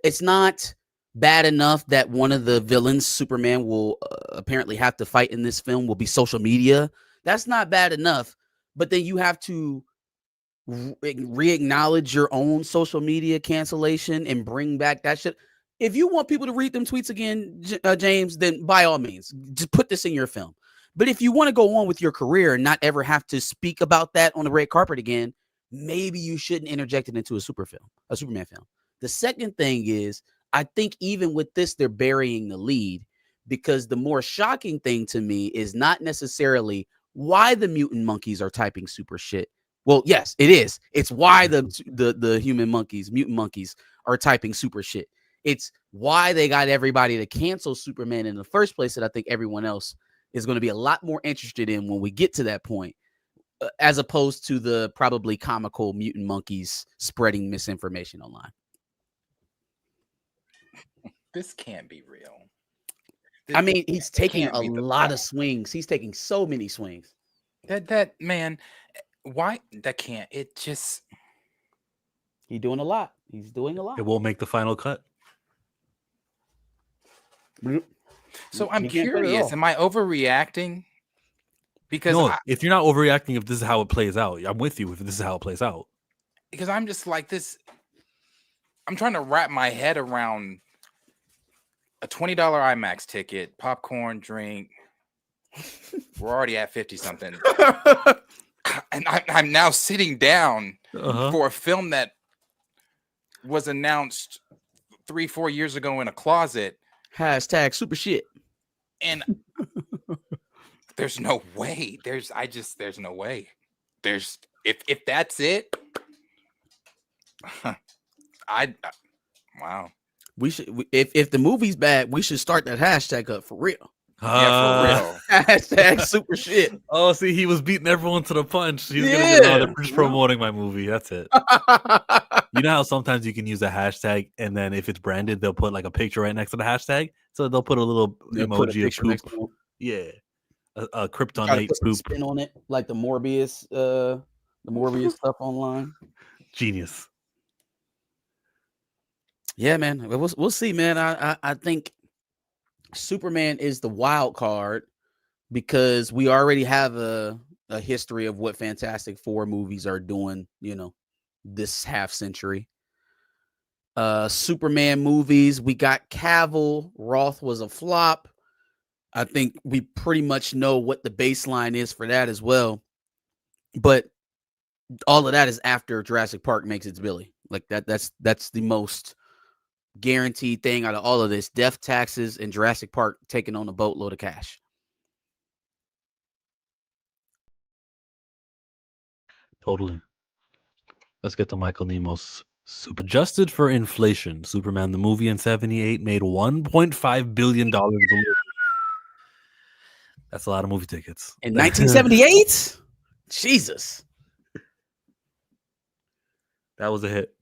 bad enough that one of the villains, Superman, will apparently have to fight in this film will be social media. That's not bad enough. But then you have to re-acknowledge your own social media cancellation and bring back that shit. If you want people to read them tweets again, James, then by all means, just put this in your film. But if you want to go on with your career and not ever have to speak about that on the red carpet again, maybe you shouldn't interject it into a Superman film. The second thing is, I think even with this, they're burying the lead, because the more shocking thing to me is not necessarily why the mutant monkeys are typing super shit. Well, yes, it is. It's why the mutant monkeys are typing super shit. It's why they got everybody to cancel Superman in the first place, that I think everyone else is going to be a lot more interested in when we get to that point, as opposed to the probably comical mutant monkeys spreading misinformation online. This can't be real. I mean, he's taking can't a be the lot of plot. swings. He's taking so many swings. That man, why that can't? It just He's doing a lot. He's doing a lot. It won't make the final cut. So I'm You can't put it curious. all. Am I overreacting? Because No, if you're not overreacting, if this is how it plays out, I'm with you. If this is how it plays out, because I'm just like this. I'm trying to wrap my head around a $20 IMAX ticket, popcorn, drink. We're already at 50 something, and I'm now sitting down for a film that was announced 3-4 years ago in a closet. Hashtag super shit. And there's no way. There's no way. If that's it, wow. We should, if the movie's bad, we should start that hashtag up for real. Yeah, for real. Hashtag super shit. Oh, see, he was beating everyone to the punch. He's gonna Yeah. they're just promoting my movie. That's it. You know how sometimes you can use a hashtag, and then if it's branded, they'll put like a picture right next to the hashtag. So they'll put a little emoji of poop. Yeah, a kryptonite poop. Spin on it, like the Morbius stuff online. Genius. Yeah, man. We'll see, man. I think Superman is the wild card because we already have a history of what Fantastic Four movies are doing, this half century. Superman movies, we got Cavill. Roth was a flop. I think we pretty much know what the baseline is for that as well. But all of that is after Jurassic Park makes its billy. Like that's the most guaranteed thing out of all of this. Death taxes and Jurassic Park taking on a boatload of cash. Totally. Let's get to Michael Nemo's super. Adjusted for inflation, Superman the movie in '78 made $1.5 billion. That's a lot of movie tickets. In 1978? Jesus. That was a hit.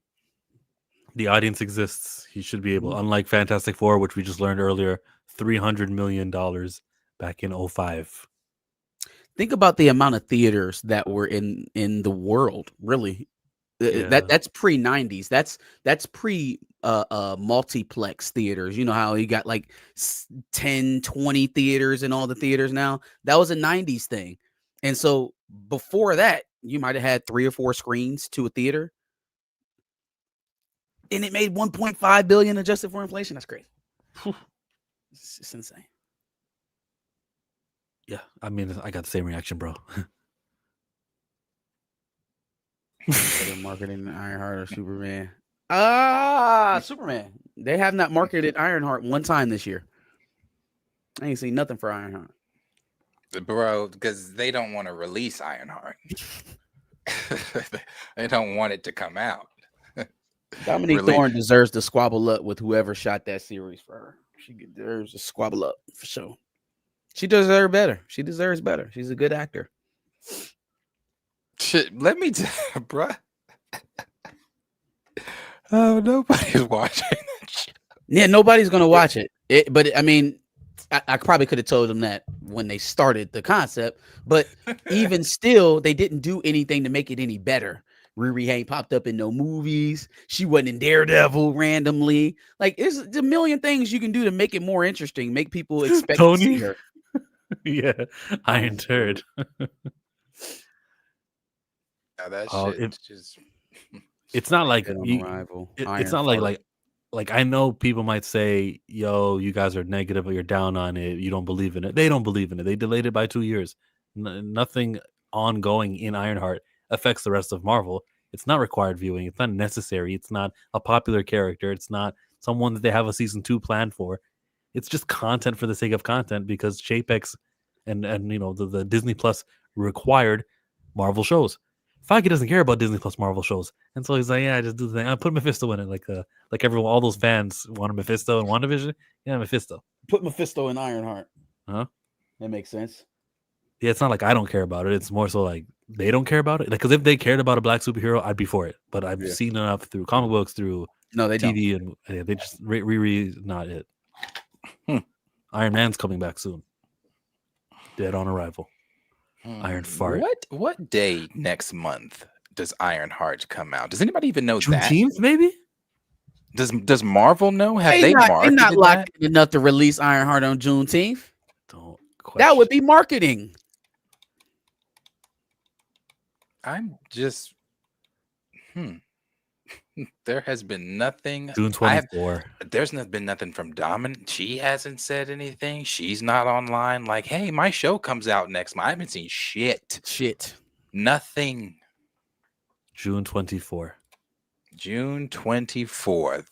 The audience exists. He should be able, unlike Fantastic Four, which we just learned earlier, $300 million back in 2005. Think about the amount of theaters that were in the world, really. That's pre-90s. That's pre multiplex theaters. You know how you got like 10, 20 theaters in all the theaters now? That was a 90s thing. And so before that, you might have had 3 or 4 screens to a theater. And it made 1.5 billion adjusted for inflation. That's crazy. It's insane. Yeah, I mean, I got the same reaction, bro. They're marketing Ironheart or Superman. Superman. They have not marketed Ironheart one time this year. I ain't seen nothing for Ironheart. Bro, because they don't want to release Ironheart. They don't want it to come out. Dominique Thorne deserves to squabble up with whoever shot that series for her. She deserves to squabble up for sure. She deserves better. She deserves better. She's a good actor. Shit, let me tell you, bro. Oh, nobody's watching that shit. Yeah, nobody's gonna watch it. But I mean, I probably could have told them that when they started the concept. But even still, they didn't do anything to make it any better. Riri ain't popped up in no movies. She wasn't in Daredevil randomly. Like, there's a million things you can do to make it more interesting, make people expect to see her. Yeah, Iron Turd. Now that shit just. It's not like it's not like I know people might say, "Yo, you guys are negative or you're down on it. You don't believe in it." They don't believe in it. They delayed it by 2 years. Nothing ongoing in Ironheart affects the rest of Marvel. It's not required viewing. It's not necessary. It's not a popular character. It's not someone that they have a season 2 planned for. It's just content for the sake of content because Chapeks and you know the Disney Plus required Marvel shows. Feige doesn't care about Disney Plus Marvel shows, and so he's like, "Yeah, I just do the thing. I put Mephisto in it, like everyone, all those fans wanted Mephisto and WandaVision. Yeah, Mephisto. Put Mephisto in Ironheart. Huh? That makes sense. Yeah, it's not like I don't care about it. It's more so like they don't care about it. Because if they cared about a black superhero, I'd be for it. But I've seen enough through comic books, through TV, and they just Riri not it. Iron Man's coming back soon. Dead on arrival. Iron Fart. What day next month does Ironheart come out? Does anybody even know that? Juneteenth, maybe? Does Marvel know? Have they They're marketed not locked that? enough to release Ironheart on Juneteenth. Don't question. That would be marketing. I'm just there has been nothing. June 24. There's been nothing from Domin. She hasn't said anything. She's not online. Like, hey, my show comes out next month. I haven't seen shit. Nothing. June 24. June 24th.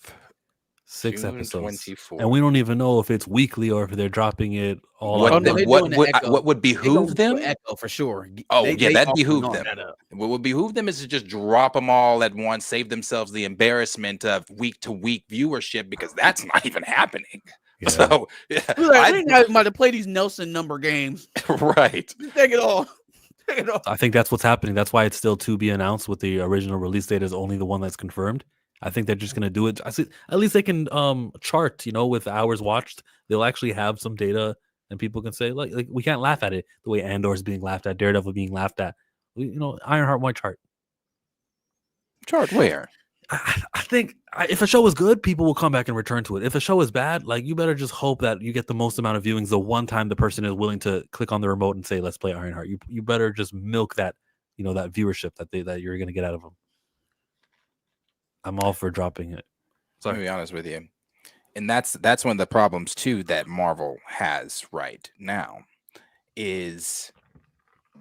6 June episodes. 24th. And we don't even know if it's weekly or if they're dropping it all What, out. what would behoove them? Echo for sure. That'd behoove them. What would behoove them is to just drop them all at once, save themselves the embarrassment of week-to-week viewership, because that's not even happening. Yeah. So we're not about to play these Nelson number games. Right. Take it all. I think that's what's happening. That's why it's still to be announced, with the original release date is only the one that's confirmed. I think they're just going to do it. At least they can chart, with hours watched. They'll actually have some data, and people can say, like we can't laugh at it the way Andor's being laughed at, Daredevil being laughed at. Ironheart might chart. Chart where? I think if a show is good, people will come back and return to it. If a show is bad, you better just hope that you get the most amount of viewings the one time the person is willing to click on the remote and say, "Let's play Ironheart." You better just milk that, that viewership that you're going to get out of them. I'm all for dropping it. So let me be honest with you, and that's one of the problems too that Marvel has right now is,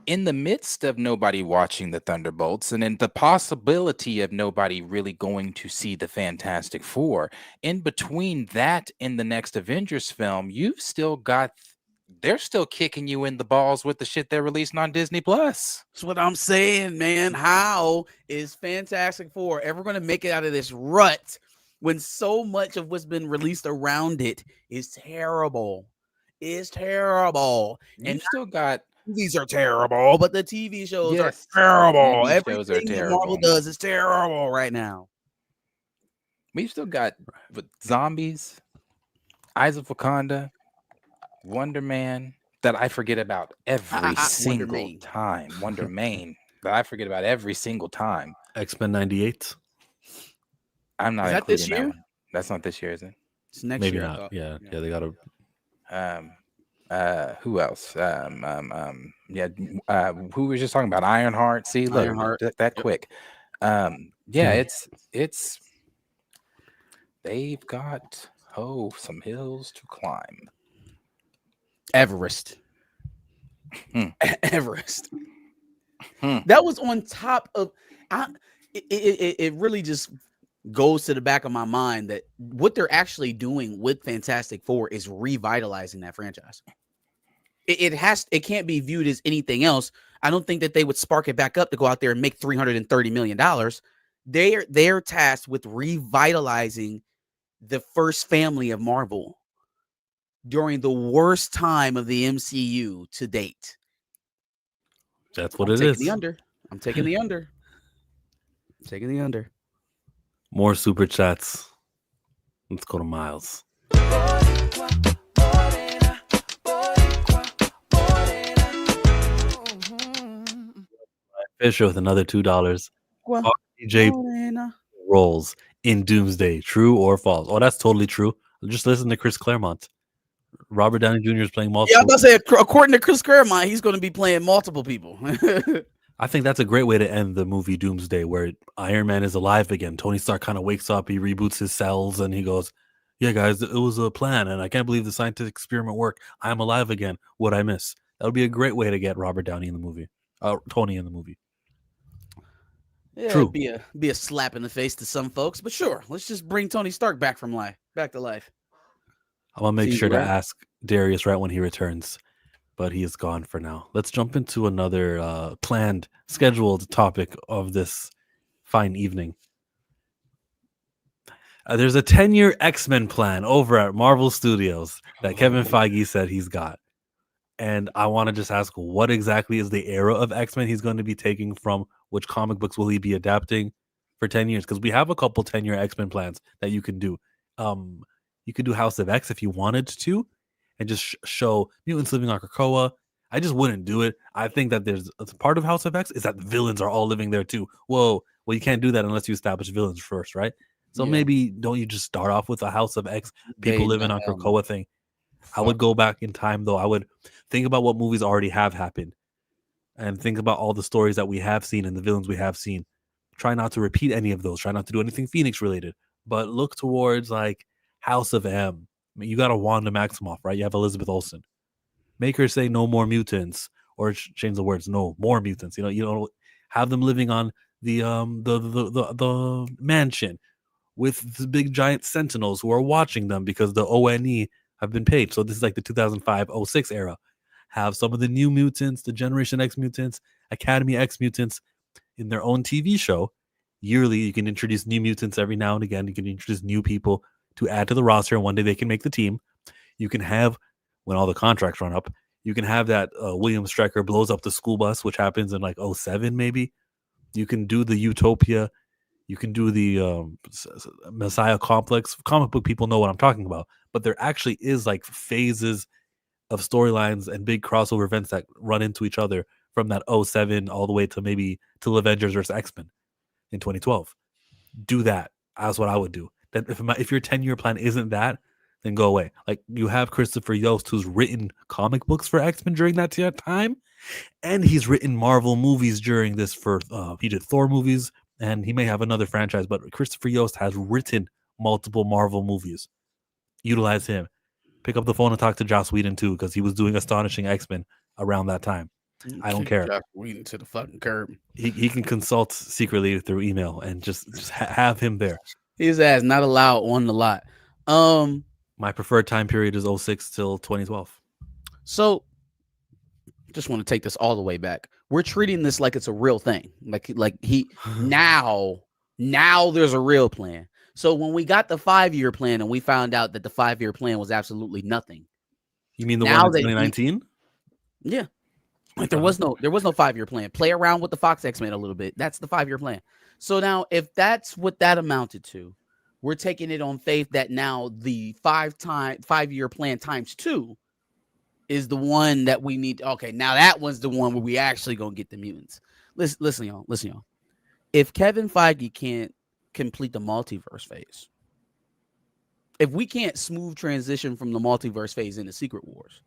in the midst of nobody watching the Thunderbolts and in the possibility of nobody really going to see the Fantastic Four, in between that and the next Avengers film, you've still got they're still kicking you in the balls with the shit they're releasing on Disney Plus. That's what I'm saying, man. How is Fantastic Four ever going to make it out of this rut when so much of what's been released around it is terrible? It's terrible. And still got movies are terrible, but the TV shows are Yes, terrible. TV shows are Everything that Marvel terrible. does is terrible right now. we've still got with zombies, Eyes of Wakanda, Wonder Man that I forget about every Wonder single Man. time. Wonder Man that I forget about every single time. X-Men 98. I'm not Is that this including that year? one. That's not this year, is it? It's next Maybe year. I not. thought. Yeah, they got to. Who else? Who was just talking about Ironheart? See, look, Ironheart. that Yep. quick. It's they've got some hills to climb. Everest. Hmm. Everest. Hmm. That was on top of. It really just goes to the back of my mind that what they're actually doing with Fantastic Four is revitalizing that franchise. It can't be viewed as anything else. I don't think that they would spark it back up to go out there and make $330 million. They're tasked with revitalizing the first family of Marvel during the worst time of the MCU to date. That's what I'm it taking is. the under. I'm taking the under. I'm taking the under. More super chats. Let's go to Miles. Fisher with another $2. RJ rolls in Doomsday. True or false? Oh, that's totally true. Just listen to Chris Claremont. Robert Downey Jr. is playing multiple. Yeah, I'm about to say, according to Chris Claremont, he's going to be playing multiple people. I think that's a great way to end the movie Doomsday, where Iron Man is alive again. Tony Stark kind of wakes up, he reboots his cells, and he goes, "Yeah, guys, it was a plan, and I can't believe the scientific experiment worked. I'm alive again. What'd I miss?" That would be a great way to get Robert Downey in the movie. Tony in the movie. Yeah, True. It'd be a slap in the face to some folks, but sure, let's just bring Tony Stark back to life. I'm gonna make Seems sure to right. ask Darius right when he returns, but he is gone for now. Let's jump into another planned, scheduled topic of this fine evening. There's a 10-year X-Men plan over at Marvel Studios that Kevin Feige said he's got. And I want to just ask, what exactly is the era of X-Men he's going to be taking from? Which comic books will he be adapting for 10 years? Because we have a couple 10-year X-Men plans that you can do. You could do House of X if you wanted to, and just show mutants living on Krakoa. I just wouldn't do it. I think that there's a part of House of X is that the villains are all living there too. Whoa, well, you can't do that unless you establish villains first, right? So maybe don't you just start off with a House of X, people living on Krakoa thing? I would go back in time, though. I would think about what movies already have happened and think about all the stories that we have seen and the villains we have seen. Try not to repeat any of those. Try not to do anything Phoenix related, but look towards like House of M. I mean, you got a Wanda Maximoff, right? You have Elizabeth Olsen. Make her say no more mutants, or change the words no more mutants. You know, have them living on the mansion with the big giant sentinels who are watching them because the ONE have been paid. So this is like the 2005-06 era. Have some of the new mutants, the Generation X mutants, Academy X mutants in their own TV show. Yearly, you can introduce new mutants every now and again. You can introduce new people to add to the roster, and one day they can make the team. You can have, when all the contracts run up, you can have that William Stryker blows up the school bus, which happens in like 07 maybe. You can do the Utopia. You can do the Messiah Complex. Comic book people know what I'm talking about. But there actually is like phases of storylines and big crossover events that run into each other from that 07 all the way to maybe till Avengers versus X-Men in 2012. Do that. That's what I would do. That if your 10-year plan isn't that, then go away. Like, you have Christopher Yost, who's written comic books for X-Men during that time, and he's written Marvel movies during this he did Thor movies, and he may have another franchise, but Christopher Yost has written multiple Marvel movies. Utilize him. Pick up the phone and talk to Joss Whedon too, because he was doing Astonishing X-Men around that time. I don't care. Joss Whedon to the fucking curb. He can consult secretly through email and just have him there. His ass not allowed on the lot. My preferred time period is 06 till 2012. So, just want to take this all the way back. We're treating this like it's a real thing. Like he now there's a real plan. So when we got the 5-year plan and we found out that the 5-year plan was absolutely nothing. You mean the Now one in that 2019? Yeah. Like there was no 5-year plan. Play around with the Fox X-Men a little bit. That's the 5-year plan. So now if that's what that amounted to, we're taking it on faith that now the 5-year plan times 2 is the one that we need. Okay, now that one's the one where we actually gonna get the mutants. Listen, y'all. If Kevin Feige can't complete the multiverse phase, if we can't smooth transition from the multiverse phase into Secret Wars,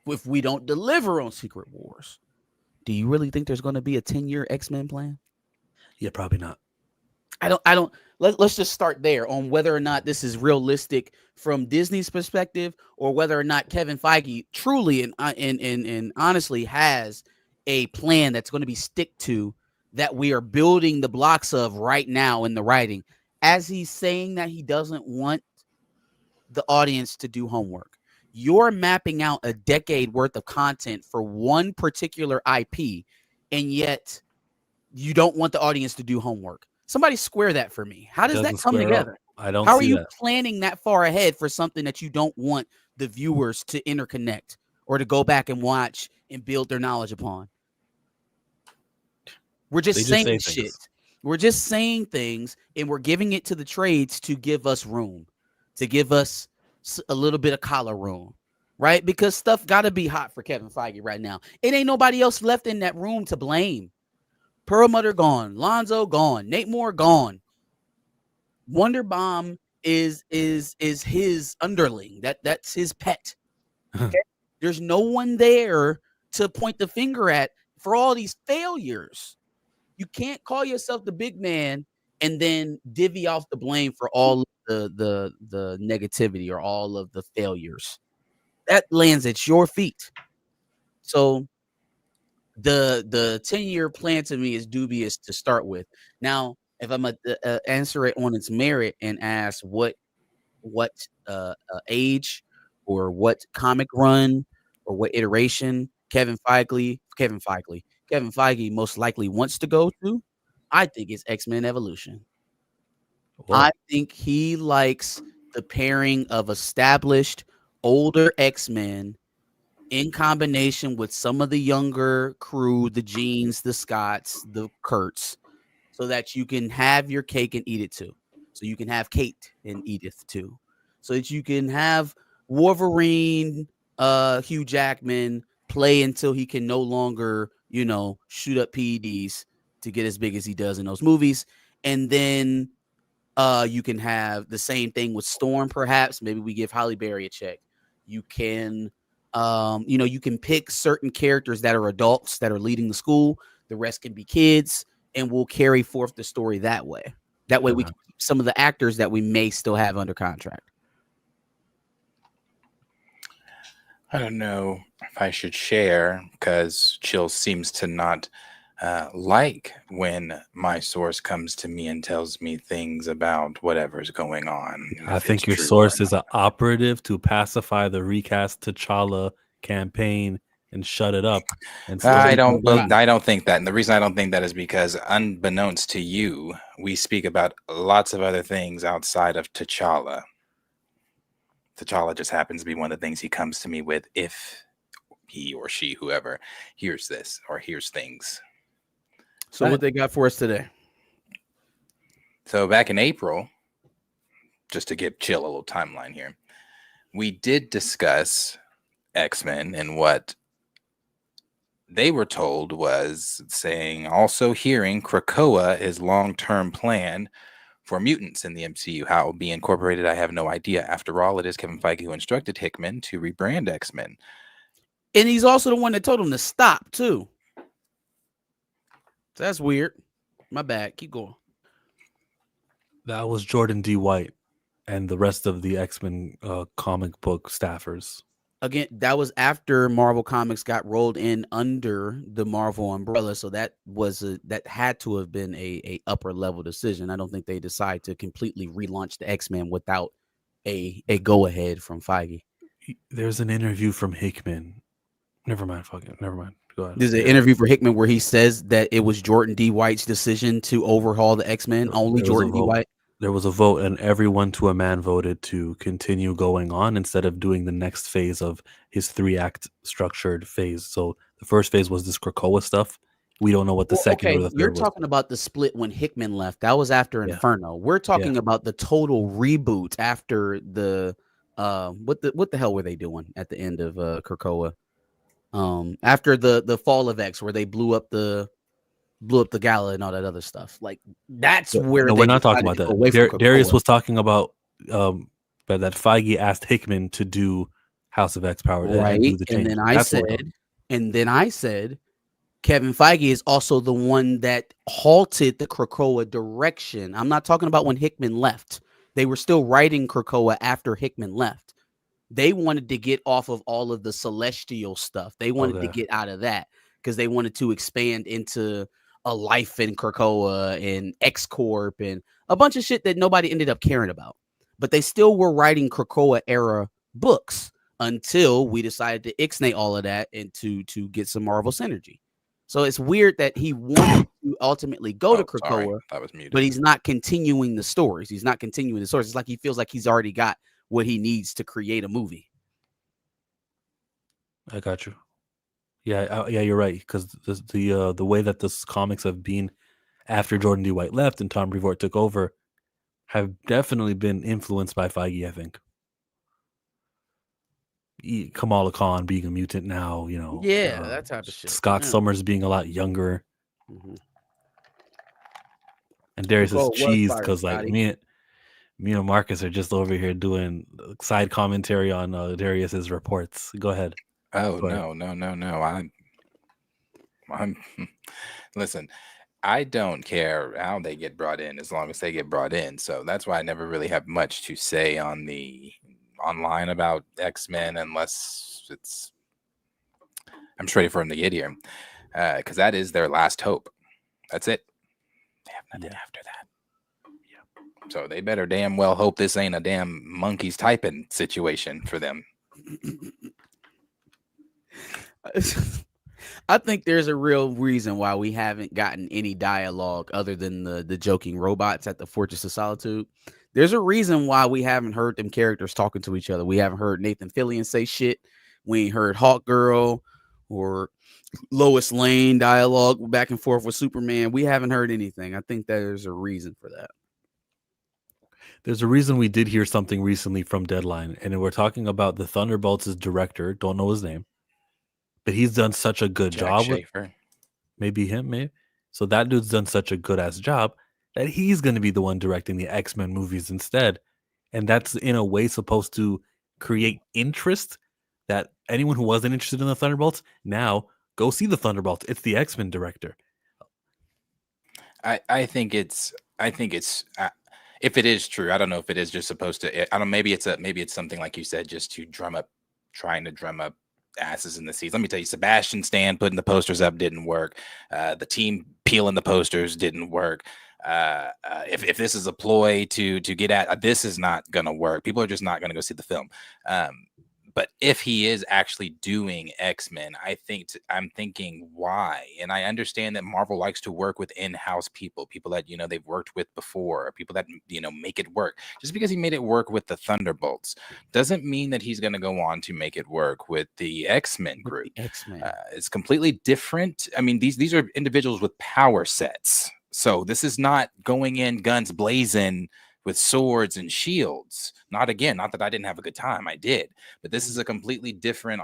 if we don't deliver on Secret Wars, do you really think there's going to be a 10-year X-Men plan? Yeah, probably not. I don't. Let's just start there on whether or not this is realistic from Disney's perspective, or whether or not Kevin Feige truly and honestly has a plan that's going to be stick to, that we are building the blocks of right now in the writing, as he's saying that he doesn't want the audience to do homework. You're mapping out a decade worth of content for one particular IP, and yet you don't want the audience to do homework. Somebody square that for me. How does that come together? I don't. How are you planning that far ahead for something that you don't want the viewers to interconnect or to go back and watch and build their knowledge upon? We're just saying shit. We're just saying things, and we're giving it to the trades to give us room, to give us a little bit of collar room, right? Because stuff got to be hot for Kevin Feige right now. It ain't nobody else left in that room to blame. Perlmutter gone, Lonzo gone, Nate Moore gone. Wonder Bomb is his underling. That's his pet. Okay? There's no one there to point the finger at for all these failures. You can't call yourself the big man and then divvy off the blame for all of the negativity or all of the failures. That lands at your feet. So the 10-year plan to me is dubious to start with. Now, if I'm gonna answer it on its merit and ask what age or what comic run or what iteration Kevin Feige most likely wants to go to, I think it's X-Men Evolution. Whoa. I think he likes the pairing of established older X-Men in combination with some of the younger crew, the Jeans, the Scotts, the Kurtz, so that you can have your cake and eat it too. So you can have Kate and Edith too. So that you can have Wolverine, Hugh Jackman play until he can no longer, shoot up PEDs to get as big as he does in those movies. And then you can have the same thing with Storm, perhaps. Maybe we give Halle Berry a check. You can you can pick certain characters that are adults that are leading the school. The rest can be kids, and we'll carry forth the story that way. That way we can keep some of the actors that we may still have under contract. I don't know if I should share, because Chill seems to not like when my source comes to me and tells me things about whatever's going on. I think your source is an operative to pacify the RecastTChalla campaign and shut it up. And I don't think that. And the reason I don't think that is because, unbeknownst to you, we speak about lots of other things outside of T'Challa. T'Challa just happens to be one of the things he comes to me with if he or she, whoever, hears this or hears things. So what they got for us today? So back in April, just to give Chill a little timeline here, we did discuss X-Men, and what they were told was saying, also hearing Krakoa is long-term plan for mutants in the MCU. How it will be incorporated, I have no idea. After all, it is Kevin Feige who instructed Hickman to rebrand X-Men. And he's also the one that told him to stop, too. So that's weird. My bad. Keep going. That was Jordan D. White and the rest of the X-Men comic book staffers. Again, that was after Marvel Comics got rolled in under the Marvel umbrella, so that had to have been a upper level decision. I don't think they decide to completely relaunch the X-Men without a go ahead from Feige. There's an interview from Hickman Never mind. Fuck it. Never mind. Go ahead. There's an interview for Hickman where he says that it was Jordan D. White's decision to overhaul the X-Men. Only Jordan D. White. There was a vote, and everyone to a man voted to continue going on instead of doing the next phase of his 3-act structured phase. So the first phase was this Krakoa stuff. We don't know what the second or the third You're was. talking about the split when Hickman left. That was after Inferno. We're talking about the total reboot after the what the hell were they doing at the end of Krakoa? After the fall of X, where they blew up the gala and all that other stuff. Like that's where no, we're not talking about that. Darius was talking about that Feige asked Hickman to do House of X Power, right? And do the change. And then I said, Kevin Feige is also the one that halted the Krakoa direction. I'm not talking about when Hickman left. They were still writing Krakoa after Hickman left. They wanted to get off of all of the celestial stuff. They wanted to get out of that because they wanted to expand into a life in Krakoa and X Corp and a bunch of shit that nobody ended up caring about. But they still were writing Krakoa era books until we decided to ixnay all of that and to get some Marvel synergy. So it's weird that he wanted to ultimately go to Krakoa, but he's not continuing the stories. He's not continuing the stories. It's like he feels like he's already got what he needs to create a movie. I got you. Yeah, you're right. Because the way that this comics have been after Jordan D. White left and Tom Brevoort took over have definitely been influenced by Feige, I think. Kamala Khan being a mutant now, that type of shit. Scott Summers being a lot younger, and Darius is cheese because like me and Marcus are just over here doing side commentary on Darius's reports. Go ahead. No. I'm listen. I don't care how they get brought in as long as they get brought in. So that's why I never really have much to say on the online about X-Men unless it's I'm just ready for them to get here because that is their last hope. That's it. They have nothing after that. So they better damn well hope this ain't a damn monkeys typing situation for them. I think there's a real reason why we haven't gotten any dialogue other than the joking robots at the Fortress of Solitude. There's a reason why we haven't heard them characters talking to each other. We haven't heard Nathan Fillion say shit. We ain't heard Hawkgirl or Lois Lane dialogue back and forth with Superman. We haven't heard anything. I think there's a reason for that. There's a reason we did hear something recently from Deadline, and we're talking about the Thunderbolts' director. Don't know his name, but he's done such a good job. Maybe him. So that dude's done such a good ass job that he's going to be the one directing the X-Men movies instead. And that's in a way supposed to create interest that anyone who wasn't interested in the Thunderbolts, now go see the Thunderbolts. It's the X-Men director. I think it's if it is true, I don't know if it is just supposed to, I don't know, maybe it's something like you said, just to trying to drum up asses in the seats. Let me tell you, Sebastian Stan putting the posters up didn't work. The team peeling the posters didn't work. If this is a ploy to get at, this is not going to work. People are just not going to go see the film. But if he is actually doing X-Men, I'm thinking why? And I understand that Marvel likes to work with in-house people that, they've worked with before, people that, make it work. Just because he made it work with the Thunderbolts doesn't mean that he's going to go on to make it work with the X-Men group. It's completely different. I mean, these are individuals with power sets. So this is not going in guns blazing with swords and shields. Not that I didn't have a good time. I did. But this is a completely different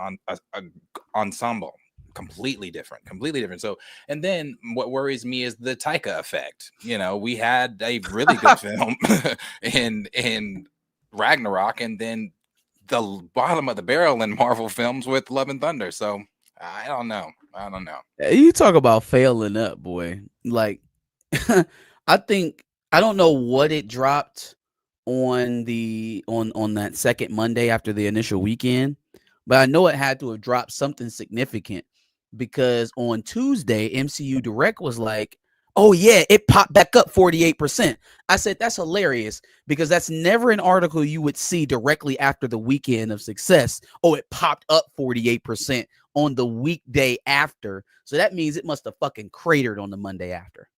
ensemble. Completely different. So, and then what worries me is the Taika effect. We had a really good film in Ragnarok, and then the bottom of the barrel in Marvel films with Love and Thunder. So I don't know. You talk about failing up, boy. Like, I don't know what it dropped on that second Monday after the initial weekend, but I know it had to have dropped something significant because on Tuesday, MCU Direct was like, oh yeah, it popped back up 48%. I said, that's hilarious because that's never an article you would see directly after the weekend of success. Oh, it popped up 48% on the weekday after. So that means it must have fucking cratered on the Monday after.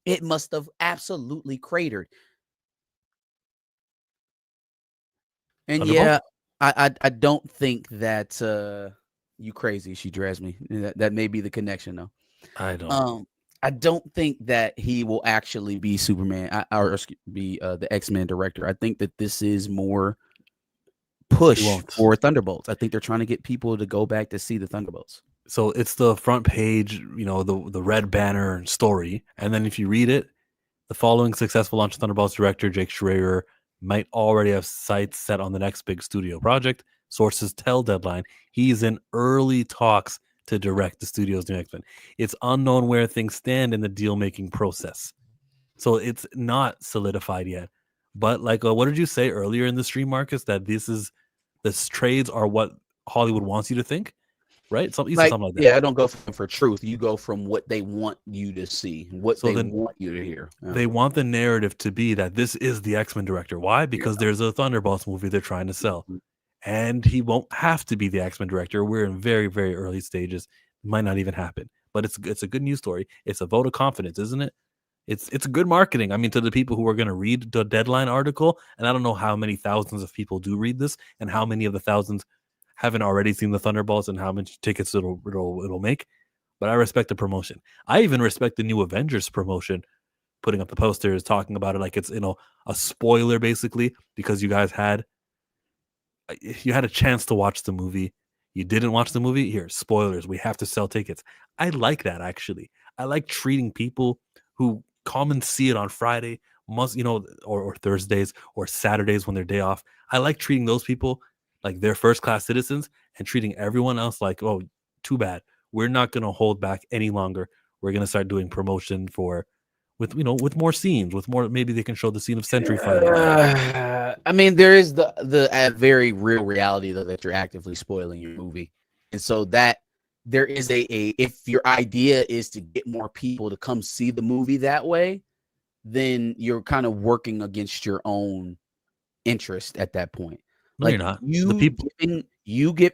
It must have absolutely cratered. And yeah, I don't think that you crazy. She dressed me. That may be the connection though. I don't think that he will actually be Superman or be the X-Men director. I think that this is more push for Thunderbolts. I think they're trying to get people to go back to see the Thunderbolts. So it's the front page, the red banner story. And then if you read it, the following successful launch of Thunderbolts director Jake Schreier might already have sights set on the next big studio project. Sources tell Deadline he's in early talks to direct the studio's new X-Men. It's unknown where things stand in the deal-making process. So it's not solidified yet. But like, what did you say earlier in the stream, Marcus, that the trades are what Hollywood wants you to think? Right? Something like that. Yeah, I don't go for truth. You go from what they want you to see, what they want you to hear. Yeah. They want the narrative to be that this is the X-Men director. Why? Because there's a Thunderbolts movie they're trying to sell. And he won't have to be the X-Men director. We're in very, very early stages. It might not even happen. But it's a good news story. It's a vote of confidence, isn't it? It's good marketing. I mean, to the people who are going to read the Deadline article, and I don't know how many thousands of people do read this, and how many of the thousands haven't already seen the Thunderbolts, and how many tickets it'll make. But I respect the promotion. I even respect the new Avengers promotion, putting up the posters, talking about it like it's a spoiler basically, because you guys had a chance to watch the movie. You didn't watch the movie. Here, spoilers. We have to sell tickets. I like that actually. I like treating people who come and see it on Friday, or Thursdays or Saturdays when they're day off. I like treating those people like they're first-class citizens and treating everyone else like, oh, too bad. We're not going to hold back any longer. We're going to start doing promotion with more scenes, with more, maybe they can show the scene of Sentry fighting. I mean, there is the very real reality though that you're actively spoiling your movie. And so that there is if your idea is to get more people to come see the movie that way, then you're kind of working against your own interest at that point. No, you're not.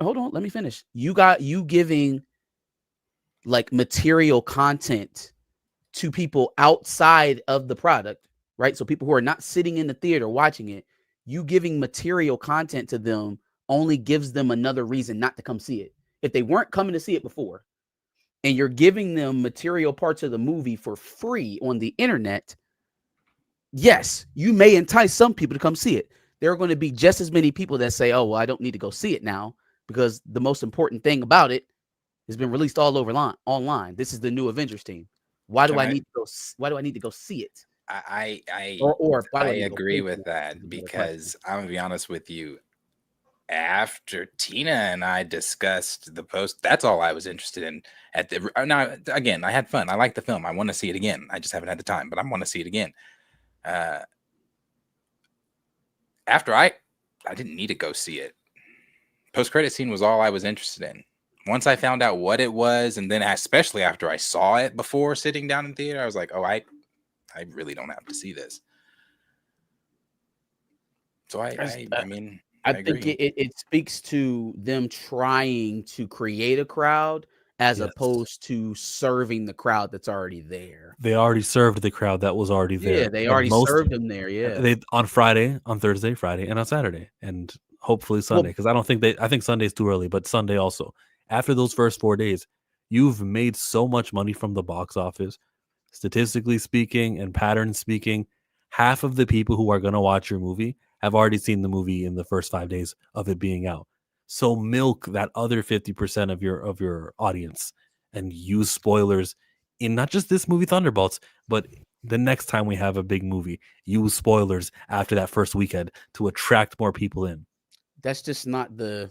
Hold on, let me finish. You giving like material content to people outside of the product, right? So people who are not sitting in the theater watching it, you giving material content to them only gives them another reason not to come see it. If they weren't coming to see it before, and you're giving them material parts of the movie for free on the internet, yes, you may entice some people to come see it. There are going to be just as many people that say, oh, well, I don't need to go see it now because the most important thing about it has been released all over online. This is the new Avengers team. Why do I need to go see it? I agree with that, because I'm gonna be honest with you. After Tina and I discussed the post, that's all I was interested in. Now, again, I had fun. I like the film. I want to see it again. I just haven't had the time, but I want to see it again. After I didn't need to go see it. Post-credit scene was all I was interested in. Once I found out what it was, and then especially after I saw it before sitting down in theater, I was like, oh, I really don't have to see this. So I think it speaks to them trying to create a crowd as opposed to serving the crowd that's already there. They already served the crowd that was already there. Yeah, they already served them there. Yeah, they on Thursday, Friday, and on Saturday, and hopefully Sunday. Because I think Sunday's too early, but Sunday also. After those first 4 days, you've made so much money from the box office. Statistically speaking and pattern speaking, half of the people who are going to watch your movie have already seen the movie in the first 5 days of it being out. So milk that other 50% of your audience and use spoilers in not just this movie Thunderbolts, but the next time we have a big movie. Use spoilers after that first weekend to attract more people in. That's not the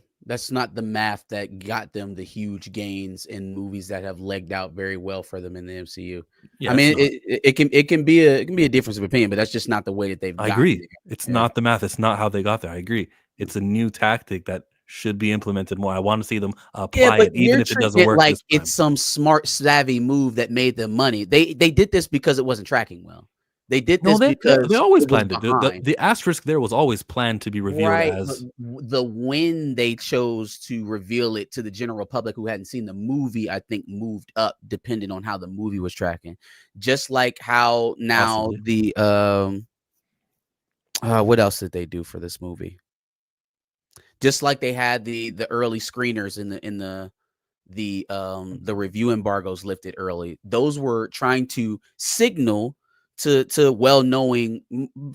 math that got them the huge gains in movies that have legged out very well for them in the MCU. Yeah, I mean, it can be a difference of opinion, but that's just not the way that they've. I agree. There. It's not the math. It's not how they got there. I agree. It's a new tactic that should be implemented more. I want to see them apply it, even if it doesn't work. Like it's some smart, savvy move that made them money. They did this because it wasn't tracking well. They did No, this because they always it was planned it. behind. The asterisk there was always planned to be revealed Right, as but the when they chose to reveal it to the general public who hadn't seen the movie, I think moved up depending on how the movie was tracking. Just like how now possibly. the what else did they do for this movie? Just like they had the early screeners in the review embargoes lifted early. Those were trying to signal to well-knowing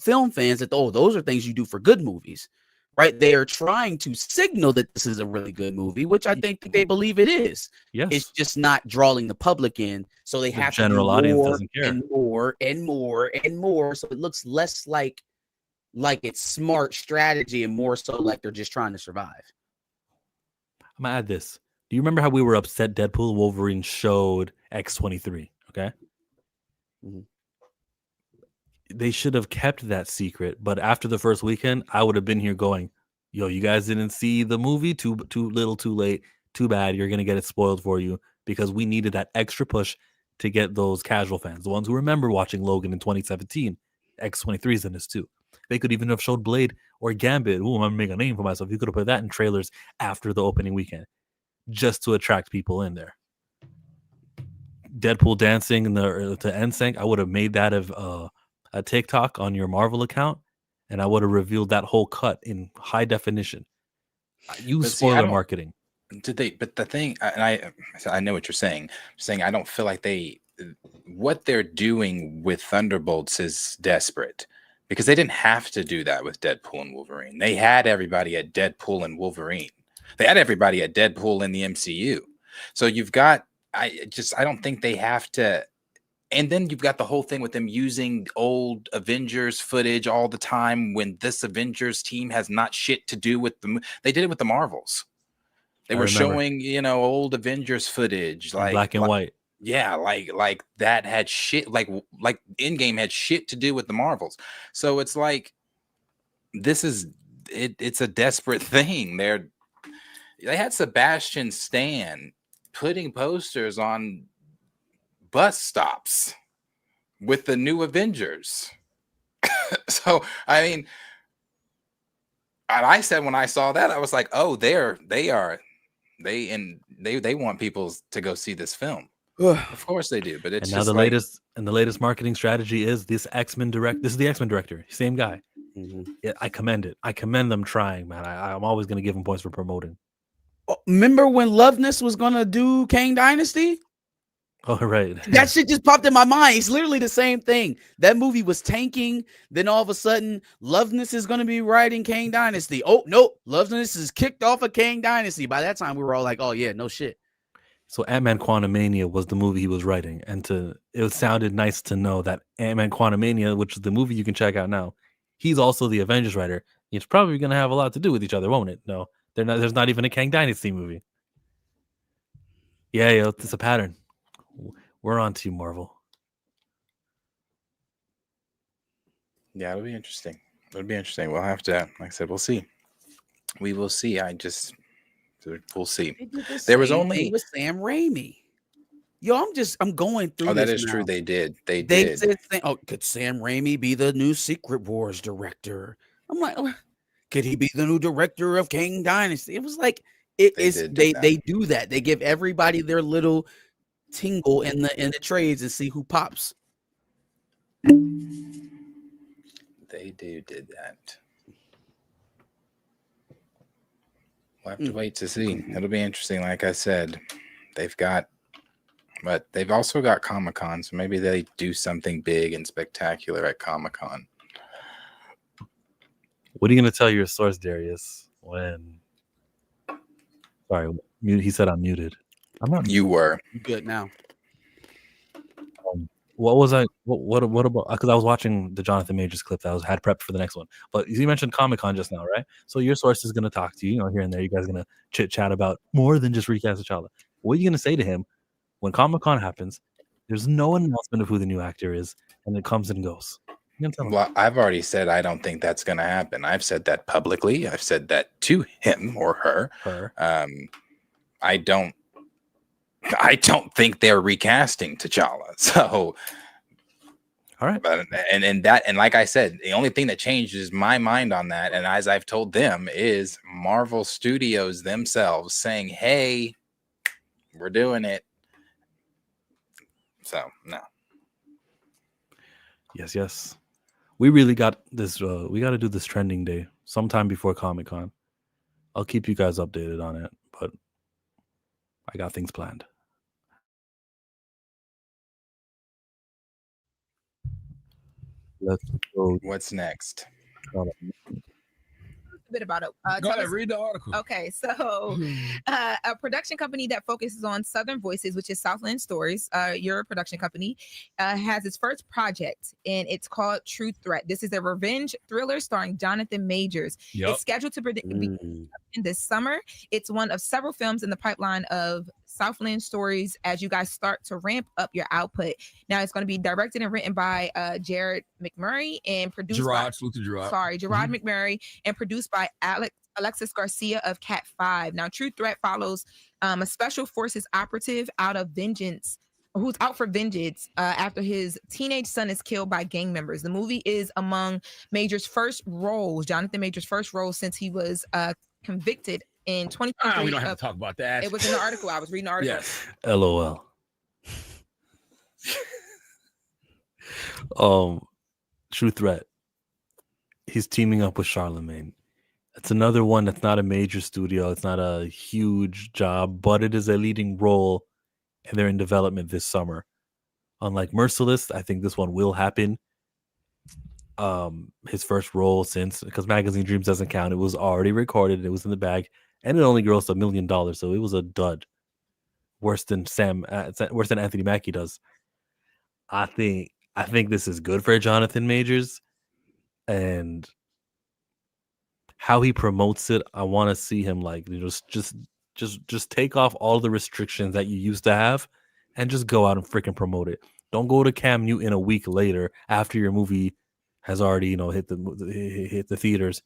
film fans that, oh, those are things you do for good movies, right? They are trying to signal that this is a really good movie, which I think they believe it is. Yes. It's just not drawing the public in, so they have general to do audience more doesn't care. and more and more and more, so it looks less like it's smart strategy and more so like they're just trying to survive. I'm gonna add this. Do you remember how we were upset Deadpool and Wolverine showed X-23? Okay. Mm-hmm. They should have kept that secret, but after the first weekend, I would have been here going, yo, you guys didn't see the movie? Too little, too late. Too bad. You're going to get it spoiled for you, because we needed that extra push to get those casual fans, the ones who remember watching Logan in 2017. X-23 is in this too. They could even have showed Blade or Gambit. Ooh, I'm going to make a name for myself. You could have put that in trailers after the opening weekend just to attract people in there. Deadpool dancing to NSYNC, I would have made that of a TikTok on your Marvel account, and I would have revealed that whole cut in high definition. Use spoiler marketing. Did they? But the thing, and I know what you're saying. I'm saying I don't feel like what they're doing with Thunderbolts is desperate, because they didn't have to do that with Deadpool and Wolverine. They had everybody at Deadpool and Wolverine. They had everybody at Deadpool in the MCU. So you've got, I don't think they have to. And then you've got the whole thing with them using old Avengers footage all the time when this Avengers team has not shit to do with them. They did it with the Marvels. They were showing, old Avengers footage, like black and white. Yeah, like that had shit, like Endgame had shit to do with the Marvels. So it's like, this is it. It's a desperate thing. They had Sebastian Stan putting posters on bus stops with the new Avengers. So I mean, and I said when I saw that, I was like, oh, they want people to go see this film. Of course they do, but it's and now the latest marketing strategy is this X-Men direct. This is the X-Men director, same guy. Mm-hmm. Yeah, I commend them trying, man. I'm always going to give them points for promoting. Remember when Loveness was gonna do Kang Dynasty? Oh, right. That shit just popped in my mind. It's literally the same thing. That movie was tanking. Then all of a sudden, Loveness is going to be writing Kang Dynasty. Oh, no. Loveness is kicked off of Kang Dynasty. By that time, we were all like, oh, yeah, no shit. So Ant-Man Quantumania was the movie he was writing. And it sounded nice to know that Ant-Man Quantumania, which is the movie you can check out now, he's also the Avengers writer. It's probably going to have a lot to do with each other, won't it? No, there's not even a Kang Dynasty movie. Yeah, it's a pattern. We're on to you, Marvel. Yeah, it'll be interesting. We'll have to, like I said, we'll see. We will see. We'll see. There was only with Sam Raimi. Yo, I'm going through. Oh, that is now. true. They did. They did. Said, could Sam Raimi be the new Secret Wars director? I'm like, could he be the new director of Kang Dynasty? It was like they do that. They give everybody their little tingle in the trades and see who pops. They did that. We'll have to wait to see. It'll be interesting. Like I said, they've also got Comic-Con, so maybe they do something big and spectacular at Comic-Con. What are you going to tell your source, Darius? Sorry, he said I'm muted. I'm not. You were. You good now. What was I? What about? Because I was watching the Jonathan Majors clip that had prepped for the next one. But you mentioned Comic-Con just now, right? So your source is going to talk to you, here and there. You guys are going to chit chat about more than just RecastTChalla. What are you going to say to him when Comic-Con happens? There's no announcement of who the new actor is, and it comes and goes. Well, I've already said I don't think that's going to happen. I've said that publicly. I've said that to him or her. I don't think they're recasting T'Challa. So All right. But and like I said, the only thing that changes my mind on that, and as I've told them, is Marvel Studios themselves saying, "Hey, we're doing it." So no. Yes. We really got this. We got to do this trending day sometime before Comic-Con. I'll keep you guys updated on it, but I got things planned. Let's go. What's next? A bit about it. Go ahead, read the article. Okay, so a production company that focuses on Southern voices, which is Southland Stories, your production company, has its first project, and it's called True Threat. This is a revenge thriller starring Jonathan Majors. Yep. It's scheduled to begin this summer. It's one of several films in the pipeline of Southland Stories as you guys start to ramp up your output. Now, it's going to be directed and written by Jared McMurray and produced Gerard Gerard McMurray, and produced by Alexis Garcia of Cat 5. Now, True Threat follows a special forces operative who's out for vengeance after his teenage son is killed by gang members. The movie is among Major's first roles, Jonathan Major's first role since he was convicted in 2023. We don't have to talk about that. It was in the article. I was reading the article. Yes. LOL. True Threat. He's teaming up with Charlemagne. It's another one that's not a major studio. It's not a huge job, but it is a leading role, and they're in development this summer. Unlike Merciless, I think this one will happen. His first role because Magazine Dreams doesn't count. It was already recorded. It was in the bag, and it only grossed $1 million, so it was a dud. Worse than Anthony Mackie does. I think this is good for Jonathan Majors, and how he promotes it. I want to see him just take off all the restrictions that you used to have, and just go out and freaking promote it. Don't go to Cam Newton a week later after your movie has already hit the theaters.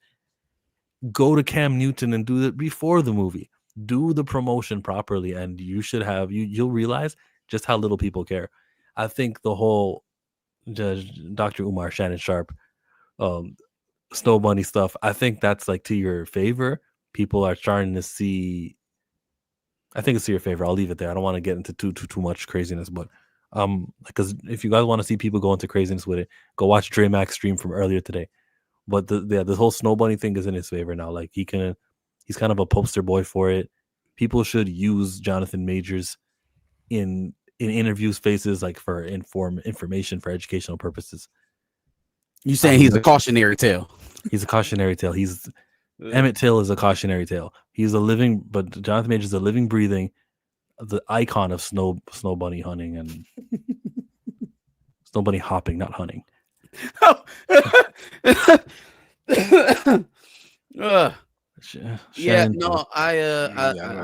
Go to Cam Newton and do it before the movie. Do the promotion properly, and you'll realize just how little people care. I think the whole Dr. Umar Shannon Sharp Snow Bunny stuff, I think that's like to your favor. People are starting to see. I think it's to your favor. I'll leave it there. I don't want to get into too much craziness, but because if you guys want to see people go into craziness with it, go watch Dre Max stream from earlier today. But the whole Snow Bunny thing is in his favor now. Like he's kind of a poster boy for it. People should use Jonathan Majors in interview spaces, like for information for educational purposes. You saying he's a cautionary tale? He's a cautionary tale. Emmett Till is a cautionary tale. But Jonathan Majors is a living, breathing, the icon of snow bunny hunting and snow bunny hopping, not hunting. I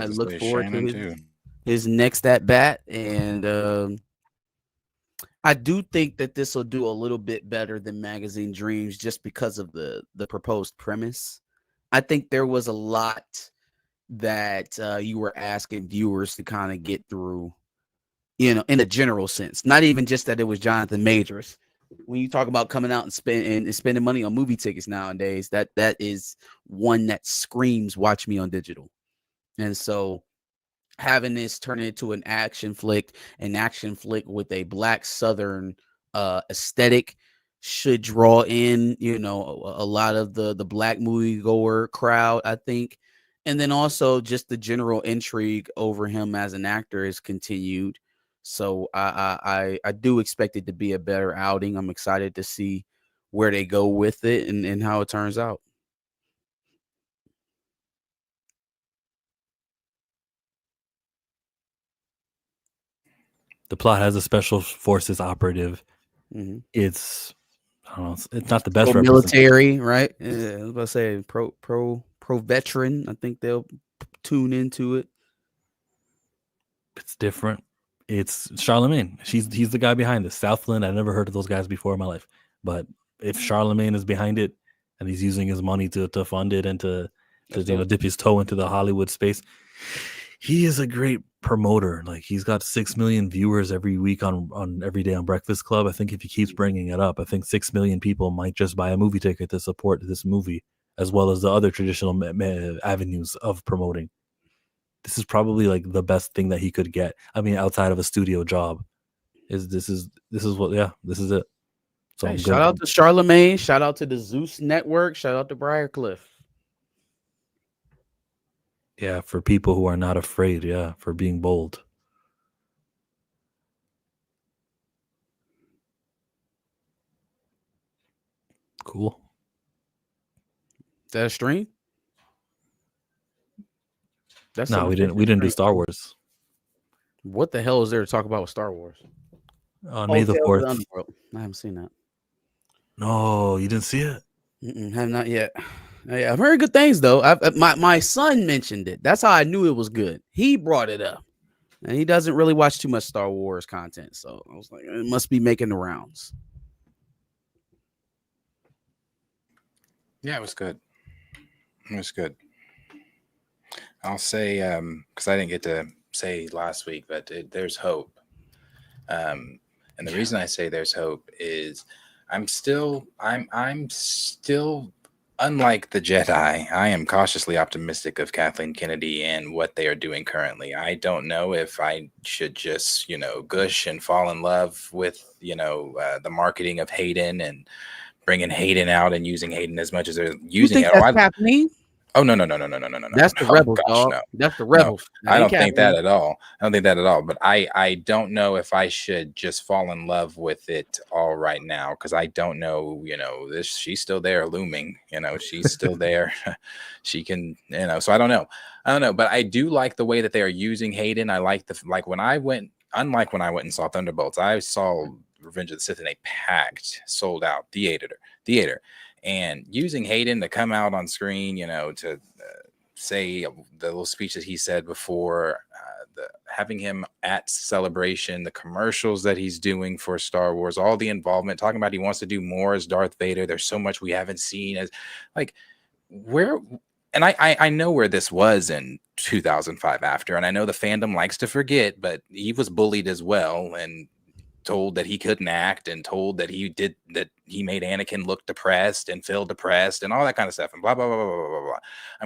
look forward to his next at bat, and I do think that this will do a little bit better than Magazine Dreams just because of the proposed premise. I think there was a lot that you were asking viewers to kind of get through, in a general sense, not even just that it was Jonathan Majors. When you talk about coming out and spending money on movie tickets nowadays, that is one that screams watch me on digital. And so having this turn into an action flick with a Black Southern aesthetic should draw in, a lot of the Black moviegoer crowd, I think. And then also just the general intrigue over him as an actor is continued. So I do expect it to be a better outing. I'm excited to see where they go with it and how it turns out. The plot has a special forces operative. Mm-hmm. It's not the best military, right? Yeah, I was about to say pro veteran. I think they'll tune into it. It's different. It's Charlemagne. He's the guy behind this. Southland. I never heard of those guys before in my life. But if Charlemagne is behind it and he's using his money to fund it and to dip his toe into the Hollywood space, he is a great promoter. Like, he's got 6 million viewers every week on Every Day on Breakfast Club. I think if he keeps bringing it up, I think 6 million people might just buy a movie ticket to support this movie, as well as the other traditional avenues of promoting. This is probably like the best thing that he could get. I mean, outside of a studio job, this is it. So hey, shout out to Charlemagne. Shout out to the Zeus Network. Shout out to Briarcliff. Yeah, for people who are not afraid. Yeah, for being bold. Cool. Is that a stream? That's No, we didn't do Star Wars. What the hell is there to talk about with Star Wars? On May the 4th. I haven't seen that. No, you didn't see it? Have not yet. I've heard good things though. My son mentioned it. That's how I knew it was good. He brought it up, and he doesn't really watch too much Star Wars content. So I was like, it must be making the rounds. Yeah, it was good. It was good. I'll say, because I didn't get to say last week, but there's hope. And the reason I say there's hope is I'm still, unlike the Jedi, I am cautiously optimistic of Kathleen Kennedy and what they are doing currently. I don't know if I should just, gush and fall in love with, the marketing of Hayden and bringing Hayden out and using Hayden as much as they're using it. That's Kathleen? Oh, no. That's the Rebels, dog. No. That's the Rebels. No, I don't think that at all. But I don't know if I should just fall in love with it all right now, because I don't know, she's still there looming, she's still there. She can, so I don't know. But I do like the way that they are using Hayden. I like when I went and saw Thunderbolts, I saw Revenge of the Sith in a packed, sold out theater. And using Hayden to come out on screen, to say the little speech that he said before, having him at Celebration, the commercials that he's doing for Star Wars, all the involvement, talking about he wants to do more as Darth Vader. There's so much we haven't seen as where. And I know where this was in 2005 after, and I know the fandom likes to forget, but he was bullied as well and told that he couldn't act, and told that he made Anakin look depressed and feel depressed and all that kind of stuff and blah blah blah blah blah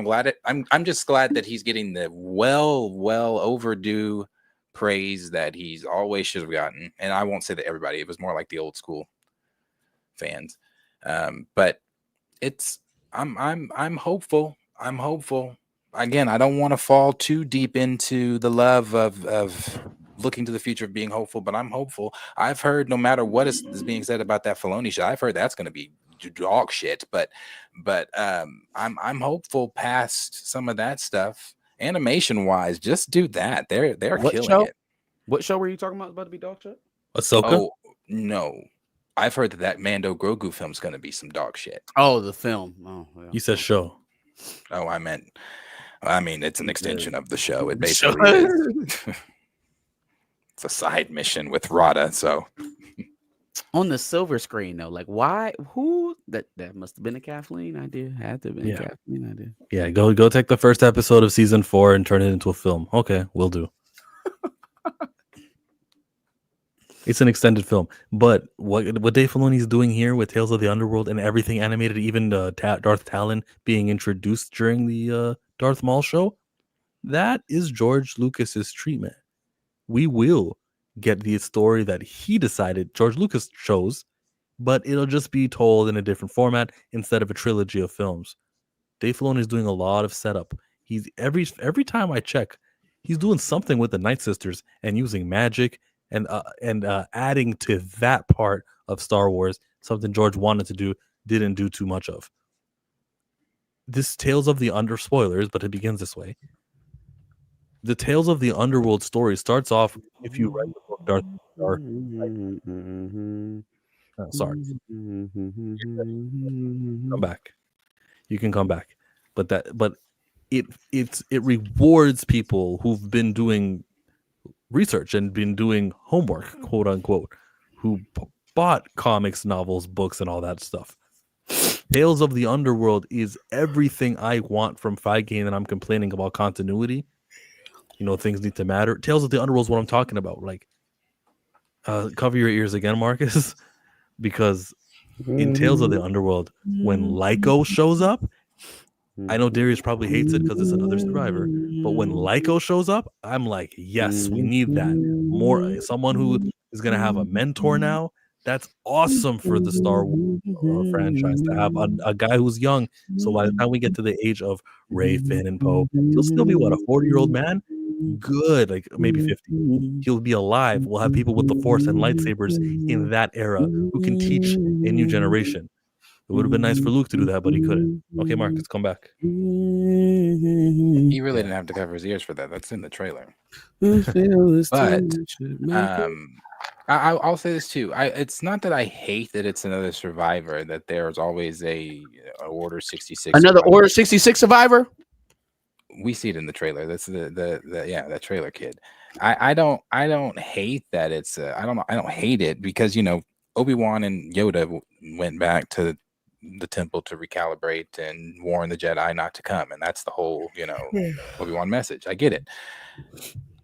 blah. I'm just glad that he's getting the well overdue praise that he's always should have gotten. And I won't say that everybody, it was more like the old school fans. But I'm hopeful. I'm hopeful. Again, I don't want to fall too deep into the love of looking to the future of being hopeful, but I'm hopeful. I've heard no matter what is being said about that Filoni show, I've heard that's going to be dog shit. But I'm hopeful past some of that stuff. Animation wise, just do that. They're killing it. What show were you talking about to be dog shit? Ahsoka? Oh no, I've heard that Mando Grogu film's going to be some dog shit. Oh, the film. Oh, yeah. You said show. Oh, I mean, it's an extension of the show. It basically is. It's a side mission with Rada. So on the silver screen though, like why? Who that must have been a Kathleen idea. Had to have been a Kathleen idea. Yeah, go take the first episode of season 4 and turn it into a film. Okay, will do. It's an extended film, but what Dave Filoni is doing here with Tales of the Underworld and everything animated, even Darth Talon being introduced during the Darth Maul show, that is George Lucas's treatment. We will get the story that he decided George Lucas chose, but it'll just be told in a different format instead of a trilogy of films. Dave Filoni is doing a lot of setup. He's every time I check, he's doing something with the Night Sisters and using magic and adding to that part of Star Wars, something George wanted to do, didn't do too much of. This Tales of the spoilers, but it begins this way. The Tales of the Underworld story starts off, if you read the book Darth Vader. Sorry. Come back. You can come back. But it rewards people who've been doing research and been doing homework, quote unquote, who bought comics, novels, books, and all that stuff. Tales of the Underworld is everything I want from Feige, and I'm complaining about continuity. things need to matter. Tales of the Underworld is what I'm talking about. Like, cover your ears again, Marcus, because in Tales of the Underworld, when Lyco shows up, I know Darius probably hates it because it's another survivor, but when Lyco shows up, I'm like, yes, we need that. More someone who is going to have a mentor now. That's awesome for the Star Wars franchise to have a guy who's young. So by the time we get to the age of Rey, Finn, and Poe, he'll still be, what, a 40-year-old man? Good, like maybe 50. He'll be alive. We'll have people with the Force and lightsabers in that era who can teach a new generation. It would have been nice for Luke to do that, but he couldn't. Okay, Marcus, come back. He really didn't have to cover his ears for that. That's in the trailer. But I'll say this too. It's not that I hate that it's another survivor, that there's always a Order 66. Another survivor. Order 66 survivor? We see it in the trailer. That's that trailer kid. I don't hate that it's I don't hate it because Obi-Wan and Yoda went back to the temple to recalibrate and warn the Jedi not to come, and that's the whole Obi-Wan message. I get it.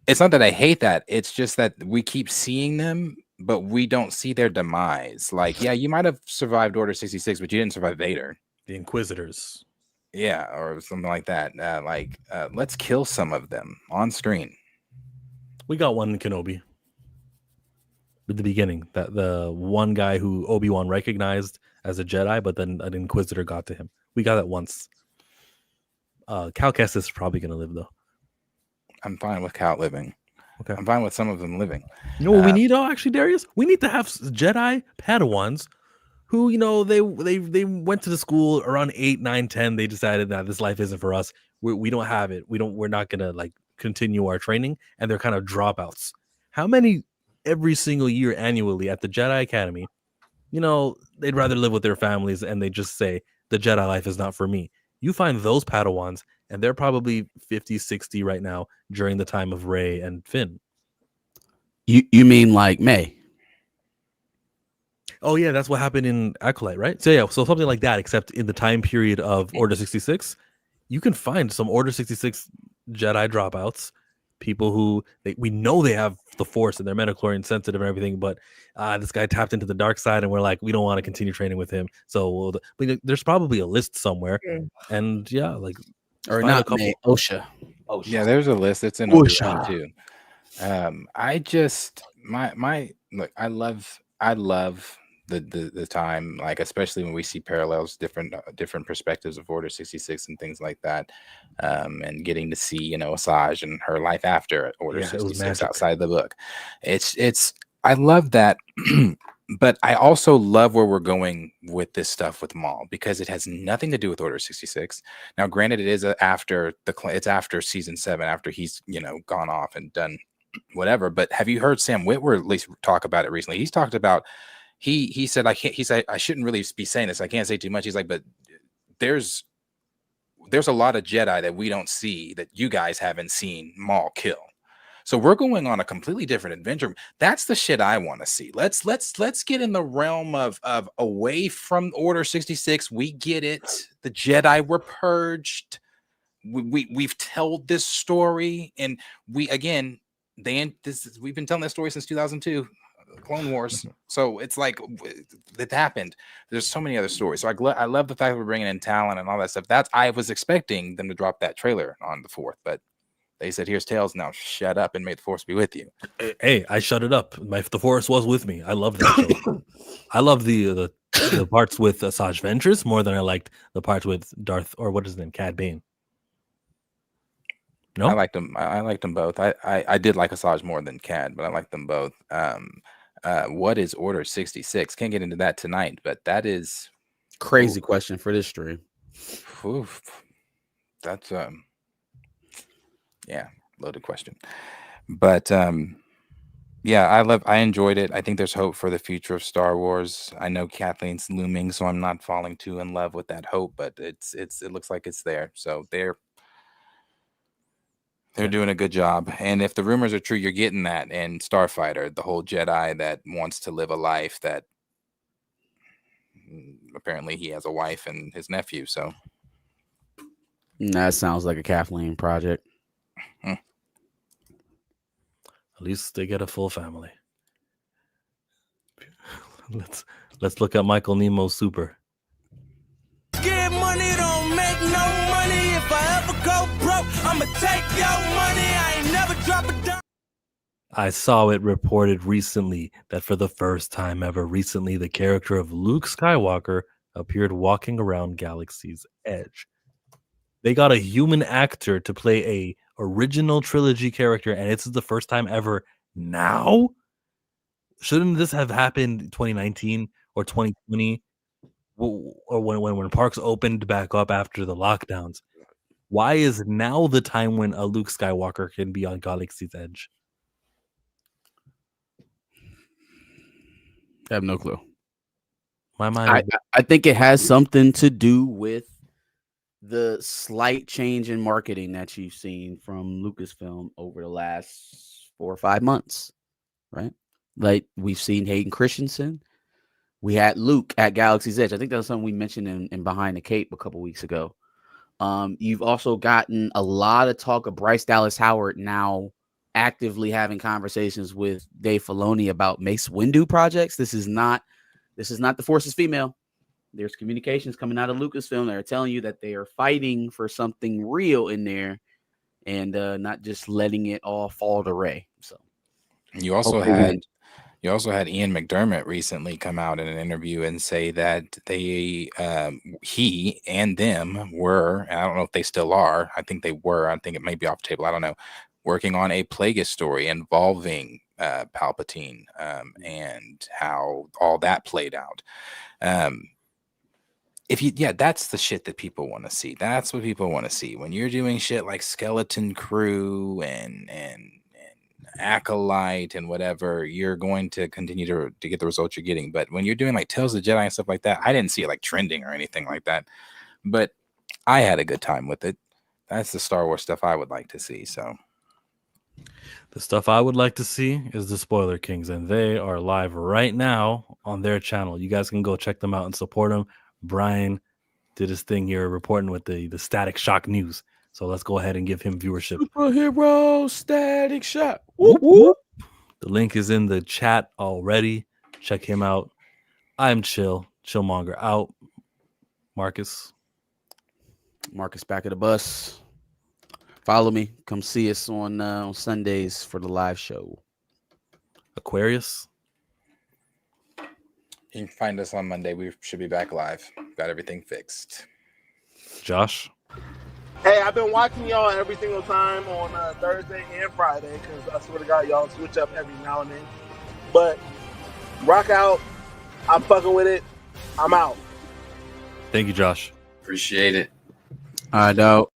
It's not that I hate that. It's just that we keep seeing them, but we don't see their demise. Like, yeah, you might have survived Order 66, but you didn't survive Vader. The Inquisitors. Yeah, or something like that. Let's kill some of them on screen. We got one in Kenobi at the beginning. That the one guy who Obi-Wan recognized as a Jedi, but then an Inquisitor got to him. We got that once. Cal Kestis is probably going to live, though. I'm fine with Cal living. Okay. I'm fine with some of them living. You know what we need, actually, Darius? We need to have Jedi Padawans who, they went to the school around 8, 9, 10. They decided that this life isn't for us. We don't have it. We're not going to continue our training. And they're kind of dropouts. How many every single year annually at the Jedi Academy, they'd rather live with their families and they just say the Jedi life is not for me. You find those Padawans and they're probably 50, 60 right now during the time of Rey and Finn. You mean like May? Oh, yeah, that's what happened in Acolyte, right? So, yeah, so something like that, except in the time period of Order 66, you can find some Order 66 Jedi dropouts, people who we know they have the Force and they're midichlorian sensitive and everything, but this guy tapped into the dark side and we're like, we don't want to continue training with him. So there's probably a list somewhere. And, yeah, or not a couple. May, OSHA. Yeah, there's a list. It's in OSHA too. I just look. I love the time, especially when we see parallels, different perspectives of Order 66 and things like that, and getting to see Asajj and her life after Order 66 outside the book. It's I love that. But I also love where we're going with this stuff with Maul because it has nothing to do with Order 66. Now, granted, it is after season 7, after he's gone off and done whatever. But have you heard Sam Witwer at least talk about it recently? He's talked about he said I shouldn't really be saying this. I can't say too much. He's like, but there's a lot of Jedi that we don't see that you guys haven't seen Maul kill. So we're going on a completely different adventure. That's the shit I want to see. Let's get in the realm of away from Order 66. We get it. The Jedi were purged. We've told this story, and we've been telling this story since 2002, Clone Wars. So it's like it happened. There's so many other stories. So I love the fact that we're bringing in Talon and all that stuff. I was expecting them to drop that trailer on the 4th, but they said, "Here's Tales now. Shut up and may the Force be with you." Hey, I shut it up. The Force was with me. I love that show. I love the parts with Asajj Ventress more than I liked the parts with Darth, or what is his name, Cad Bane. No, I liked them. I liked them both. I did like Asajj more than Cad, but I liked them both. What is Order 66? Can't get into that tonight, but that is crazy question for this stream. That's loaded question. But I enjoyed it. I think there's hope for the future of Star Wars. I know Kathleen's looming, so I'm not falling too in love with that hope, but it looks like it's there. So they're doing a good job. And if the rumors are true, you're getting that in Starfighter, the whole Jedi that wants to live a life that apparently he has a wife and his nephew. So that sounds like a Kathleen project. At least they get a full family. Let's look at Michael Nemo's Super. Get money, don't make no money. If I ever go broke, I'ma take your money. I ain't never drop a dime. I saw it reported recently that for the first time ever recently, the character of Luke Skywalker appeared walking around Galaxy's Edge. They got a human actor to play a original trilogy character, and it's the first time ever now? Shouldn't this have happened in 2019 or 2020? Or when parks opened back up after the lockdowns? Why is now the time when a Luke Skywalker can be on Galaxy's Edge? I have no clue. My mind. I think it has something to do with the slight change in marketing that you've seen from Lucasfilm over the last 4 or 5 months, right? Like we've seen Hayden Christensen. We had Luke at Galaxy's Edge. I think that was something we mentioned in Behind the Cape a couple weeks ago. You've also gotten a lot of talk of Bryce Dallas Howard now actively having conversations with Dave Filoni about Mace Windu projects. This is not the Force is female. There's communications coming out of Lucasfilm that are telling you that they are fighting for something real in there and not just letting it all fall to Rey. So you also had Ian McDermott recently come out in an interview and say that he and them were, and I don't know if they still are, I think they were, I think it may be off the table, I don't know, working on a Plagueis story involving Palpatine and how all that played out. That's the shit that people want to see. That's what people want to see. When you're doing shit like Skeleton Crew and Acolyte and whatever, you're going to continue to get the results you're getting. But when you're doing like Tales of the Jedi and stuff like that, I didn't see it like trending or anything like that. But I had a good time with it. That's the Star Wars stuff I would like to see. So the stuff I would like to see is the Spoiler Kings, and they are live right now on their channel. You guys can go check them out and support them. Brian did his thing here reporting with the Static Shock news. So let's go ahead and give him viewership. Superhero Static Shock. Whoop, whoop. The link is in the chat already. Check him out. I'm Chill. Chillmonger out. Marcus back at the bus. Follow me. Come see us on Sundays for the live show. Aquarius. You can find us on Monday. We should be back live. Got everything fixed. Josh. Hey, I've been watching y'all every single time on Thursday and Friday because I swear to God, y'all switch up every now and then. But rock out. I'm fucking with it. I'm out. Thank you, Josh. Appreciate it. I know.